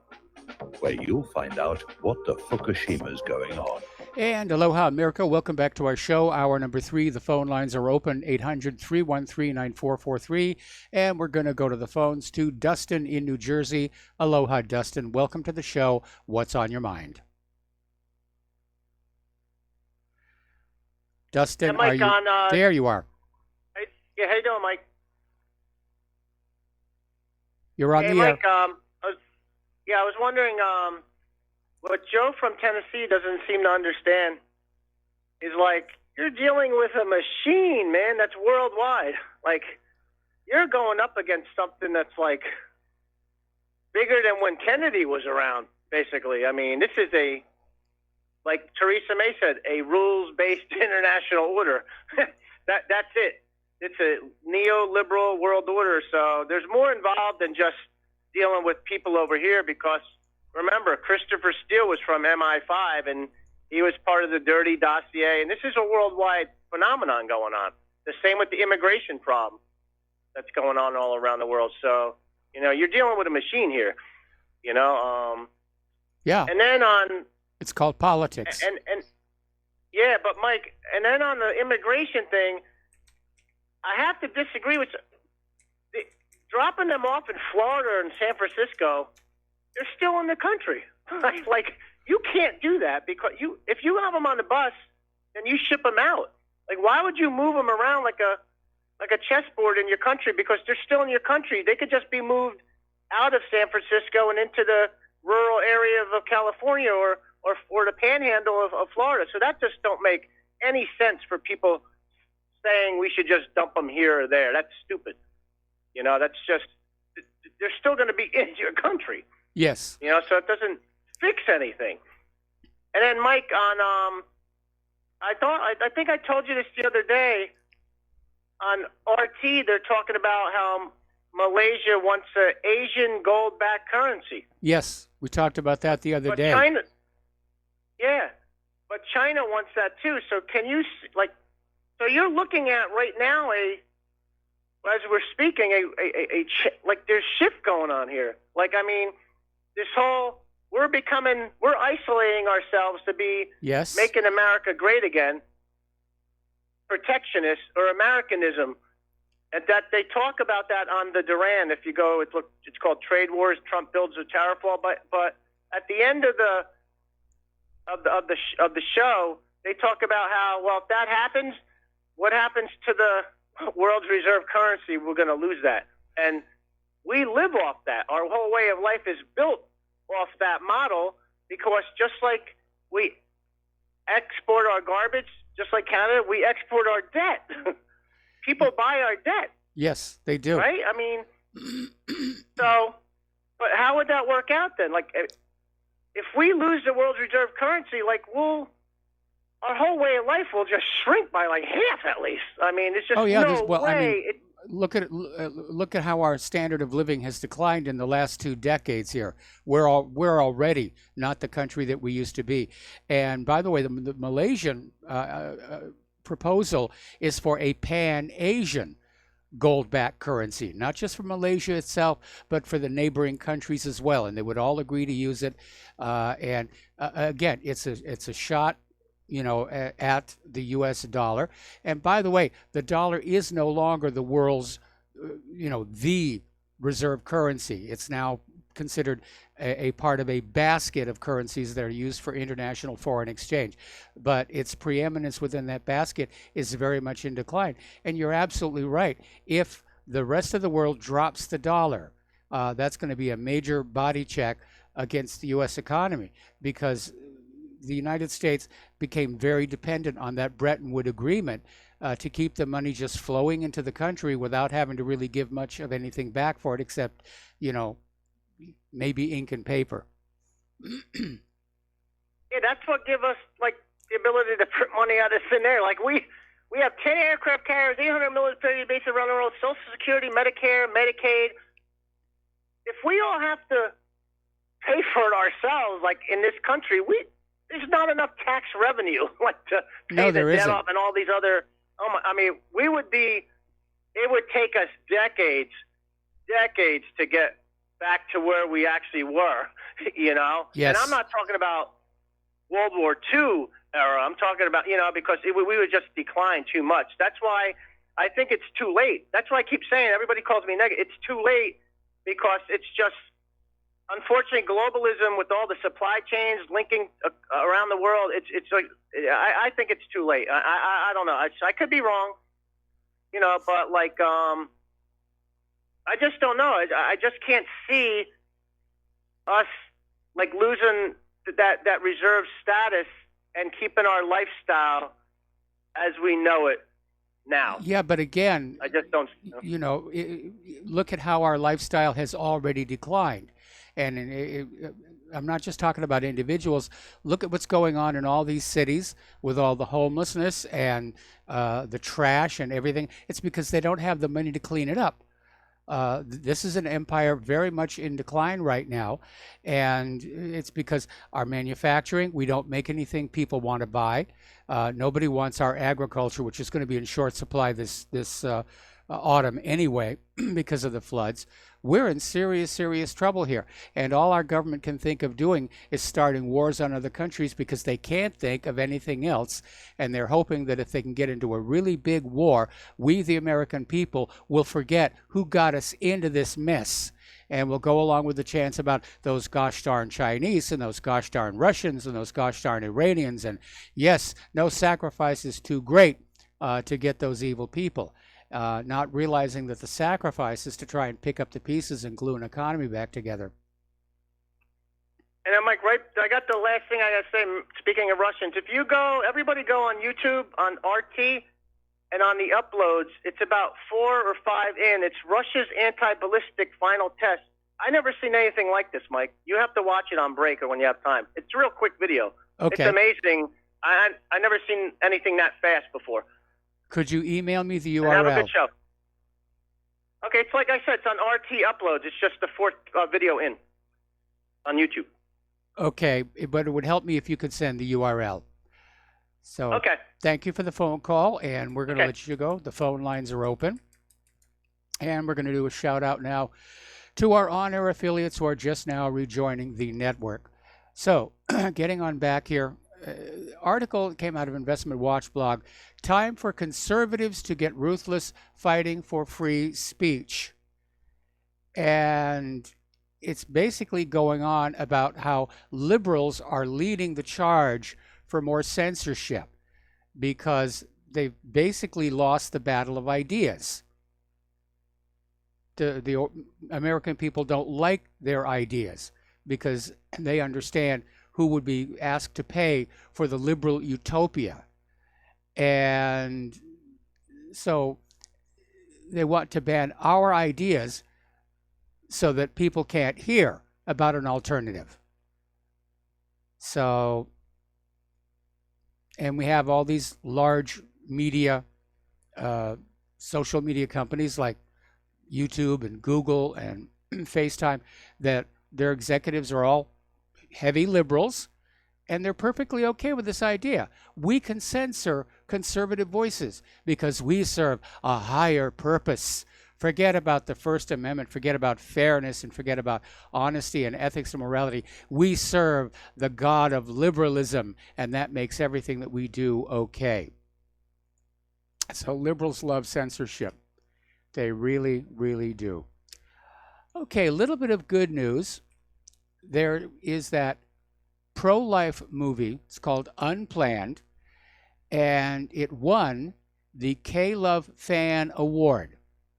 where you'll find out what the Fukushima's going on. And aloha, America. Welcome back to our show. Hour number 3. The phone lines are open, 800-313-9443. And we're going to go to the phones to Dustin in New Jersey. Aloha, Dustin. Welcome to the show. What's on your mind? Dustin, Mike, are you... There you are. Yeah, how you doing, Mike? You're on hey, the Mike, air. I was wondering, what Joe from Tennessee doesn't seem to understand is, like, you're dealing with a machine, man, that's worldwide. Like, you're going up against something that's, like, bigger than when Kennedy was around, basically. I mean, this is like Theresa May said, a rules-based international order. That's it. It's a neoliberal world order, so there's more involved than just dealing with people over here, because remember, Christopher Steele was from MI5, and he was part of the dirty dossier, and this is a worldwide phenomenon going on. The same with the immigration problem that's going on all around the world. So, you're dealing with a machine here, Yeah. And then on... It's called politics. And yeah, but Mike, and then on the immigration thing, I have to disagree with dropping them off in Florida and San Francisco. They're still in the country. Like, you can't do that, because if you have them on the bus, then you ship them out. Like, why would you move them around like a chessboard in your country? Because they're still in your country. They could just be moved out of San Francisco and into the rural area of California or the panhandle of Florida. So that just don't make any sense for people saying we should just dump them here or there. That's stupid. That's just, they're still going to be in your country. Yes. So it doesn't fix anything. And then, Mike, on I think I told you this the other day, on RT, they're talking about how Malaysia wants an Asian gold-backed currency. Yes, we talked about that the other day. China, but China wants that too. So can you, so you're looking at right now as we're speaking, there's shift going on here. Like, I mean, this whole, we're isolating ourselves to be making America great again, protectionist or Americanism. And that they talk about that on the Duran. If you go, it's called Trade Wars. Trump builds a tariff wall. But at the end of the show, they talk about how, well, if that happens, what happens to the world's reserve currency? We're going to lose that, and we live off that. Our whole way of life is built off that model, because just like we export our garbage, just like Canada, we export our debt. People buy our debt. Yes, they do. Right? I mean, so, but how would that work out then? Like, if we lose the world's reserve currency, like, our whole way of life will just shrink by like half at least. I mean, it's just no way. look at how our standard of living has declined in the last 2 decades here. We're already not the country that we used to be. And by the way, the Malaysian proposal is for a pan-Asian gold-backed currency, not just for Malaysia itself, but for the neighboring countries as well. And they would all agree to use it. Again, it's a shot, at the U.S. dollar. And by the way, the dollar is no longer the world's, the reserve currency. It's now considered a part of a basket of currencies that are used for international foreign exchange. But its preeminence within that basket is very much in decline. And you're absolutely right. If the rest of the world drops the dollar, that's going to be a major body check against the U.S. economy, because the United States became very dependent on that Bretton Woods agreement to keep the money just flowing into the country without having to really give much of anything back for it, except, maybe ink and paper. Yeah, that's what give us the ability to print money out of thin air. We have 10 aircraft carriers, 800 military bases around the world, Social Security, Medicare, Medicaid. If we all have to pay for it ourselves, in this country, there's not enough tax revenue to pay the debt off and all these other. We would be. It would take us decades to get back to where we actually were. Yes. And I'm not talking about World War II era. I'm talking about because we would just decline too much. That's why I think it's too late. That's why I keep saying, everybody calls me negative. It's too late because it's just. Unfortunately, globalism with all the supply chains linking around the world, I think it's too late. I don't know. I could be wrong, but I just don't know. I just can't see us losing that reserve status and keeping our lifestyle as we know it now. Yeah, but again, I just don't. Look at how our lifestyle has already declined. And I'm not just talking about individuals. Look at what's going on in all these cities with all the homelessness and the trash and everything. It's because they don't have the money to clean it up. This is an empire very much in decline right now. And it's because our manufacturing, we don't make anything people want to buy. Nobody wants our agriculture, which is going to be in short supply this autumn anyway because of the floods. We're in serious trouble here. And all our government can think of doing is starting wars on other countries because they can't think of anything else. And they're hoping that if they can get into a really big war, we, the American people, will forget who got us into this mess. And we'll go along with the chants about those gosh darn Chinese and those gosh darn Russians and those gosh darn Iranians. And yes, no sacrifice is too great to get those evil people. Not realizing that the sacrifice is to try and pick up the pieces and glue an economy back together. And I'm I got the last thing I got to say, speaking of Russians. If you everybody go on YouTube, on RT, and on the uploads, it's about 4 or 5 in. It's Russia's anti-ballistic final test. I never seen anything like this, Mike. You have to watch it on break or when you have time. It's a real quick video. Okay. It's amazing. I never seen anything that fast before. Could you email me the And URL? have a good show. Okay, it's like I said, it's on RT uploads. It's just the 4th video in on YouTube. Okay, but it would help me if you could send the URL. So okay. Thank you for the phone call, and we're going to Okay. let you go. The phone lines are open. And we're going to do a shout out now to our on-air affiliates who are just now rejoining the network. So getting on back here, article came out of Investment Watch blog, time for conservatives to get ruthless fighting for free speech. And it's basically going on about how liberals are leading the charge for more censorship because they've basically lost the battle of ideas. The American people don't like their ideas because they understand who would be asked to pay for the liberal utopia. And so they want to ban our ideas so that people can't hear about an alternative. So, and we have all these large media social media companies like YouTube and Google and FaceTime that their executives are all heavy liberals, and they're perfectly okay with this idea. We can censor conservative voices because we serve a higher purpose. Forget about the First Amendment, forget about fairness, and forget about honesty and ethics and morality. We serve the God of liberalism, and that makes everything that we do okay. So liberals love censorship. They really, really do. Okay, a little bit of good news. There is that pro-life movie. It's called Unplanned, and it won the K-Love Fan Award.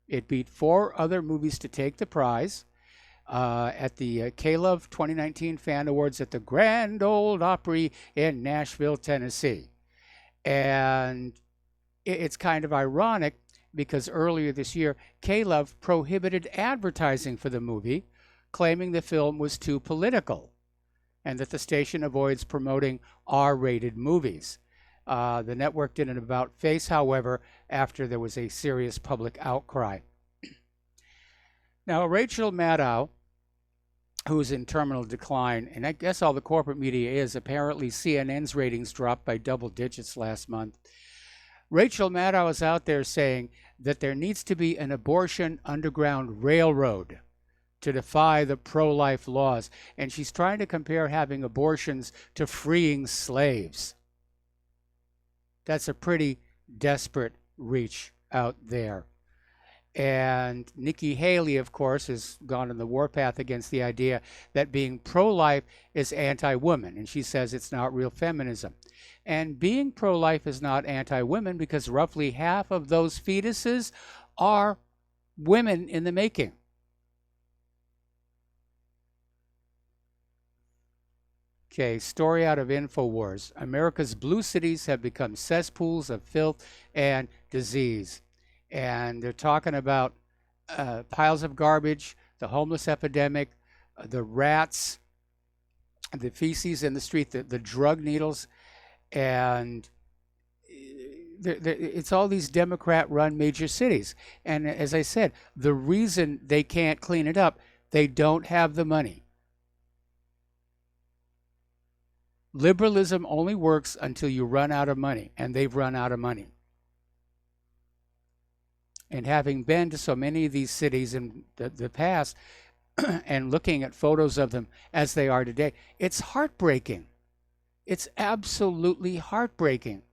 It beat 4 other movies to take the prize at the K-Love 2019 Fan Awards at the Grand Ole Opry in Nashville, Tennessee. And it's kind of ironic because earlier this year, K-Love prohibited advertising for the movie, claiming the film was too political and that the station avoids promoting R-rated movies. The network did an about-face, however, after there was a serious public outcry. Now, Rachel Maddow, who's in terminal decline, and I guess all the corporate media is, apparently CNN's ratings dropped by double digits last month. Rachel Maddow is out there saying that there needs to be an abortion underground railroad to defy the pro-life laws, and she's trying to compare having abortions to freeing slaves. That's a pretty desperate reach out there. And Nikki Haley, of course, has gone on the warpath against the idea that being pro-life is anti-woman, and she says it's not real feminism. And being pro-life is not anti-women because roughly half of those fetuses are women in the making. Okay, story out of InfoWars. America's blue cities have become cesspools of filth and disease. And they're talking about piles of garbage, the homeless epidemic, the rats, the feces in the street, the drug needles, and it's all these Democrat-run major cities. And as I said, the reason they can't clean it up, they don't have the money. Liberalism only works until you run out of money, and they've run out of money. And having been to so many of these cities in the past and looking at photos of them as they are today, it's heartbreaking. It's absolutely heartbreaking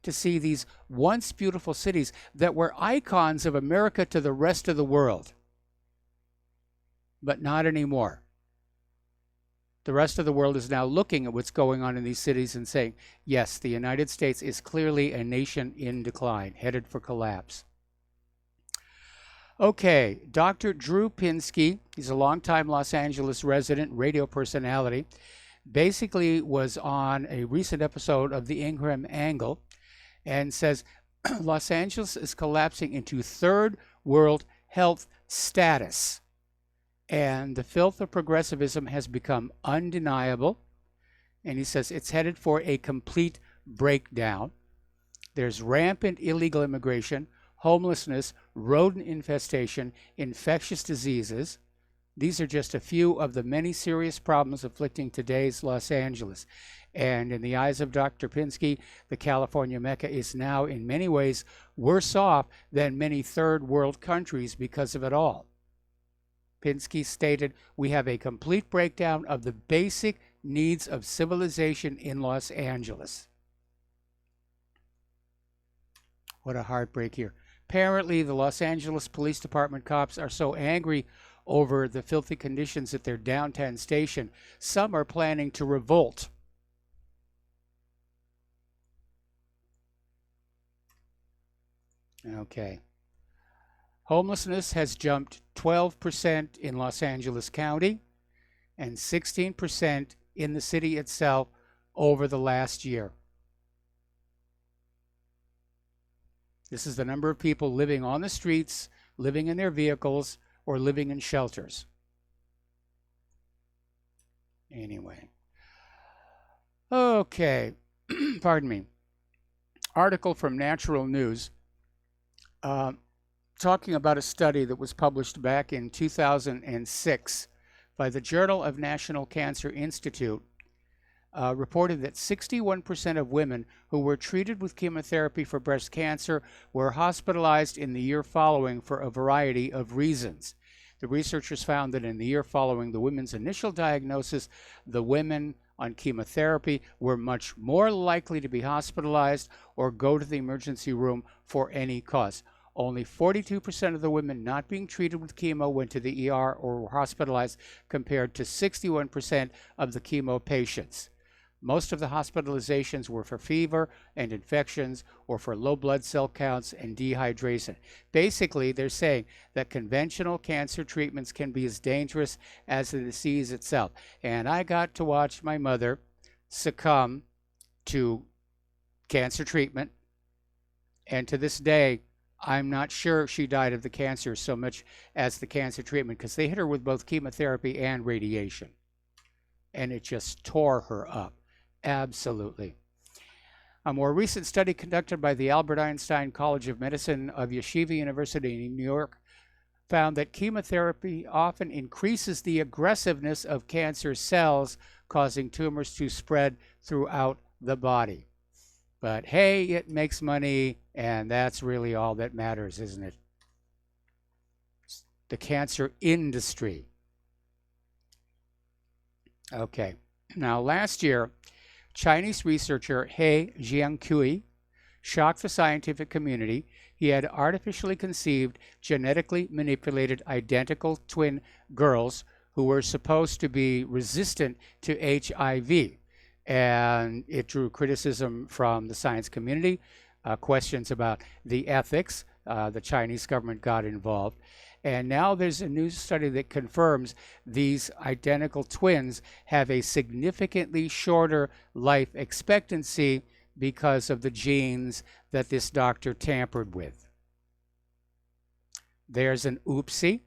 to see these once beautiful cities that were icons of America to the rest of the world, but not anymore. The rest of the world is now looking at what's going on in these cities and saying, yes, the United States is clearly a nation in decline, headed for collapse. Okay, Dr. Drew Pinsky, he's a longtime Los Angeles resident, radio personality, basically was on a recent episode of the Ingraham Angle and says Los Angeles is collapsing into third world health status. And the filth of progressivism has become undeniable. And he says it's headed for a complete breakdown. There's rampant illegal immigration, homelessness, rodent infestation, infectious diseases. These are just a few of the many serious problems afflicting today's Los Angeles. And in the eyes of Dr. Pinsky, the California Mecca is now in many ways worse off than many third world countries because of it all. Pinsky stated, we have a complete breakdown of the basic needs of civilization in Los Angeles. What a heartbreak here. Apparently, the Los Angeles Police Department cops are so angry over the filthy conditions at their downtown station, some are planning to revolt. Okay. Homelessness has jumped 12% in Los Angeles County and 16% in the city itself over the last year. This is the number of people living on the streets, living in their vehicles, or living in shelters. Anyway. Okay. Pardon me. Article from Natural News. talking about a study that was published back in 2006 by the Journal of National Cancer Institute, reported that 61% of women who were treated with chemotherapy for breast cancer were hospitalized in the year following for a variety of reasons. The researchers found that in the year following the women's initial diagnosis, the women on chemotherapy were much more likely to be hospitalized or go to the emergency room for any cause. Only 42% of the women not being treated with chemo went to the ER or were hospitalized, compared to 61% of the chemo patients. Most of the hospitalizations were for fever and infections or for low blood cell counts and dehydration. Basically, they're saying that conventional cancer treatments can be as dangerous as the disease itself. And I got to watch my mother succumb to cancer treatment. And to this day, I'm not sure she died of the cancer so much as the cancer treatment, because they hit her with both chemotherapy and radiation. And it just tore her up. Absolutely. A more recent study conducted by the Albert Einstein College of Medicine of Yeshiva University in New York found that chemotherapy often increases the aggressiveness of cancer cells, causing tumors to spread throughout the body. But hey, it makes money, and that's really all that matters, isn't it? The cancer industry. Okay. Now, last year, Chinese researcher He Jiankui shocked the scientific community. He had artificially conceived, genetically manipulated identical twin girls who were supposed to be resistant to HIV. And it drew criticism from the science community, questions about the ethics. The Chinese government got involved. And now there's a new study that confirms these identical twins have a significantly shorter life expectancy because of the genes that this doctor tampered with. There's an oopsie.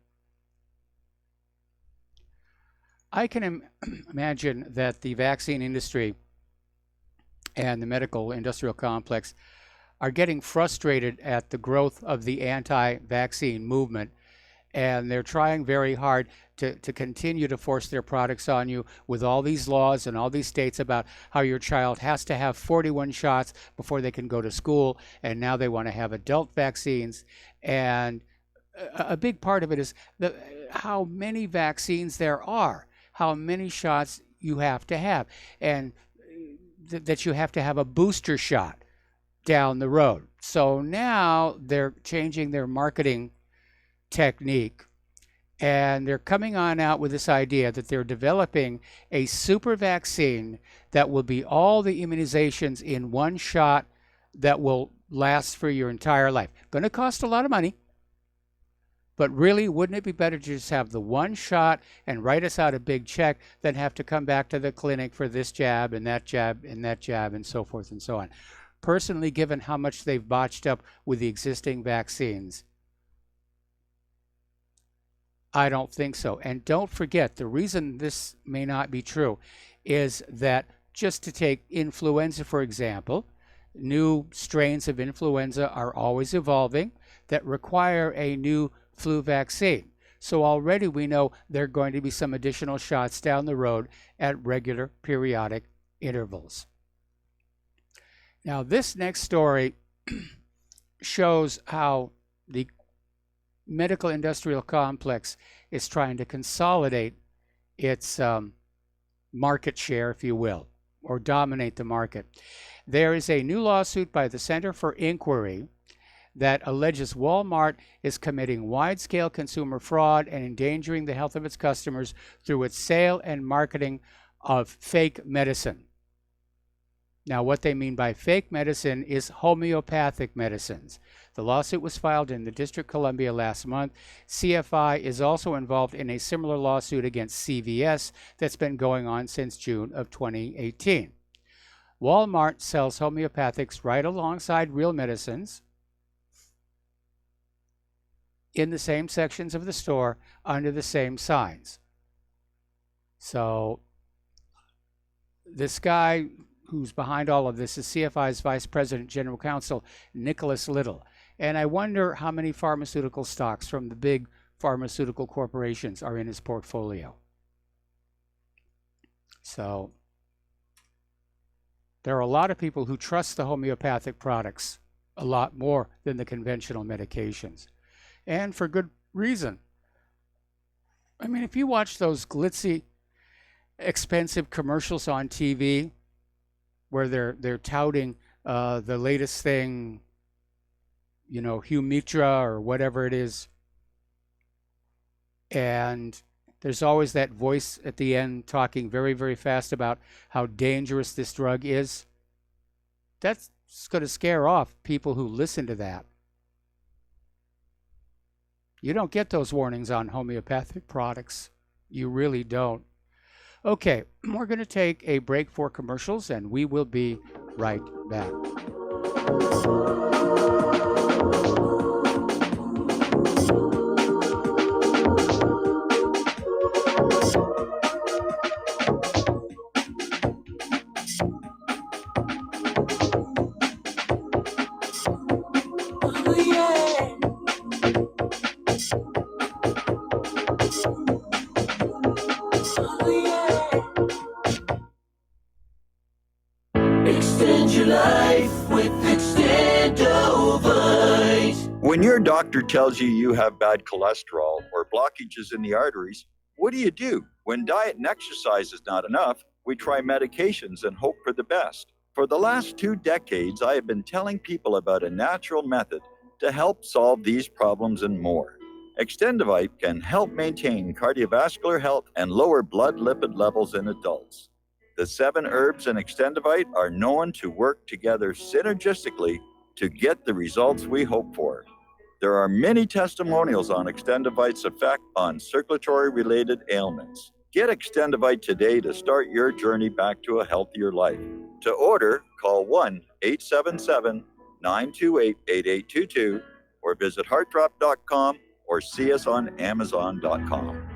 I can imagine that the vaccine industry and the medical industrial complex are getting frustrated at the growth of the anti-vaccine movement. And they're trying very hard to continue to force their products on you with all these laws and all these states about how your child has to have 41 shots before they can go to school. And now they want to have adult vaccines. And a big part of it is how many vaccines there are, how many shots you have to have, and that you have to have a booster shot down the road. So now they're changing their marketing technique, and they're coming on out with this idea that they're developing a super vaccine that will be all the immunizations in one shot that will last for your entire life. Going to cost a lot of money, but really, wouldn't it be better to just have the one shot and write us out a big check than have to come back to the clinic for this jab and that jab and that jab and so forth and so on? Personally, given how much they've botched up with the existing vaccines, I don't think so. And don't forget, the reason this may not be true is that, just to take influenza, for example, new strains of influenza are always evolving that require a new flu vaccine. So already we know there are going to be some additional shots down the road at regular periodic intervals. Now, this next story shows how the medical industrial complex is trying to consolidate its market share, if you will, or dominate the market. There is a new lawsuit by the Center for Inquiry that alleges Walmart is committing wide-scale consumer fraud and endangering the health of its customers through its sale and marketing of fake medicine. Now, what they mean by fake medicine is homeopathic medicines. The lawsuit was filed in the District of Columbia last month. CFI is also involved in a similar lawsuit against CVS that's been going on since June of 2018. Walmart sells homeopathics right alongside real medicines in the same sections of the store under the same signs. So this guy who's behind all of this is CFI's Vice President General Counsel, Nicholas Little. And I wonder how many pharmaceutical stocks from the big pharmaceutical corporations are in his portfolio. So there are a lot of people who trust the homeopathic products a lot more than the conventional medications. And for good reason. I mean, if you watch those glitzy, expensive commercials on TV where they're touting the latest thing, you know, Humitra or whatever it is, and there's always that voice at the end talking very, very fast about how dangerous this drug is. That's going to scare off people who listen to that. You don't get those warnings on homeopathic products. You really don't. Okay, we're going to take a break for commercials, and we will be right back. Extend your life with Extendovite. When your doctor tells you you have bad cholesterol or blockages in the arteries, what do? When diet and exercise is not enough, we try medications and hope for the best. For the last 2 decades, I have been telling people about a natural method to help solve these problems and more. Extendovite can help maintain cardiovascular health and lower blood lipid levels in adults. The 7 herbs in Extendovite are known to work together synergistically to get the results we hope for. There are many testimonials on Extendovite's effect on circulatory-related ailments. Get Extendovite today to start your journey back to a healthier life. To order, call 1-877-928-8822 or visit heartdrop.com or see us on amazon.com.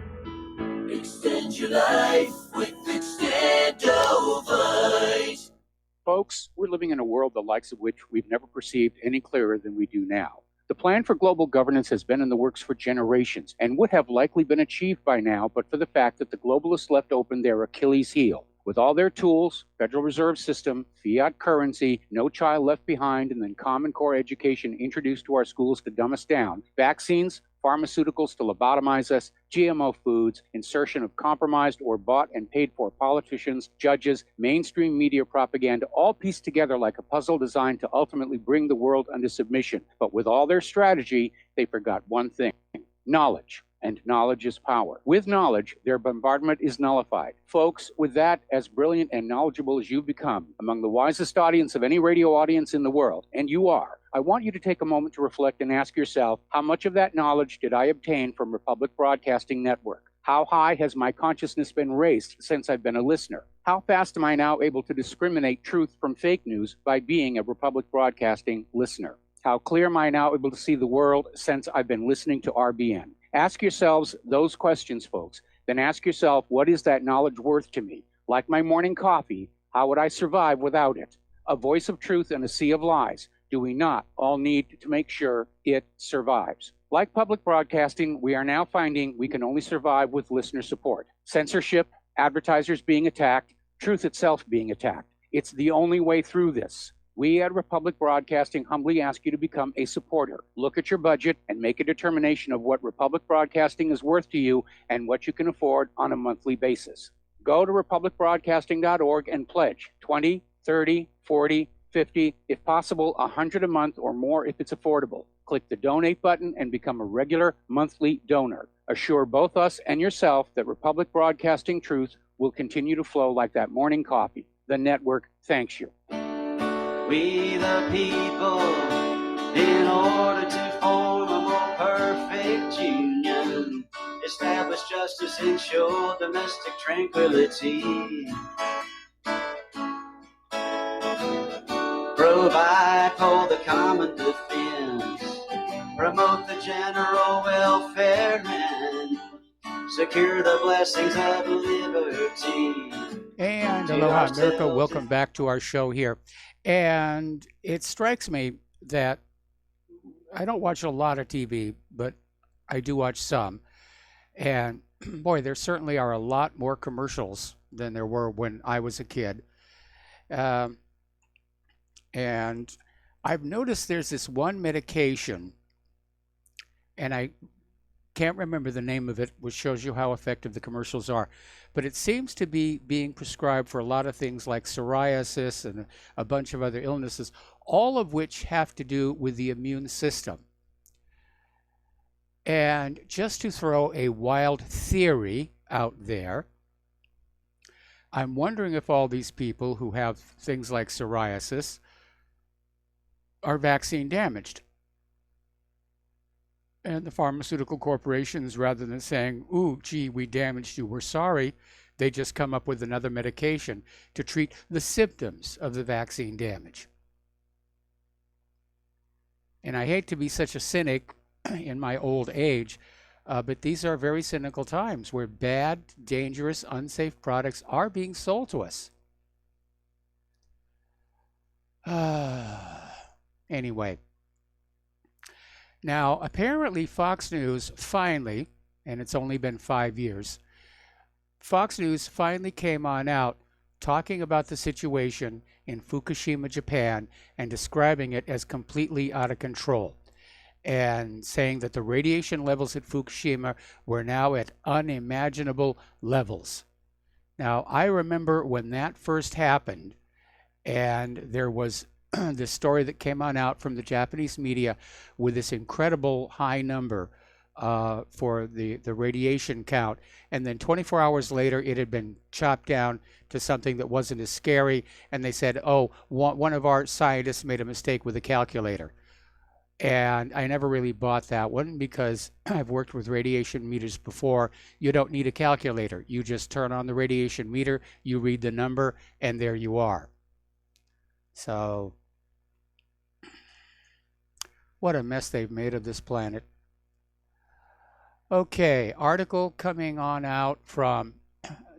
Extend your life with Extendovite. Folks, we're living in a world the likes of which we've never perceived any clearer than we do now. The plan for global governance has been in the works for generations and would have likely been achieved by now, but for the fact that the globalists left open their Achilles heel. With all their tools, Federal Reserve System, fiat currency, no child left behind, and then Common Core education introduced to our schools to dumb us down, vaccines, pharmaceuticals to lobotomize us, GMO foods, insertion of compromised or bought and paid for politicians, judges, mainstream media propaganda, all pieced together like a puzzle designed to ultimately bring the world under submission. But with all their strategy, they forgot one thing: knowledge. And knowledge is power. With knowledge, their bombardment is nullified. Folks, with that, as brilliant and knowledgeable as you've become, among the wisest audience of any radio audience in the world, and you are, I want you to take a moment to reflect and ask yourself, how much of that knowledge did I obtain from Republic Broadcasting Network? How high has my consciousness been raised since I've been a listener? How fast am I now able to discriminate truth from fake news by being a Republic Broadcasting listener? How clear am I now able to see the world since I've been listening to RBN? Ask yourselves those questions, folks. Then ask yourself, what is that knowledge worth to me? Like my morning coffee, how would I survive without it? A voice of truth in a sea of lies. Do we not all need to make sure it survives? Like public broadcasting, we are now finding we can only survive with listener support. Censorship, advertisers being attacked, truth itself being attacked. It's the only way through this. We at Republic Broadcasting humbly ask you to become a supporter. Look at your budget and make a determination of what Republic Broadcasting is worth to you and what you can afford on a monthly basis. Go to republicbroadcasting.org and pledge $20, $30, $40, $50, if possible, $100 a month or more if it's affordable. Click the donate button and become a regular monthly donor. Assure both us and yourself that Republic Broadcasting truth will continue to flow like that morning coffee. The network thanks you. We the people, in order to form a more perfect union, establish justice, ensure domestic tranquility, provide for the common defense, promote the general welfare, and secure the blessings of liberty. And aloha, America. Welcome back to our show here. And it strikes me that I don't watch a lot of TV, but I do watch some. And boy, there certainly are a lot more commercials than there were when I was a kid. Um, and I've noticed there's this one medication, and I can't remember the name of it, which shows you how effective the commercials are. But it seems to be being prescribed for a lot of things like psoriasis and a bunch of other illnesses, all of which have to do with the immune system. And just to throw a wild theory out there, I'm wondering if all these people who have things like psoriasis are vaccine damaged. And the pharmaceutical corporations, rather than saying, ooh, gee, we damaged you, we're sorry, they just come up with another medication to treat the symptoms of the vaccine damage. And I hate to be such a cynic in my old age, but these are very cynical times where bad, dangerous, unsafe products are being sold to us. Anyway. Now, apparently Fox News finally, and it's only been 5 years, Fox News finally came on out talking about the situation in Fukushima, Japan, and describing it as completely out of control, and saying that the radiation levels at Fukushima were now at unimaginable levels. Now, I remember when that first happened, and there was this story that came on out from the Japanese media with this incredible high number for the radiation count. And then 24 hours later, it had been chopped down to something that wasn't as scary. And they said, oh, one of our scientists made a mistake with a calculator. And I never really bought that one because I've worked with radiation meters before. You don't need a calculator. You just turn on the radiation meter, you read the number, and there you are. So, what a mess they've made of this planet. Okay, article coming on out from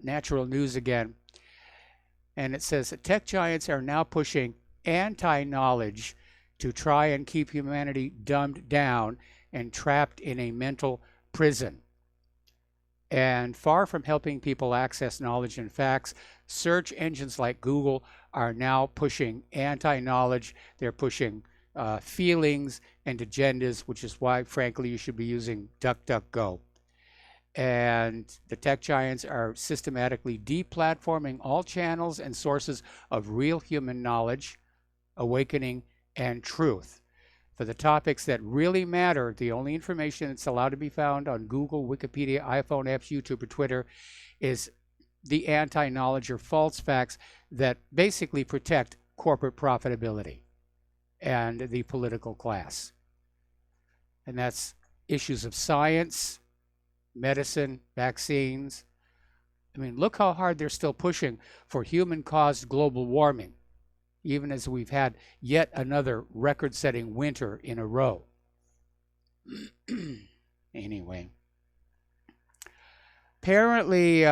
Natural News again. And it says that tech giants are now pushing anti-knowledge to try and keep humanity dumbed down and trapped in a mental prison. And far from helping people access knowledge and facts, search engines like Google are now pushing anti-knowledge. They're pushing feelings and agendas, which is why, frankly, you should be using DuckDuckGo. And the tech giants are systematically deplatforming all channels and sources of real human knowledge, awakening, and truth. For the topics that really matter, the only information that's allowed to be found on Google, Wikipedia, iPhone apps, YouTube, or Twitter is the anti-knowledge or false facts that basically protect corporate profitability and the political class. And that's issues of science, medicine, vaccines. I mean, look how hard they're still pushing for human-caused global warming, even as we've had yet another record-setting winter in a row. Anyway. Apparently,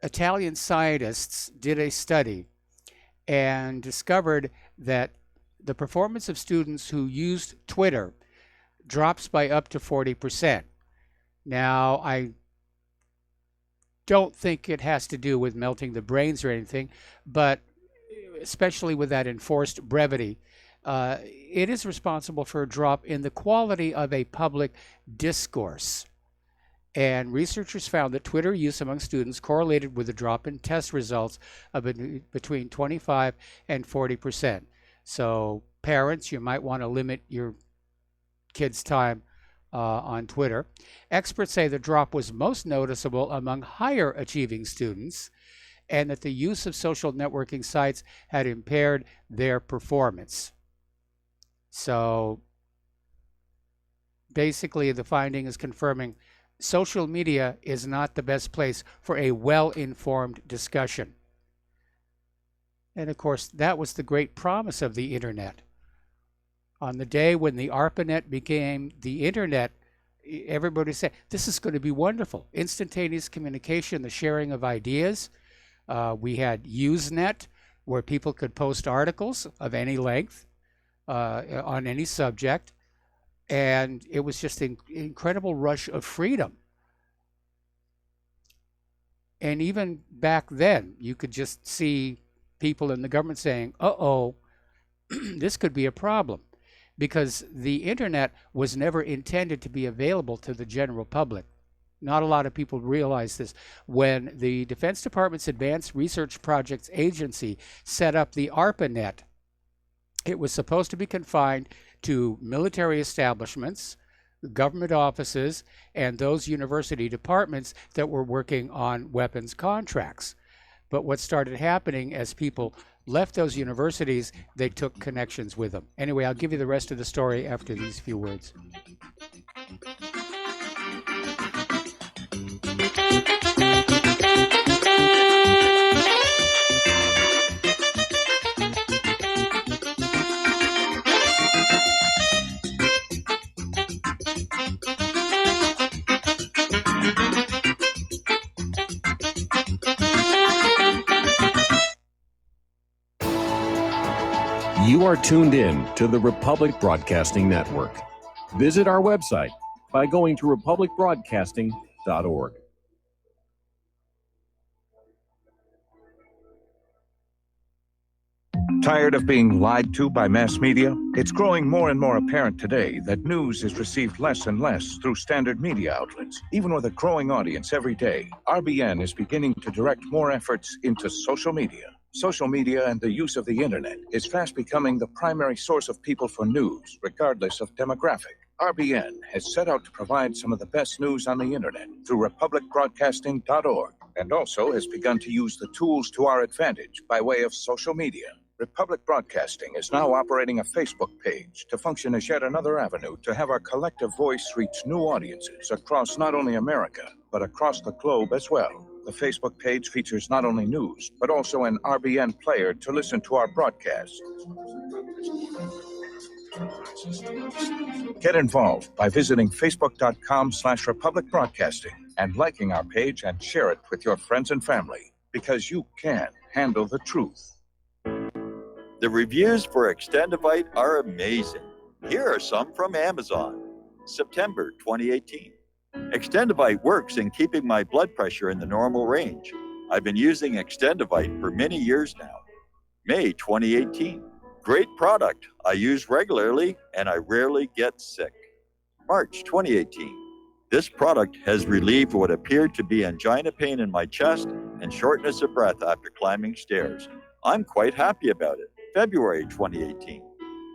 Italian scientists did a study and discovered that the performance of students who used Twitter drops by up to 40%. Now, I don't think it has to do with melting the brains or anything, but especially with that enforced brevity, it is responsible for a drop in the quality of a public discourse. And researchers found that Twitter use among students correlated with a drop in test results of between 25 and 40%. So parents, you might want to limit your kids' time on Twitter. Experts say the drop was most noticeable among higher achieving students, and that the use of social networking sites had impaired their performance. So basically, the finding is confirming social media is not the best place for a well-informed discussion. And of course, that was the great promise of the internet. On the day when the ARPANET became the internet, everybody said, this is going to be wonderful. Instantaneous communication, the sharing of ideas. We had Usenet, where people could post articles of any length on any subject. And it was just an incredible rush of freedom. And even back then, you could just see people in the government saying, uh-oh, this could be a problem. Because the internet was never intended to be available to the general public. Not a lot of people realize this. When the Defense Department's Advanced Research Projects Agency set up the ARPANET, it was supposed to be confined to military establishments, government offices, and those university departments that were working on weapons contracts. But what started happening as people left those universities, they took connections with them. Anyway, I'll give you the rest of the story after these few words. You are tuned in to the Republic Broadcasting Network. Visit our website by going to republicbroadcasting.org. Tired of being lied to by mass media? It's growing more and more apparent today that news is received less and less through standard media outlets. Even with a growing audience every day, RBN is beginning to direct more efforts into social media. Social media and the use of the internet is fast becoming the primary source of people for news, regardless of demographic. RBN has set out to provide some of the best news on the internet through republicbroadcasting.org, and also has begun to use the tools to our advantage by way of social media. Republic Broadcasting is now operating a Facebook page to function as yet another avenue to have our collective voice reach new audiences across not only America, but across the globe as well. The Facebook page features not only news, but also an RBN player to listen to our broadcasts. Get involved by visiting facebook.com/Republic Broadcasting and liking our page and share it with your friends and family, because you can handle the truth. The reviews for Extendivite are amazing. Here are some from Amazon. September 2018. Extendivite works in keeping my blood pressure in the normal range. I've been using Extendivite for many years now. May 2018. Great product. I use regularly and I rarely get sick. March 2018. This product has relieved what appeared to be angina pain in my chest and shortness of breath after climbing stairs. I'm quite happy about it. February 2018.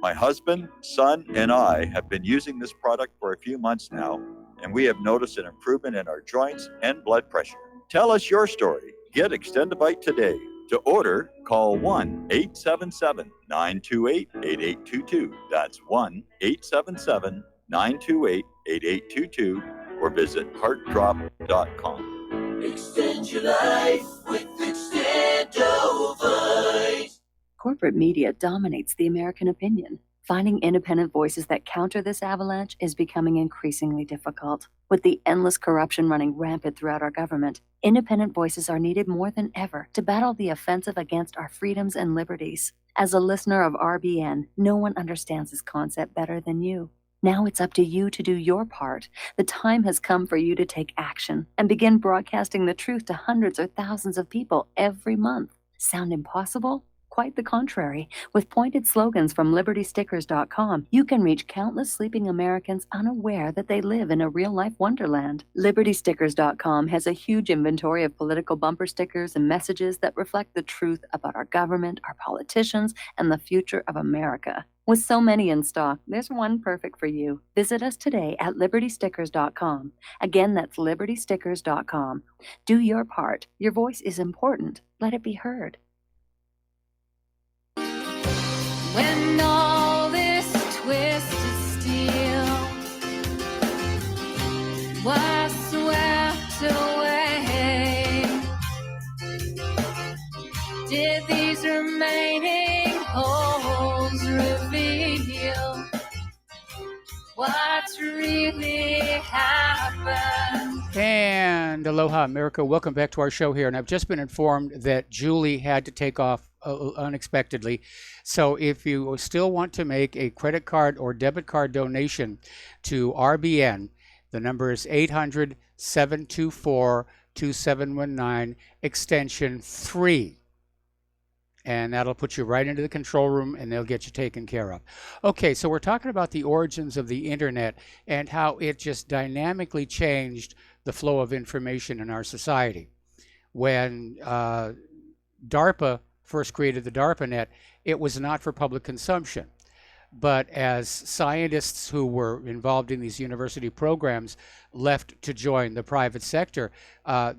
My husband, son, and I have been using this product for a few months now, and we have noticed an improvement in our joints and blood pressure. Tell us your story. Get Extendivite today. To order, call 1-877-928-8822. That's 1-877-928-8822, or visit heartdrop.com. Extend your life with Extendovite. Corporate media dominates the American opinion. Finding independent voices that counter this avalanche is becoming increasingly difficult. With the endless corruption running rampant throughout our government, independent voices are needed more than ever to battle the offensive against our freedoms and liberties. As a listener of RBN, no one understands this concept better than you. Now it's up to you to do your part. The time has come for you to take action and begin broadcasting the truth to hundreds or thousands of people every month. Sound impossible? Quite the contrary. With pointed slogans from LibertyStickers.com, you can reach countless sleeping Americans unaware that they live in a real-life wonderland. LibertyStickers.com has a huge inventory of political bumper stickers and messages that reflect the truth about our government, our politicians, and the future of America. With so many in stock, there's one perfect for you. Visit us today at LibertyStickers.com. Again, that's LibertyStickers.com. Do your part. Your voice is important. Let it be heard. When all this twisted steel was swept away, did these remaining holes reveal what's really happened? And aloha, America. Welcome back to our show here. And I've just been informed that Julie had to take off unexpectedly. So if you still want to make a credit card or debit card donation to RBN, the number is 800-724-2719, extension 3. And that'll put you right into the control room, and they'll get you taken care of. Okay, so we're talking about the origins of the internet and how it just dynamically changed the flow of information in our society. When DARPA first created the DARPANet, it was not for public consumption. But as scientists who were involved in these university programs left to join the private sector,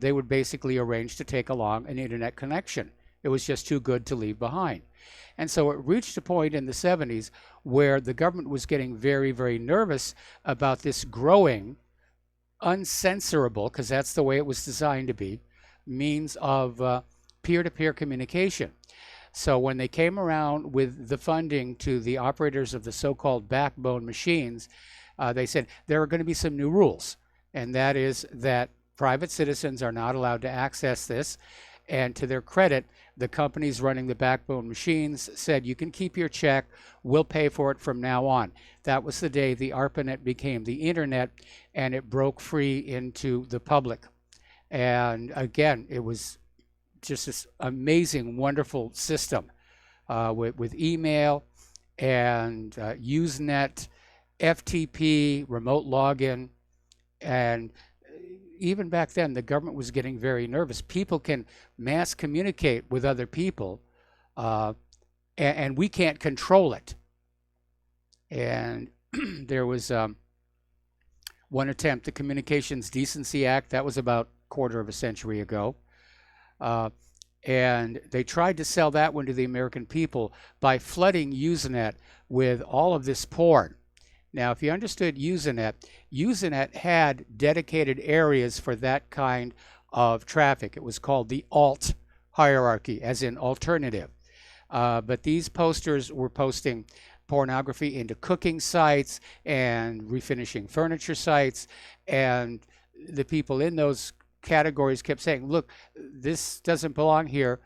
they would basically arrange to take along an internet connection. It was just too good to leave behind. And so it reached a point in the 70s where the government was getting very, very nervous about this growing, uncensorable, because that's the way it was designed to be, means of peer-to-peer communication. So when they came around with the funding to the operators of the so-called backbone machines, they said there are going to be some new rules. And that is that private citizens are not allowed to access this. And to their credit, the companies running the backbone machines said, you can keep your check, we'll pay for it from now on. That was the day the ARPANET became the internet, and it broke free into the public. And again, it was just this amazing, wonderful system with email and Usenet, FTP, remote login, and even back then, the government was getting very nervous. People can mass communicate with other people, and we can't control it. And there was one attempt, the Communications Decency Act, that was about a quarter of a century ago. And they tried to sell that one to the American people by flooding Usenet with all of this porn. Now, if you understood Usenet, Usenet had dedicated areas for that kind of traffic. It was called the alt hierarchy, as in alternative. But these posters were posting pornography into cooking sites and refinishing furniture sites. And the people in those categories kept saying, look, this doesn't belong here.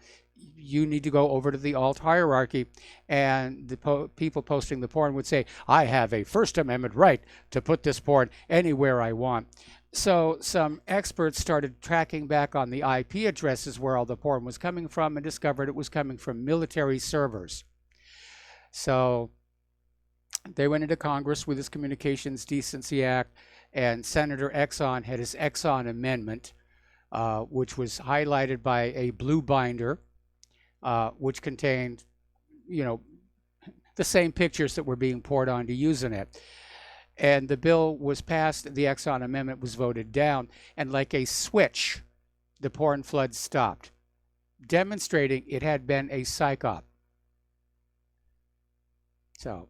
You need to go over to the alt hierarchy. And the people posting the porn would say, I have a First Amendment right to put this porn anywhere I want. So some experts started tracking back on the IP addresses where all the porn was coming from and discovered it was coming from military servers. So they went into Congress with this Communications Decency Act, and Senator Exxon had his Exxon Amendment, which was highlighted by a blue binder, which contained, the same pictures that were being poured onto Usenet. And the bill was passed, the Exxon Amendment was voted down, and like a switch, the porn flood stopped, demonstrating it had been a psyop. So,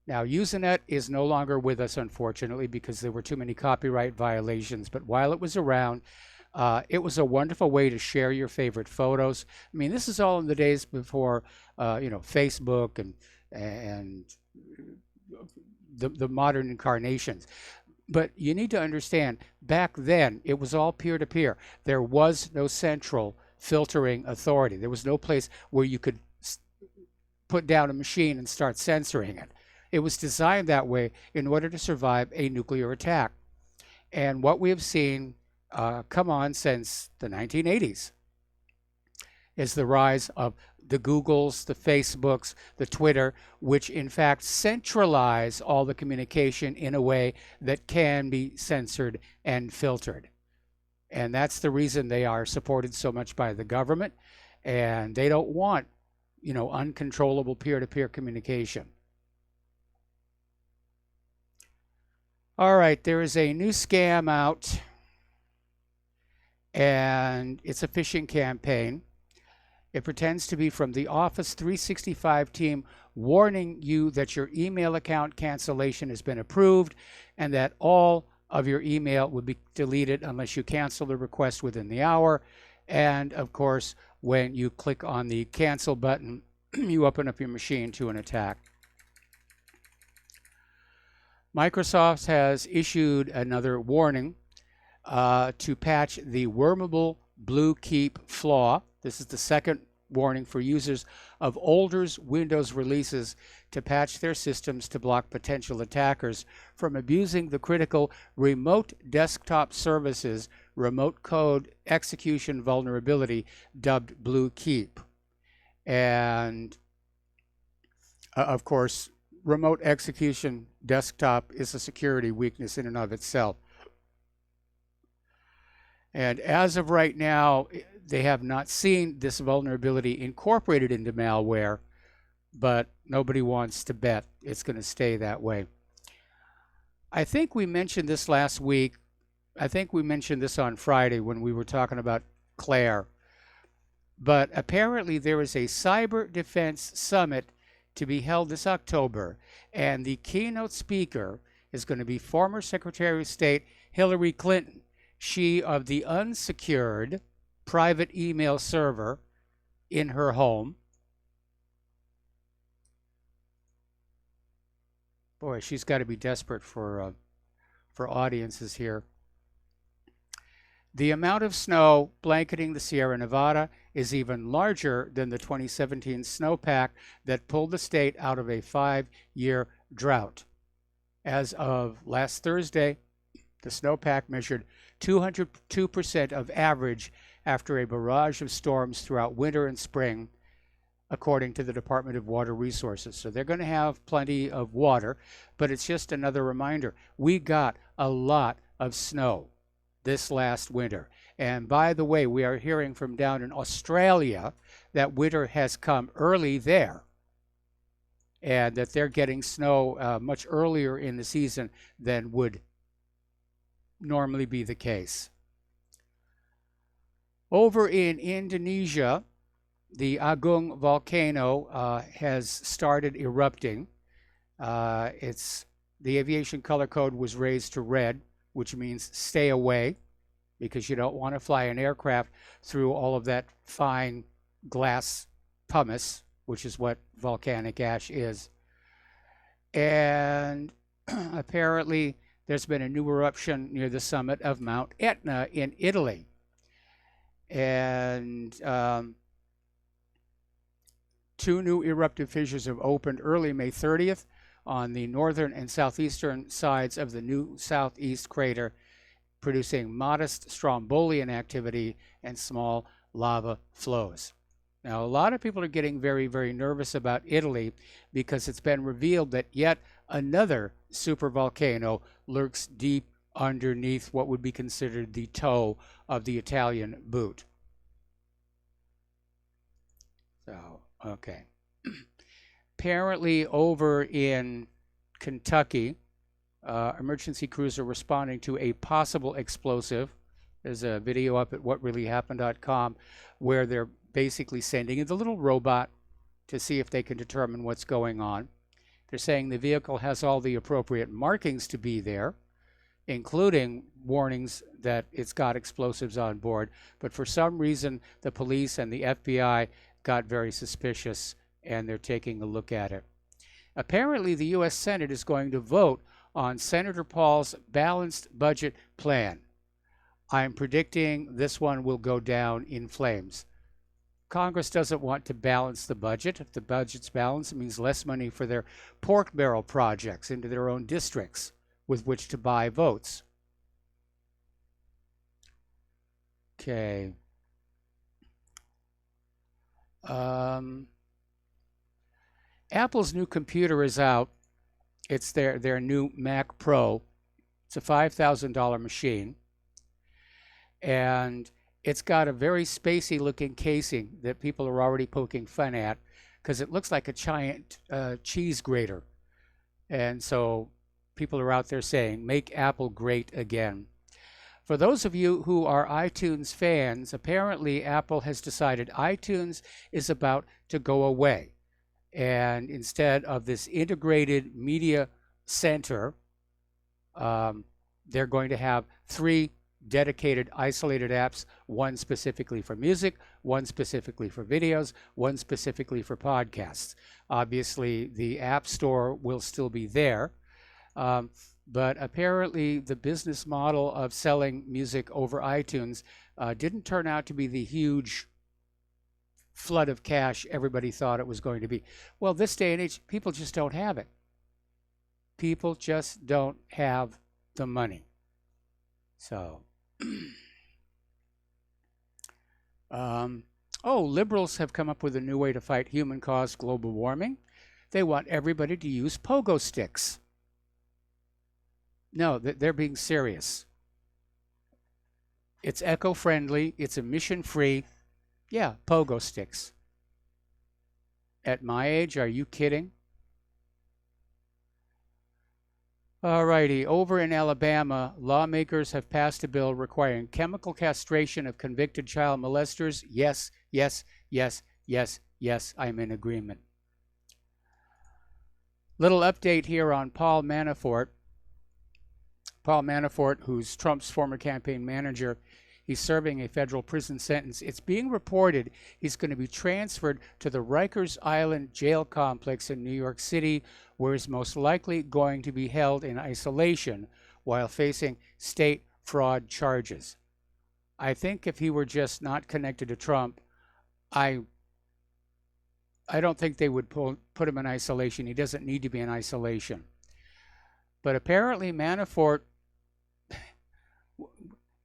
now Usenet is no longer with us, unfortunately, because there were too many copyright violations, but while it was around, it was a wonderful way to share your favorite photos. I mean, this is all in the days before, Facebook and the modern incarnations. But you need to understand, back then, it was all peer-to-peer. There was no central filtering authority. There was no place where you could put down a machine and start censoring it. It was designed that way in order to survive a nuclear attack. And what we have seen come on since the 1980s is the rise of the Googles, the Facebooks, the Twitter, which in fact centralize all the communication in a way that can be censored and filtered. And that's the reason they are supported so much by the government, and they don't want, uncontrollable peer-to-peer communication. All right, there is a new scam out, and it's a phishing campaign. It pretends to be from the Office 365 team, warning you that your email account cancellation has been approved and that all of your email will be deleted unless you cancel the request within the hour. And of course, when you click on the cancel button, you open up your machine to an attack. Microsoft has issued another warning to patch the wormable BlueKeep flaw. This is the second warning for users of older Windows releases to patch their systems to block potential attackers from abusing the critical Remote Desktop Services remote code execution vulnerability dubbed Blue Keep. And of course, remote execution desktop is a security weakness in and of itself. And as of right now, they have not seen this vulnerability incorporated into malware, but nobody wants to bet it's going to stay that way. I think we mentioned this last week. I think we mentioned this on Friday when we were talking about Claire. But apparently there is a cyber defense summit to be held this October, and the keynote speaker is going to be former Secretary of State Hillary Clinton. She of the unsecured private email server in her home. Boy, she's got to be desperate for audiences here. The amount of snow blanketing the Sierra Nevada is even larger than the 2017 snowpack that pulled the state out of a 5-year drought. As of last Thursday, the snowpack measured 202% of average after a barrage of storms throughout winter and spring, according to the Department of Water Resources. So they're going to have plenty of water, but it's just another reminder. We got a lot of snow this last winter. And by the way, we are hearing from down in Australia that winter has come early there, and that they're getting snow much earlier in the season than would normally be the case. Over in Indonesia, the Agung volcano has started erupting. The aviation color code was raised to red, which means stay away, because you don't want to fly an aircraft through all of that fine glass pumice, which is what volcanic ash is. And apparently there's been a new eruption near the summit of Mount Etna in Italy. And 2 new eruptive fissures have opened early May 30th on the northern and southeastern sides of the new southeast crater, producing modest strombolian activity and small lava flows. Now, a lot of people are getting very, very nervous about Italy because it's been revealed that yet another supervolcano lurks deep underneath what would be considered the toe of the Italian boot. So, okay. Apparently over in Kentucky, emergency crews are responding to a possible explosive. There's a video up at whatreallyhappened.com where they're basically sending in the little robot to see if they can determine what's going on. They're saying the vehicle has all the appropriate markings to be there, including warnings that it's got explosives on board. But for some reason, the police and the FBI got very suspicious, and they're taking a look at it. Apparently, the U.S. Senate is going to vote on Senator Paul's balanced budget plan. I'm predicting this one will go down in flames. Congress doesn't want to balance the budget. If the budget's balanced, it means less money for their pork barrel projects into their own districts with which to buy votes. Okay. Apple's new computer is out. It's their new Mac Pro. It's a $5,000 machine. And it's got a very spacey looking casing that people are already poking fun at because it looks like a giant cheese grater. And so people are out there saying, make Apple great again. For those of you who are iTunes fans, apparently Apple has decided iTunes is about to go away. And instead of this integrated media center, they're going to have 3 dedicated isolated apps, one specifically for music, one specifically for videos, one specifically for podcasts. Obviously, the App Store will still be there, but apparently the business model of selling music over iTunes didn't turn out to be the huge flood of cash everybody thought it was going to be. Well, this day and age, people just don't have it. People just don't have the money. So, liberals have come up with a new way to fight human-caused global warming. They want everybody to use pogo sticks. No, they're being serious. It's eco-friendly. It's emission-free. Yeah, pogo sticks. At my age, are you kidding? Alrighty, over in Alabama, lawmakers have passed a bill requiring chemical castration of convicted child molesters. Yes, yes, yes, yes, yes, I'm in agreement. Little update here on Paul Manafort. Paul Manafort, who's Trump's former campaign manager, he's serving a federal prison sentence. It's being reported he's going to be transferred to the Rikers Island jail complex in New York City, where he's most likely going to be held in isolation while facing state fraud charges. I think if he were just not connected to Trump, I don't think they would put him in isolation. He doesn't need to be in isolation. But apparently Manafort,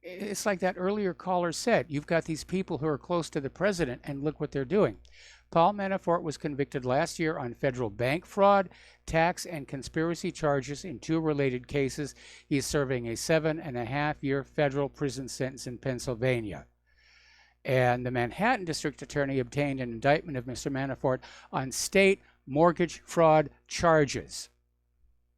it's like that earlier caller said, you've got these people who are close to the president, and look what they're doing. Paul Manafort was convicted last year on federal bank fraud, tax, and conspiracy charges in 2 related cases. He's serving a 7.5-year federal prison sentence in Pennsylvania. And the Manhattan District Attorney obtained an indictment of Mr. Manafort on state mortgage fraud charges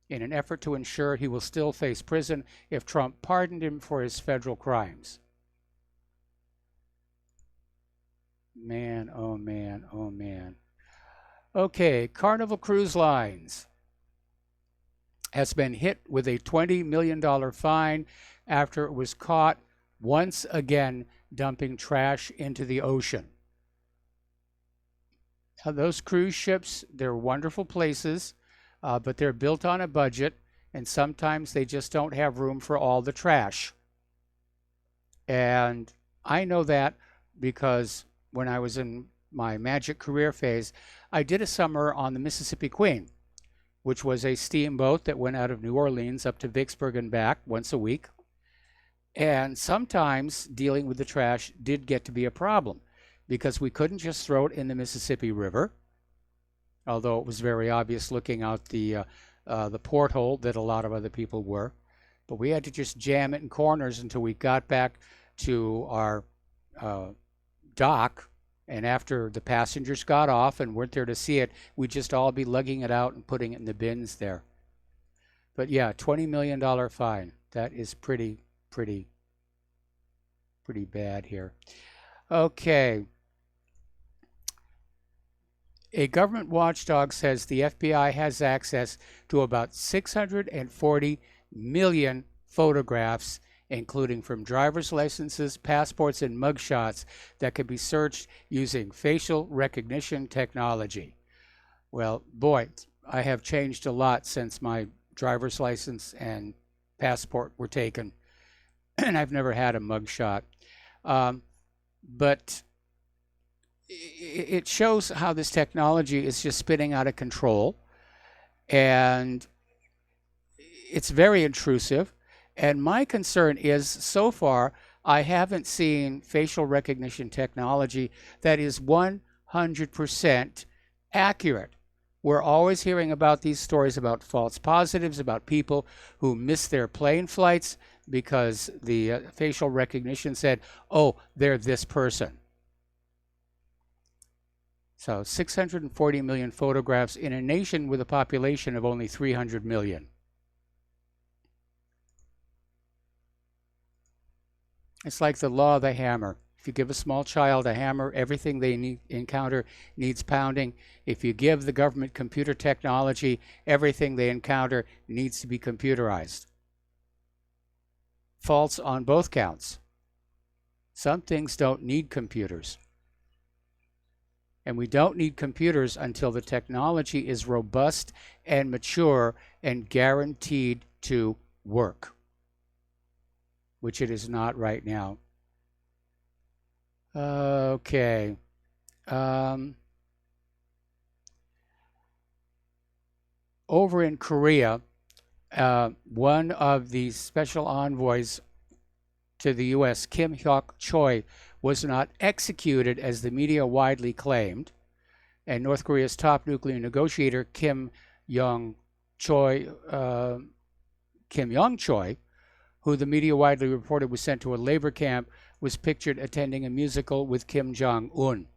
in an effort to ensure he will still face prison if Trump pardoned him for his federal crimes. Man, oh man, oh man. Okay, Carnival Cruise Lines has been hit with a $20 million fine after it was caught once again dumping trash into the ocean. Now, those cruise ships, they're wonderful places, but they're built on a budget, and sometimes they just don't have room for all the trash. And I know that because when I was in my magic career phase, I did a summer on the Mississippi Queen, which was a steamboat that went out of New Orleans up to Vicksburg and back once a week. And sometimes dealing with the trash did get to be a problem because we couldn't just throw it in the Mississippi River, although it was very obvious looking out the porthole that a lot of other people were. But we had to just jam it in corners until we got back to our dock, and after the passengers got off and weren't there to see it, we'd just all be lugging it out and putting it in the bins there. But yeah, $20 million fine. That is pretty bad here. Okay. A government watchdog says the FBI has access to about 640 million photographs, including from driver's licenses, passports, and mugshots that could be searched using facial recognition technology. Well, boy, I have changed a lot since my driver's license and passport were taken, and I've never had a mugshot. But it shows how this technology is just spinning out of control, and it's very intrusive. And my concern is, so far, I haven't seen facial recognition technology that is 100% accurate. We're always hearing about these stories about false positives, about people who miss their plane flights because the facial recognition said, oh, they're this person. So 640 million photographs in a nation with a population of only 300 million. It's like the law of the hammer. If you give a small child a hammer, everything they encounter needs pounding. If you give the government computer technology, everything they encounter needs to be computerized. False on both counts. Some things don't need computers. And we don't need computers until the technology is robust and mature and guaranteed to work, which it is not right now. Okay. over in Korea, one of the special envoys to the U.S., Kim Hyok Choi, was not executed as the media widely claimed, and North Korea's top nuclear negotiator, Kim Young Choi, who the media widely reported was sent to a labor camp, was pictured attending a musical with Kim Jong-un.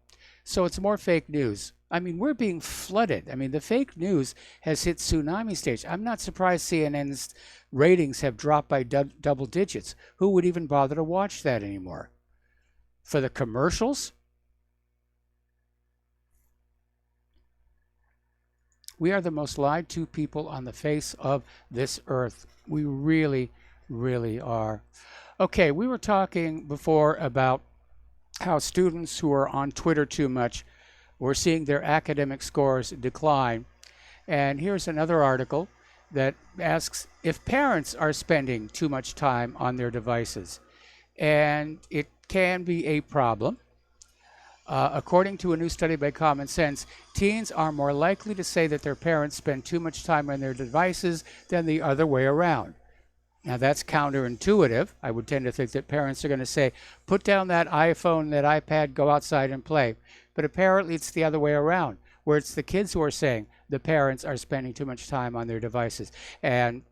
So it's more fake news. I mean, we're being flooded. I mean, the fake news has hit tsunami stage. I'm not surprised CNN's ratings have dropped by double digits. Who would even bother to watch that anymore? For the commercials? We are the most lied to people on the face of this earth. We really, really are. Okay, we were talking before about how students who are on Twitter too much, we're seeing their academic scores decline. And here's another article that asks if parents are spending too much time on their devices. And it can be a problem. According to a new study by Common Sense, teens are more likely to say that their parents spend too much time on their devices than the other way around. Now, that's counterintuitive. I would tend to think that parents are going to say, put down that iPhone, that iPad, go outside and play. But apparently it's the other way around, where it's the kids who are saying the parents are spending too much time on their devices. And,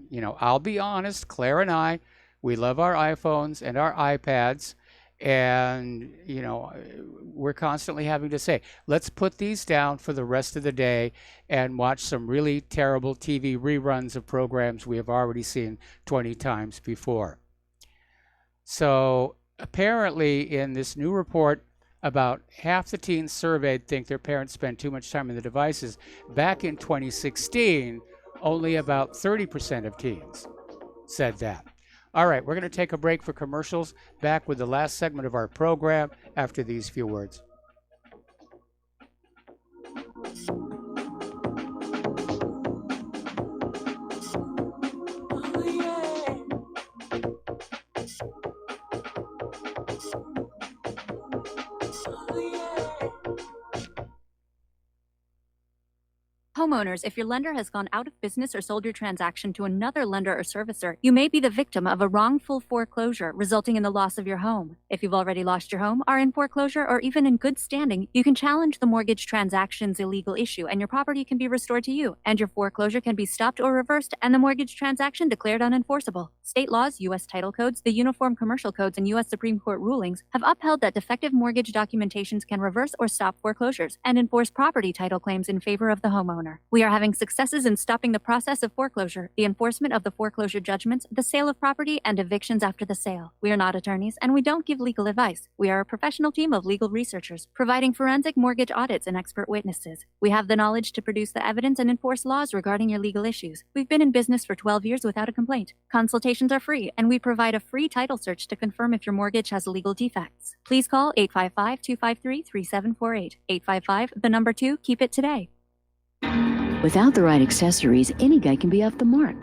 you know, I'll be honest, Claire and I, we love our iPhones and our iPads. And, you know, we're constantly having to say, let's put these down for the rest of the day and watch some really terrible TV reruns of programs we have already seen 20 times before. So apparently in this new report, about half the teens surveyed think their parents spend too much time on the devices. Back in 2016, only about 30% of teens said that. All right, we're going to take a break for commercials. Back with the last segment of our program after these few words. Homeowners, if your lender has gone out of business or sold your transaction to another lender or servicer, you may be the victim of a wrongful foreclosure, resulting in the loss of your home. If you've already lost your home, are in foreclosure, or even in good standing, you can challenge the mortgage transaction's illegal issue, and your property can be restored to you, and your foreclosure can be stopped or reversed, and the mortgage transaction declared unenforceable. State laws, U.S. title codes, the Uniform Commercial Codes, and U.S. Supreme Court rulings have upheld that defective mortgage documentations can reverse or stop foreclosures and enforce property title claims in favor of the homeowner. We are having successes in stopping the process of foreclosure, the enforcement of the foreclosure judgments, the sale of property, and evictions after the sale. We are not attorneys, and we don't give legal advice. We are a professional team of legal researchers, providing forensic mortgage audits and expert witnesses. We have the knowledge to produce the evidence and enforce laws regarding your legal issues. We've been in business for 12 years without a complaint. Consultations are free, and we provide a free title search to confirm if your mortgage has legal defects. Please call 855-253-3748. 855, 2, keep it today. Without the right accessories, any guy can be off the mark.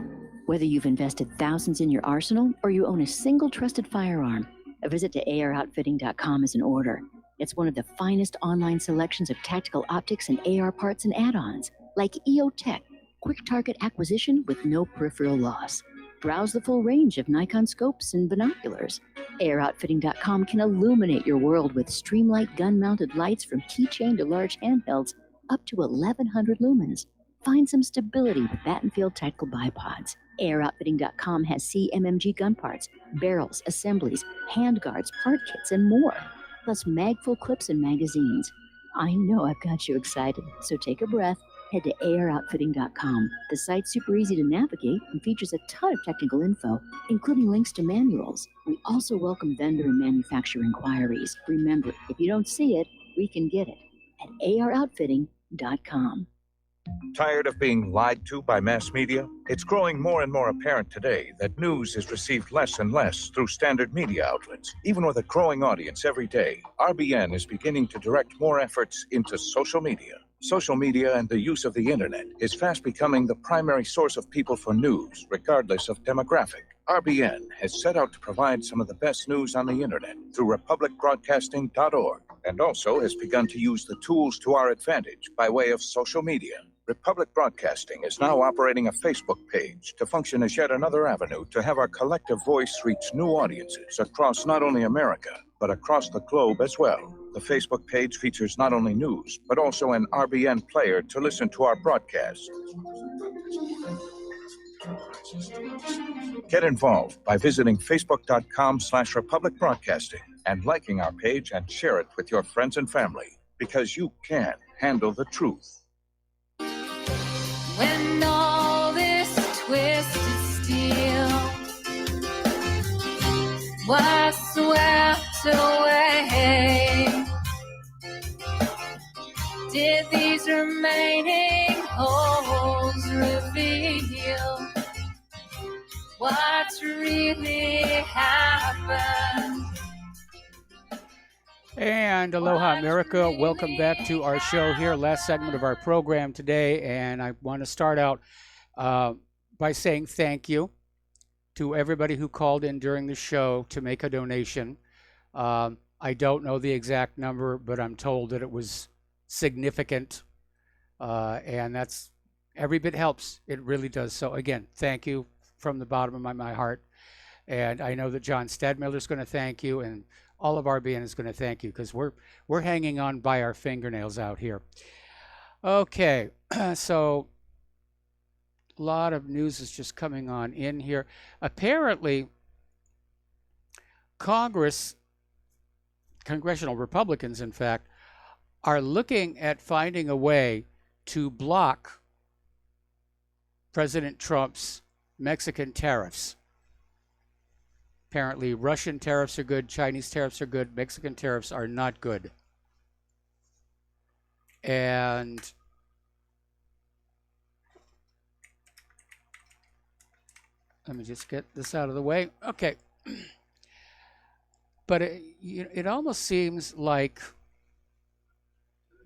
Whether you've invested thousands in your arsenal or you own a single trusted firearm, a visit to AROutfitting.com is in order. It's one of the finest online selections of tactical optics and AR parts and add-ons, like EOTech, quick target acquisition with no peripheral loss. Browse the full range of Nikon scopes and binoculars. AROutfitting.com can illuminate your world with Streamlight gun-mounted lights from keychain to large handhelds up to 1,100 lumens. Find some stability with Battenfield Tactical Bipods. AirOutfitting.com has CMMG gun parts, barrels, assemblies, handguards, part kits, and more, plus mag-full clips and magazines. I know I've got you excited, so take a breath. Head to AirOutfitting.com. The site's super easy to navigate and features a ton of technical info, including links to manuals. We also welcome vendor and manufacturer inquiries. Remember, if you don't see it, we can get it at AirOutfitting.com. Tired of being lied to by mass media? It's growing more and more apparent today that news is received less and less through standard media outlets. Even with a growing audience every day, RBN is beginning to direct more efforts into social media. Social media and the use of the internet is fast becoming the primary source of people for news, regardless of demographic. RBN has set out to provide some of the best news on the internet through republicbroadcasting.org, and also has begun to use the tools to our advantage by way of social media. Republic Broadcasting is now operating a Facebook page to function as yet another avenue to have our collective voice reach new audiences across not only America, but across the globe as well. The Facebook page features not only news, but also an RBN player to listen to our broadcasts. Get involved by visiting facebook.com/Republic Broadcasting and liking our page and share it with your friends and family, because you can handle the truth. When all this twisted steel was swept away, did these remaining holes reveal what's really happened? And aloha, America. Welcome back to our show here, last segment of our program today. And I want to start out by saying thank you to everybody who called in during the show to make a donation. I don't know the exact number, but I'm told that it was significant. And that's every bit helps. It really does. So again, thank you from the bottom of my heart. And I know that John Stadmiller is going to thank you, and all of RBN is going to thank you, because we're hanging on by our fingernails out here. Okay, so a lot of news is just coming on in here. Apparently, congressional Republicans, in fact, are looking at finding a way to block President Trump's Mexican tariffs. Apparently, Russian tariffs are good, Chinese tariffs are good, Mexican tariffs are not good. And let me just get this out of the way. Okay. But it almost seems like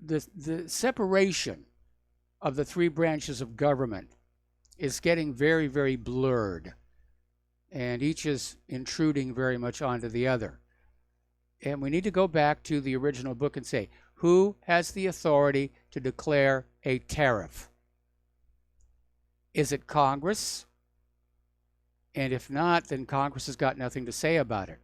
the separation of the three branches of government is getting very, very blurred. And each is intruding very much onto the other. And we need to go back to the original book and say, who has the authority to declare a tariff? Is it Congress? And if not, then Congress has got nothing to say about it.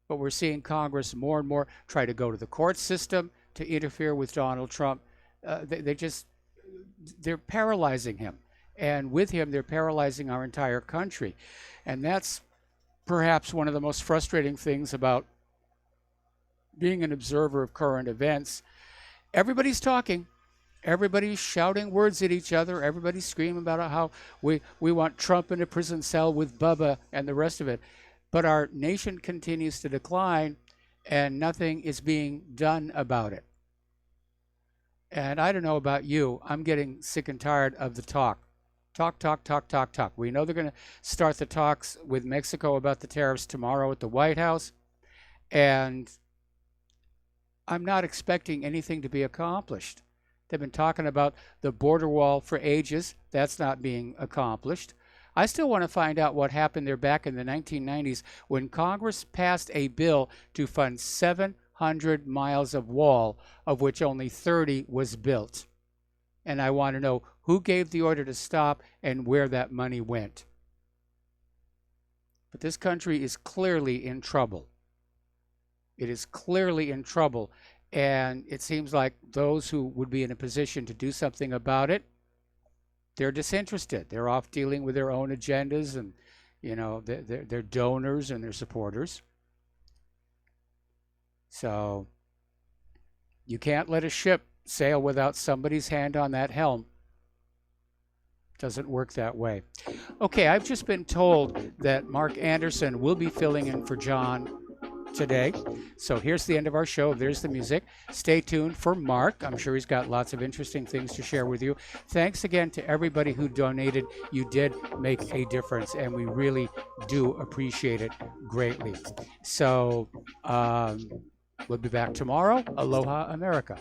But we're seeing Congress more and more try to go to the court system to interfere with Donald Trump. They're paralyzing him. And with him, they're paralyzing our entire country. And that's perhaps one of the most frustrating things about being an observer of current events. Everybody's talking. Everybody's shouting words at each other. Everybody's screaming about how we want Trump in a prison cell with Bubba and the rest of it. But our nation continues to decline, and nothing is being done about it. And I don't know about you. I'm getting sick and tired of the talk. Talk. We know they're going to start the talks with Mexico about the tariffs tomorrow at the White House. And I'm not expecting anything to be accomplished. They've been talking about the border wall for ages. That's not being accomplished. I still want to find out what happened there back in the 1990s when Congress passed a bill to fund 700 miles of wall, of which only 30 was built. And I want to know who gave the order to stop and where that money went. But this country is clearly in trouble. It is clearly in trouble. And it seems like those who would be in a position to do something about it, they're disinterested. They're off dealing with their own agendas and, their donors and their supporters. So you can't let a ship sail without somebody's hand on that helm. Doesn't work that way. Okay, I've just been told that Mark Anderson will be filling in for John today. So here's the end of our show. There's the music. Stay tuned for Mark. I'm sure he's got lots of interesting things to share with you. Thanks again to everybody who donated. You did make a difference, and we really do appreciate it greatly. So we'll be back tomorrow. Aloha, America.